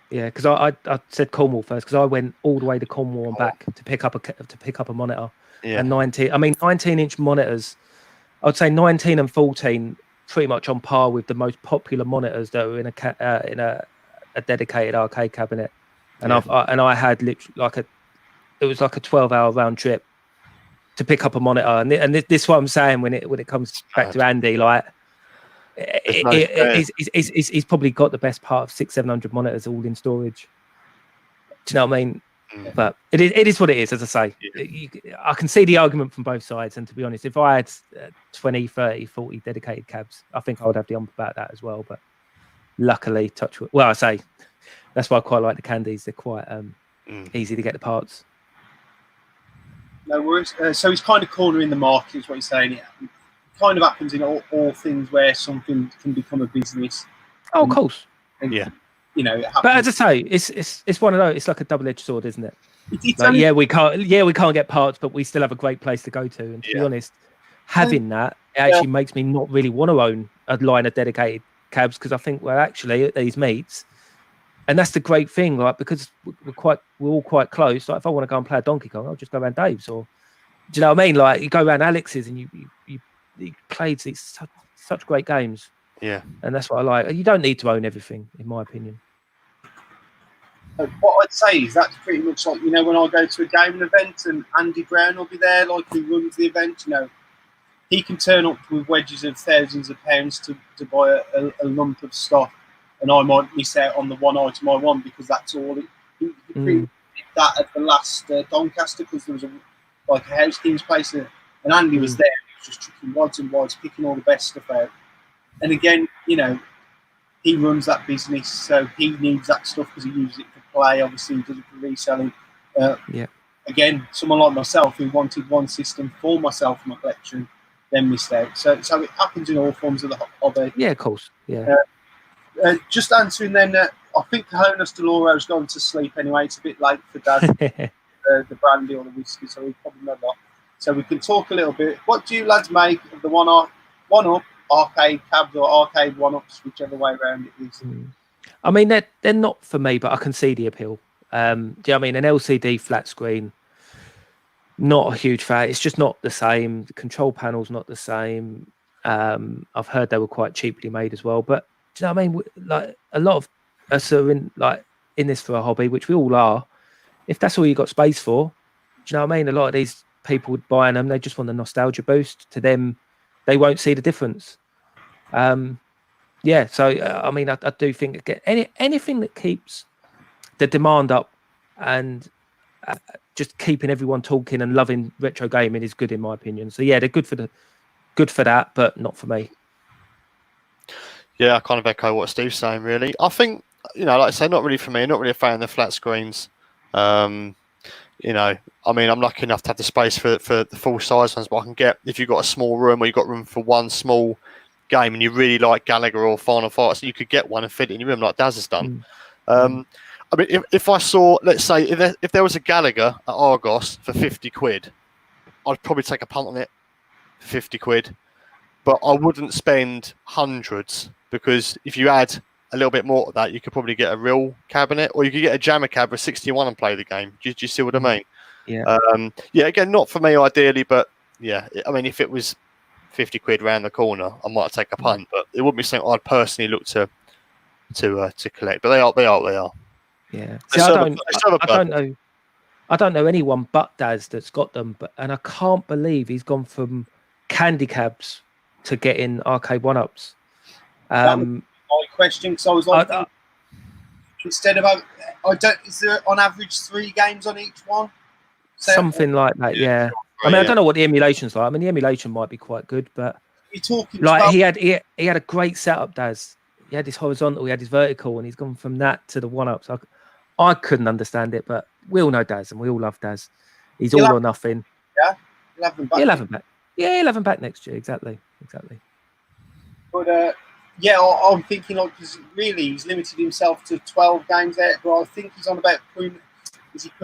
Yeah, because I said Cornwall first, because I went all the way to Cornwall and back to pick up a monitor. Yeah. And 19-inch monitors. I'd say 19 and 14 pretty much on par with the most popular monitors that were in a dedicated arcade cabinet. And yeah. I had literally it was like a 12-hour round trip to pick up a monitor, and this is what I'm saying when it comes back to Andy, like he's probably got the best part of 600-700 monitors all in storage. Do you know what I mean? But it is what it is, as I say. Yeah. I can see the argument from both sides, and to be honest, if I had 20, 30, 40 dedicated cabs, I think I would have the ump about that as well. But luckily, I say. That's why I quite like the Candies. They're quite easy to get the parts. No worries. So he's kind of cornering the market, is what he's saying. It kind of happens in all things where something can become a business. Oh, of course. And, yeah. You know, it happens. But as I say, it's one of those. It's like a double-edged sword, isn't it? We can't get parts, but we still have a great place to go to. And to be honest, having that actually makes me not really want to own a line of dedicated cabs, because I think, well, actually, at these meets. And that's the great thing, like, because we're all quite close. Like, if I want to go and play a Donkey Kong, I'll just go around Dave's, or do you know what I mean? Like, you go around Alex's, and you played these such great games. Yeah, and that's what I like. You don't need to own everything, in my opinion. What I'd say is that's pretty much like, when I go to a gaming event and Andy Brown will be there, like who runs the event, he can turn up with wedges of thousands of pounds to buy a lump of stock, and I might miss out on the one item I want because that's all. He pretty much did that at the last Doncaster because there was a House King's place, and Andy was there. He was just chucking wads and wads, picking all the best stuff out. And again, he runs that business, so he needs that stuff because he uses it for play. Obviously, he does it for reselling. Again, someone like myself who wanted one system for myself in my collection, then missed out. So it happens in all forms of the hobby. Yeah, of course. Yeah. Just answering then, I think Jonas Deloro's gone to sleep anyway. It's a bit late for Dad, the brandy or the whiskey, so we probably know that. So we can talk a little bit. What do you lads make of the one-up arcade cabs or arcade one-ups, whichever way around it is? I mean, they're not for me, but I can see the appeal. Do you know what I mean? An LCD flat screen, not a huge fan. It's just not the same. The control panel's not the same. I've heard they were quite cheaply made as well. But do you know what I mean? Like a lot of us are in this for a hobby, which we all are. If that's all you got space for, do you know what I mean? A lot of these people buying them, they just want the nostalgia boost. To them, they won't see the difference. So I mean, I do think anything that keeps the demand up and just keeping everyone talking and loving retro gaming is good in my opinion. So yeah, they're good for that, but not for me. Yeah, I kind of echo what Steve's saying. Really, I think like I say, not really for me. Not really a fan of the flat screens. I mean, I'm lucky enough to have the space for the full size ones, but I can get, if you've got a small room or you've got room for one small game and you really like Gallagher or Final Fight, so you could get one and fit it in your room like Daz has done. I mean, if I saw, let's say, if there was a Gallagher at Argos for 50 quid, I'd probably take a punt on it for 50 quid, but I wouldn't spend hundreds, because if you add a little bit more of that, you could probably get a real cabinet, or you could get a jammer cab with 61 and play the game. Do you see what I mean? Yeah. Again, not for me ideally, but yeah, I mean, if it was 50 quid round the corner, I might take a punt, but it wouldn't be something I'd personally look to collect. But they are. Yeah. See, I don't know anyone but Daz that's got them, and I can't believe he's gone from candy cabs to getting arcade one-ups. That was my question, because I was like, instead of is there on average 3 games on each one? Something like that, yeah. I mean, I don't know what the emulation's like. I mean, the emulation might be quite good, but you're talking like he had a great setup, Daz. He had his horizontal, he had his vertical, and he's gone from that to the one-ups. I couldn't understand it, but we all know Daz, and we all love Daz. He's all or nothing. Yeah, he'll have them back. He'll have them back. Yeah, he'll have them back next year. Exactly. But I'm thinking, because really he's limited himself to 12 games out, but I think he's on about putting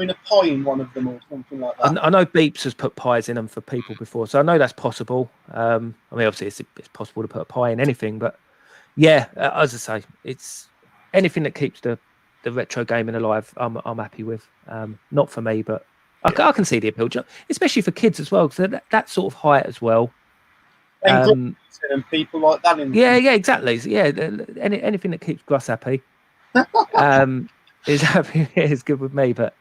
a pie in one of them or something like that. I know Beeps has put pies in them for people before, so I know that's possible. I mean, obviously it's possible to put a pie in anything, but yeah, as I say, it's anything that keeps the retro gaming alive. I'm happy with. Not for me, but I can see the appeal, especially for kids as well, because that sort of height as well. And people like that. Exactly. Yeah, anything that keeps Gus happy is good with me. But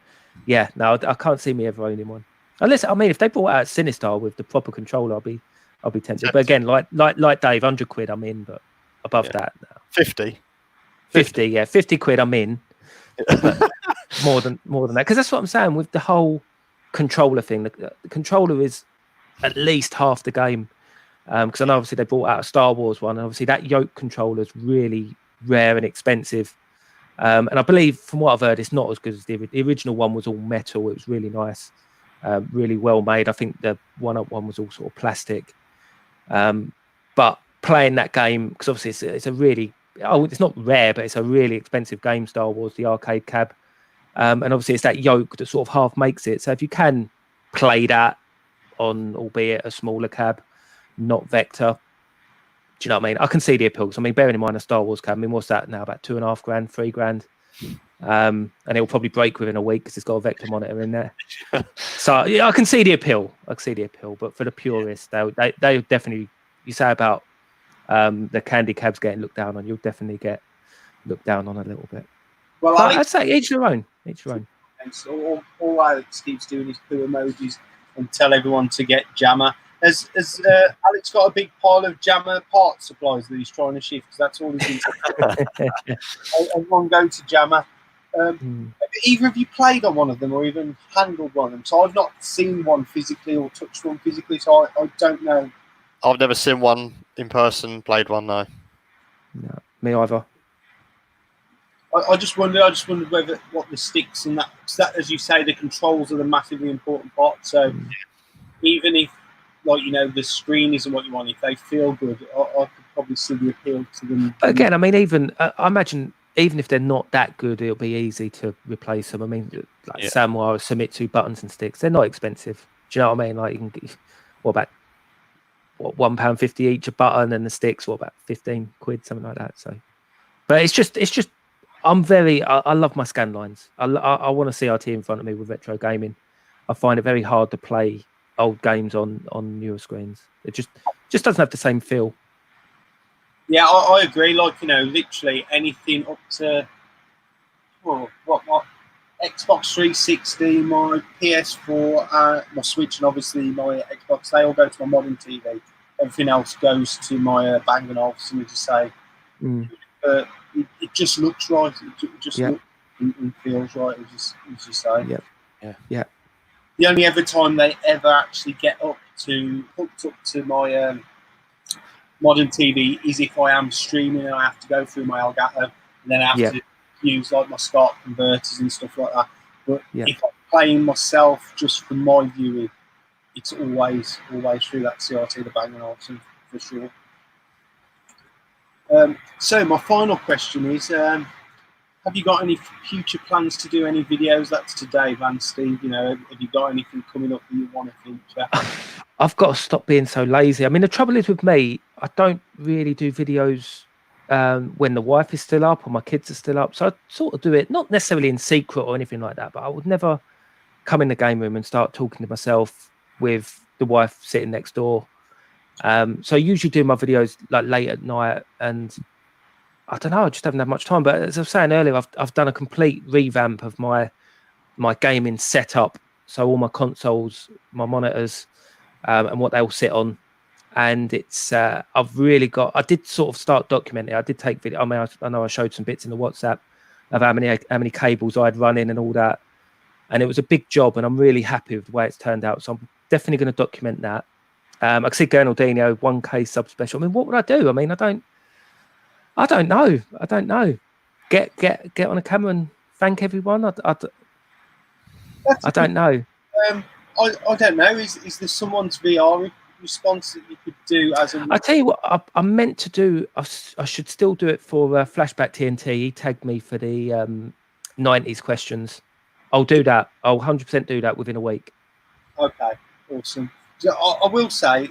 yeah, no, I can't see me ever owning one. Unless, I mean, if they brought out SiniSteve with the proper controller, I'll be tempted. But again, like Dave, 100 quid, I'm in. But above that, no. 50, yeah, 50 quid, I'm in. But more than that, because that's what I'm saying with the whole controller thing. The controller is at least half the game. Because I know obviously they brought out a Star Wars one, and obviously that yoke controller is really rare and expensive. And I believe, from what I've heard, it's not as good as the original one. Was all metal. It was really nice, really well made. I think the one-up one was all sort of plastic. But playing that game, because obviously it's a really, it's not rare, but it's a really expensive game, Star Wars, the arcade cab. And obviously it's that yoke that sort of half makes it. So if you can play that on, albeit a smaller cab, not Vector, do you know what I mean? I can see the appeals. I mean, bearing in mind a Star Wars cab, I mean, what's that now? About $2,500, $3,000. And it will probably break within a week because it's got a Vector monitor in there. So yeah, I can see the appeal. But for the purists, they definitely, you say about the candy cabs getting looked down on, you'll definitely get looked down on a little bit. Well, But I'd Alex, say each their own. Each their own. all Alex keeps doing is poo emojis and tell everyone to get Jammer. Has Alex got a big pile of Jammer part supplies that he's trying to shift? Because that's all he's been. Everyone go to Jammer. Have either of you played on one of them or even handled one of them? So I've not seen one physically or touched one physically, so I don't know. I've never seen one in person, played one, no. No, me either. I just wondered whether what the sticks and that, as you say, the controls are the massively important part. So even if, like, you know, the screen isn't what you want, if they feel good, I could probably see the appeal to them. But again, I mean, even I imagine even if they're not that good, it'll be easy to replace them. I mean, like Samurai or Sumitsu buttons and sticks, they're not expensive. Do you know what I mean? Like, you can get, what about £1.50 each a button, and the sticks, what about £15, something like that. So, but it's just I love my scan lines. I want a CRT in front of me with retro gaming. I find it very hard to play old games on newer screens. It just doesn't have the same feel. Yeah, I agree. Like, you know, literally anything up to what Xbox 360, my PS4, my Switch, and obviously my Xbox. They all go to my modern TV. Everything else goes to my Bang & Olufsen, as you say. It just looks right. It just looks and feels right, as you say. Yeah. The only other time they ever actually get hooked up to my modern TV is if I am streaming and I have to go through my Elgato, and then I have to use like my SCART converters and stuff like that. But if I'm playing myself just for my viewing, it's always through that CRT, the Bang & Olufsen, for sure. So my final question is, have you got any future plans to do any videos? That's today, Steve. You know, have you got anything coming up that you want to feature? I've got to stop being so lazy. I mean, the trouble is with me, I don't really do videos when the wife is still up or my kids are still up. So I sort of do it, not necessarily in secret or anything like that, but I would never come in the game room and start talking to myself with the wife sitting next door. So I usually do my videos like late at night, and I don't know, I just haven't had much time. But as I was saying earlier, I've done a complete revamp of my gaming setup. So all my consoles, my monitors, and what they all sit on. And it's I've really got. I did sort of start documenting. I did take video. I mean, I know I showed some bits in the WhatsApp of how many cables I'd run in and all that. And it was a big job, and I'm really happy with the way it's turned out. So I'm definitely going to document that. I can see Gernaldino 1K sub special. I mean, what would I do? I mean, I don't know. Get on a camera and thank everyone. I don't know. I don't know. Is there someone's VR response that you could do as a? I tell you what, I meant to do. I should still do it for Flashback TNT. He tagged me for the 90s questions. I'll do that. I'll 100% do that within a week. Okay, awesome. So I will say,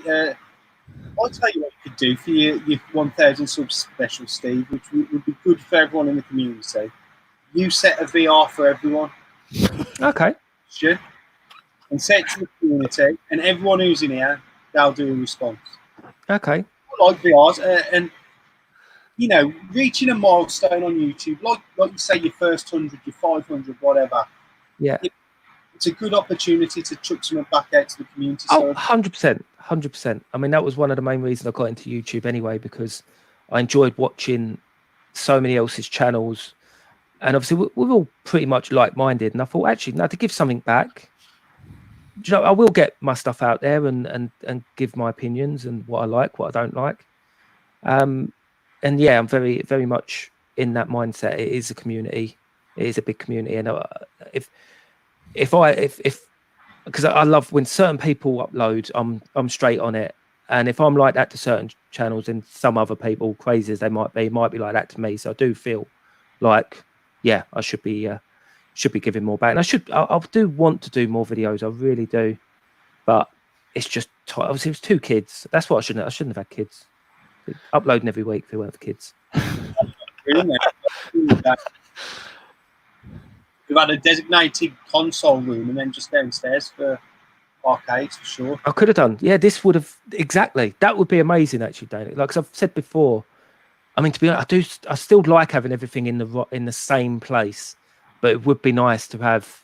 I'll tell you what you could do for your 1,000 subs special, Steve, which would be good for everyone in the community. You set a VR for everyone. Okay. Sure. And set it to the community, and everyone who's in here, they'll do a response. Okay. I like VRs, and you know, reaching a milestone on YouTube, like you say, your first 100, your 500, whatever. Yeah. It's a good opportunity to chuck something back out to the community. Oh, 100%. I mean, that was one of the main reasons I got into YouTube anyway, because I enjoyed watching so many else's channels, and obviously we're all pretty much like-minded. And I thought, actually, now to give something back, you know, I will get my stuff out there and give my opinions and what I like, what I don't like. And yeah, I'm very, very much in that mindset. It is a community. It is a big community, and if because I love when certain people upload, I'm straight on it. And if I'm like that to certain channels, and some other people, crazy as they might be like that to me. So I do feel like, yeah, I should be giving more back. And I do want to do more videos. I really do. But it's just, obviously it was 2 kids. That's what I shouldn't have had kids. Uploading every week if they weren't for kids. We've had a designated console room and then just downstairs for arcades, for sure. I could have done. Yeah, this would have, exactly. That would be amazing, actually, Dana. Like, 'cause I've said before, I mean, to be honest, I still like having everything in the same place, but it would be nice to have.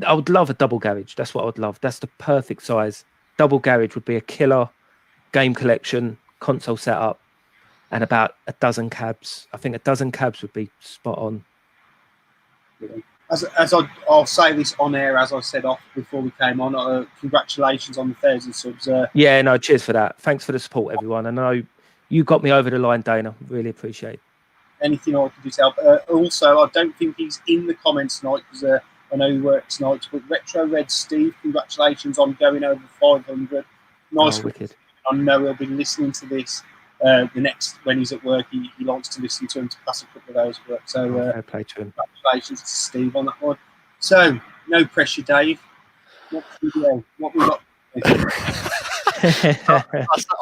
I would love a double garage. That's what I would love. That's the perfect size. Double garage would be a killer game collection, console setup, and about a dozen cabs. I think a dozen cabs would be spot on. I'll say this on air, as I said off before we came on. Congratulations on the 1,000 subs. Yeah, no, cheers for that. Thanks for the support, everyone. I know you got me over the line, Dana. Really appreciate it. Anything I can do to help. Also, I don't think he's in the comments tonight because I know he works tonight. But Retro Red Steve, congratulations on going over 500. Nice. Oh, wicked. I know he'll be listening to this the next when he's at work. He likes to listen to him to pass a couple of hours of work. So fair play to him. Congratulations to Steve on that one. So no pressure, Dave. What we got?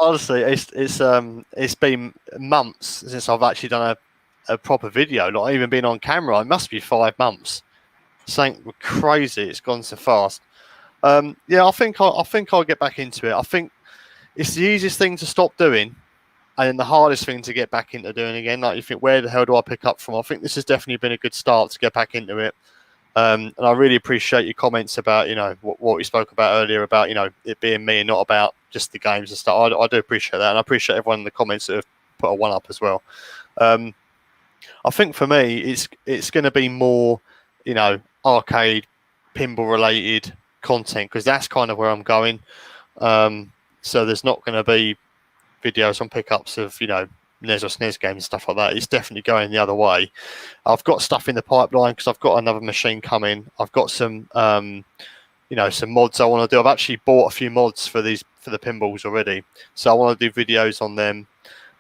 Honestly, it's been months since I've actually done a proper video. Not even been on camera. It must be 5 months. Something crazy. It's gone so fast. Yeah, I think I'll get back into it. I think it's the easiest thing to stop doing, and then the hardest thing to get back into doing again. Like you think, where the hell do I pick up from? I think this has definitely been a good start to get back into it. And I really appreciate your comments about, what we spoke about earlier about, it being me and not about just the games and stuff. I do appreciate that. And I appreciate everyone in the comments that have put a one up as well. I think for me, it's going to be more, arcade, pinball related content, because that's kind of where I'm going. So there's not going to be videos on pickups of, NES or SNES games and stuff like that. It's definitely going the other way. I've got stuff in the pipeline because I've got another machine coming. I've got some, some mods I want to do. I've actually bought a few mods for the pinballs already, so I want to do videos on them.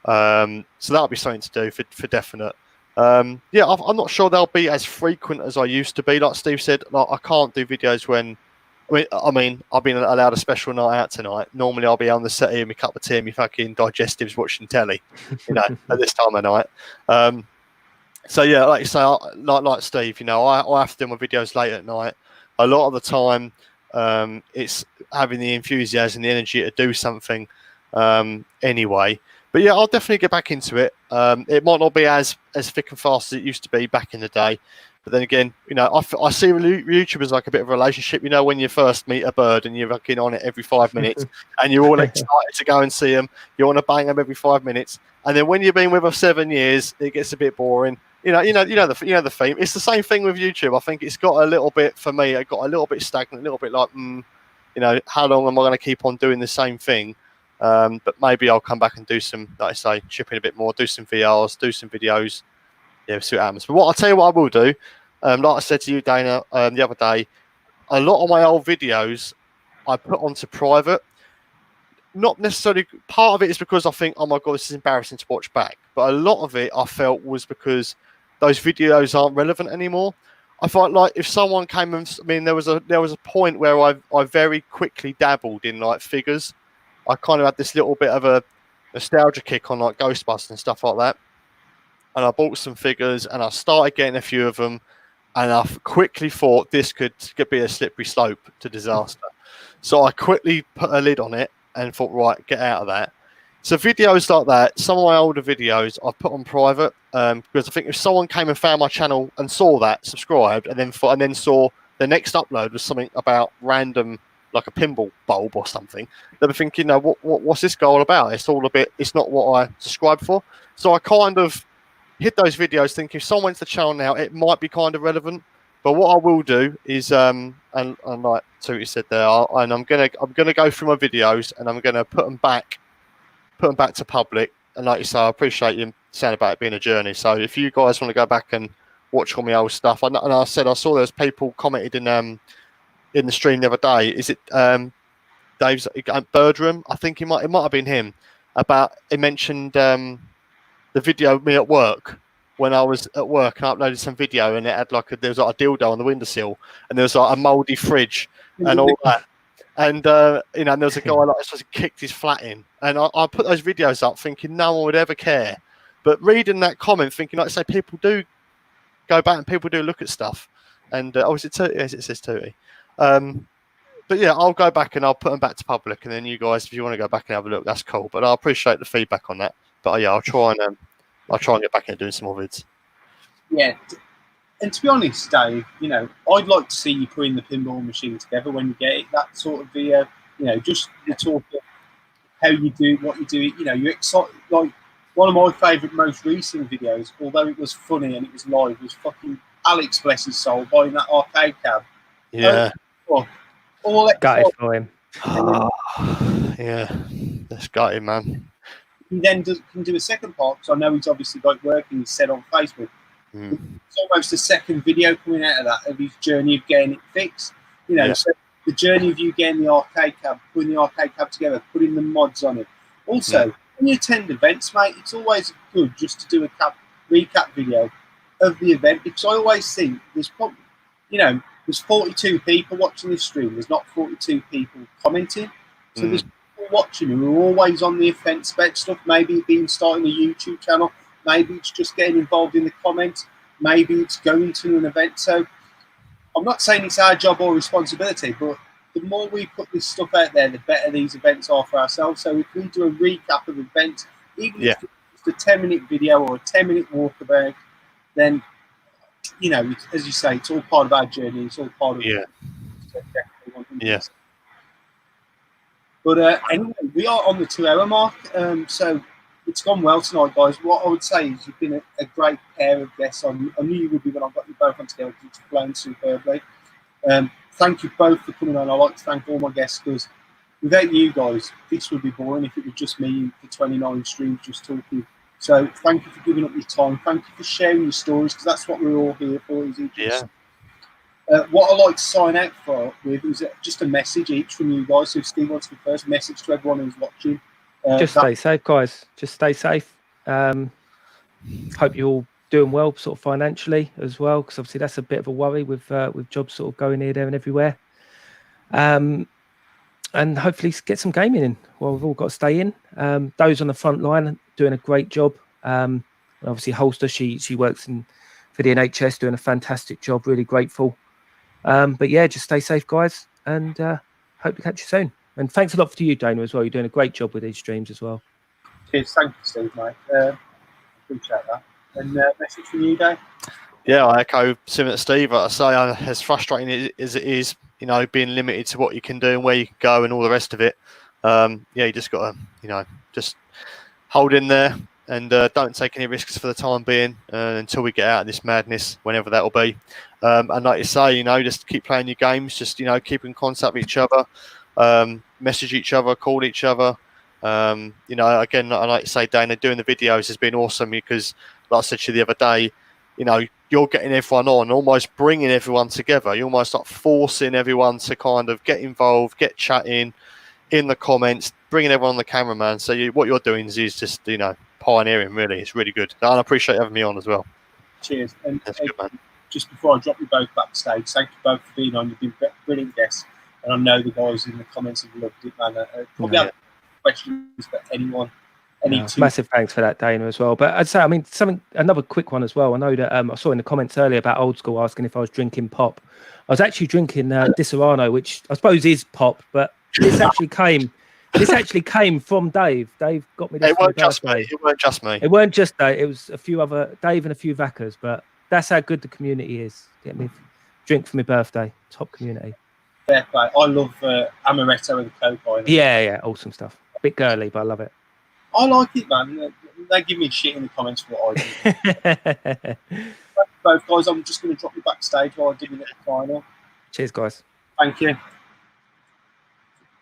So that'll be something to do for definite. I'm not sure they'll be as frequent as I used to be. Like Steve said, I can't do videos when. I mean, I've been allowed a special night out tonight. Normally, I'll be on the set here, my cup of tea, and my fucking digestives watching telly, at this time of night. So yeah, like you say, like Steve, I have to do my videos late at night. A lot of the time, it's having the enthusiasm, the energy to do something anyway. But yeah, I'll definitely get back into it. It might not be as thick and fast as it used to be back in the day. But then again, I see YouTubers like a bit of a relationship. When you first meet a bird and you're fucking on it every 5 minutes, and you're all excited to go and see them. You want to bang them every 5 minutes, and then when you've been with them 7 years, it gets a bit boring. You know the theme. It's the same thing with YouTube. I think it's got a little bit for me. It got a little bit stagnant, a little bit like, how long am I going to keep on doing the same thing? But maybe I'll come back and do some, like I say, chip in a bit more, do some VRs, do some videos. Yeah, see what happens. But I'll tell you what I will do. Like I said to you, Dana, the other day, a lot of my old videos I put onto private. Not necessarily, part of it is because I think, oh my God, this is embarrassing to watch back. But a lot of it I felt was because those videos aren't relevant anymore. I felt like if someone came and, there was a point where I very quickly dabbled in like figures. I kind of had this little bit of a nostalgia kick on like Ghostbusters and stuff like that. And I bought some figures and I started getting a few of them. And I quickly thought this could be a slippery slope to disaster. So I quickly put a lid on it and thought, right, get out of that. So videos like that, some of my older videos I've put on private because I think if someone came and found my channel and saw that, subscribed, and then saw the next upload was something about random, like a pinball bulb or something, they'd be thinking, what's this guy all about? It's not what I subscribed for. So I kind of hit those videos thinking if someone went to the channel now, it might be kind of relevant. But what I will do is, and like Tootie said there, I'm gonna go through my videos and I'm gonna put them back to public. And like you say, I appreciate you saying about it being a journey. So if you guys want to go back and watch all my old stuff, and I said I saw there's people commented in the stream the other day. Is it Dave's Birdroom? I think it might have been him. He mentioned the video of me at work when I was at work and I uploaded some video and it had there was like a dildo on the windowsill and there was like a mouldy fridge and all that. And and there was a guy supposed to kicked his flat in. And I put those videos up thinking no one would ever care. But reading that comment, thinking, like I say, people do go back and people do look at stuff. And is it Tootie? Yes, it says Tootie. But yeah, I'll go back and I'll put them back to public. And then you guys, if you want to go back and have a look, that's cool. But I appreciate the feedback on that. But yeah, I'll try and I'll try and get back into doing some more vids. Yeah. And to be honest, Dave, you know, I'd like to see you putting the pinball machine together when you get it. That sort of video, you know, just the talk of how you do what you do. You know, you're excited. Like one of my favourite, most recent videos, although it was funny and it was live, was fucking Alex, bless his soul, buying that arcade cab. Yeah. All Got it for him. Yeah, that's got it, man. He then can do a second part, because I know he's obviously got working, he's said on Facebook. It's almost a second video coming out of that, of his journey of getting it fixed. You know, so the journey of you getting the arcade cab, putting the arcade cab together, putting the mods on it. Also, when you attend events, mate, it's always good just to do a recap video of the event, because I always think there's probably, you know, there's 42 people watching this stream, there's not 42 people commenting. So there's people watching who are always on the offence about stuff, maybe being starting a YouTube channel, maybe it's just getting involved in the comments, maybe it's going to an event. So I'm not saying it's our job or responsibility, but the more we put this stuff out there, the better these events are for ourselves. So if we do a recap of events, even if it's just a 10-minute video or a 10-minute walkabout, then, you know, as you say, it's all part of our journey. It's all part of But anyway, we are on the 2-hour mark, so it's gone well tonight, guys. What I would say is you've been a great pair of guests. I knew you would be when I got you both on together. It's flown superbly. Thank you both for coming on. I'd like to thank all my guests, because without you guys, this would be boring if it was just me for 29 streams just talking. So thank you for giving up your time. Thank you for sharing your stories, because that's what we're all here for. What I'd like to sign out with is just a message each from you guys. So if Steve wants to be first, message to everyone who's watching. Just stay safe, guys. Just stay safe. Hope you're all doing well, sort of financially as well, because obviously that's a bit of a worry with jobs sort of going here, there, and everywhere. And hopefully get some gaming in. Well, we've all got to stay in. Those on the front line doing a great job. Obviously, Holster, she works for the NHS, doing a fantastic job. Really grateful. But yeah, just stay safe, guys, and hope to catch you soon. And thanks a lot to you, Dana, as well. You're doing a great job with these streams as well. Cheers. Thank you, Steve, mate. Appreciate that. And message from you, Dave? Yeah, I echo similar to Steve. I say, as frustrating as it is, you know, being limited to what you can do and where you can go and all the rest of it. You just got to, you know, just hold in there and don't take any risks for the time being until we get out of this madness, whenever that will be. And like you say, you know, just keep playing your games, just, you know, keep in contact with each other, message each other, call each other. You know, again, I like to say, Dana, doing the videos has been awesome, because, like I said to you the other day, you know, you're getting everyone on, almost bringing everyone together. You're almost like forcing everyone to kind of get involved, get chatting in the comments, bringing everyone on the camera, man. So what you're doing is just, you know, pioneering, really. It's really good. And I appreciate having me on as well. Cheers. And that's good, man. Just before I drop you both backstage, thank you both for being on. You've been brilliant guests. And I know the guys in the comments have loved it, man. Probably have questions for anyone. Massive thanks for that, Dana, as well. But I'd say, I mean, another quick one as well. I know that I saw in the comments earlier about Old School asking if I was drinking pop. I was actually drinking Disaronno, which I suppose is pop, but this actually came from Dave. Dave got me this. It weren't just me. It weren't just me. It weren't just Dave. It was a few other Dave and a few Vackers. But that's how good the community is. Get me drink for my birthday. Top community. Fair play. I love amaretto and coke. Yeah, awesome stuff. A bit girly, but I love it. I like it, man. They give me shit in the comments for what I do. Both guys, I'm just going to drop you backstage while I dig in at the final. Cheers, guys. Thank you.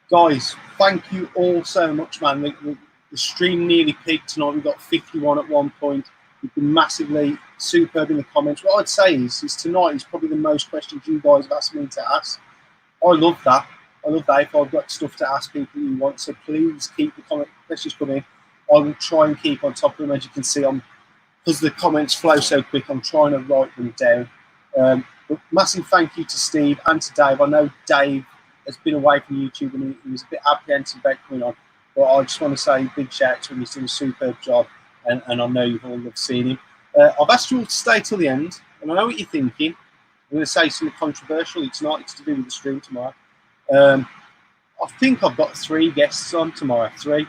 Guys, thank you all so much, man. The stream nearly peaked tonight. We got 51 at one point. You've been massively superb in the comments. What I'd say is tonight is probably the most questions you guys have asked me to ask. I love that. I love that. If I've got stuff to ask people you want, so please keep the questions coming. I will try and keep on top of them. As you can see, because the comments flow so quick, I'm trying to write them down. But massive thank you to Steve and to Dave. I know Dave has been away from YouTube and he was a bit apprehensive about coming on, but I just want to say a big shout out to him. He's doing a superb job, and I know you've all loved seeing him. I've asked you all to stay till the end, and I know what you're thinking. I'm going to say something controversial. It's not. It's to do with the stream tomorrow. I think I've got 3 guests on tomorrow. 3.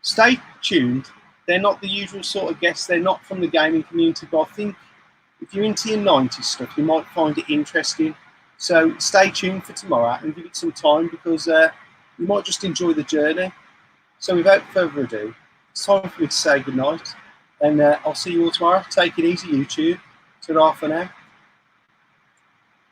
Stay tuned they're not the usual sort of guests. They're not from the gaming community, but I think if you're into your 90s stuff, you might find it interesting. So stay tuned for tomorrow and give it some time, because you might just enjoy the journey. So without further ado, it's time for me to say goodnight, and I'll see you all tomorrow. Take it easy, YouTube. Ta-ra for now.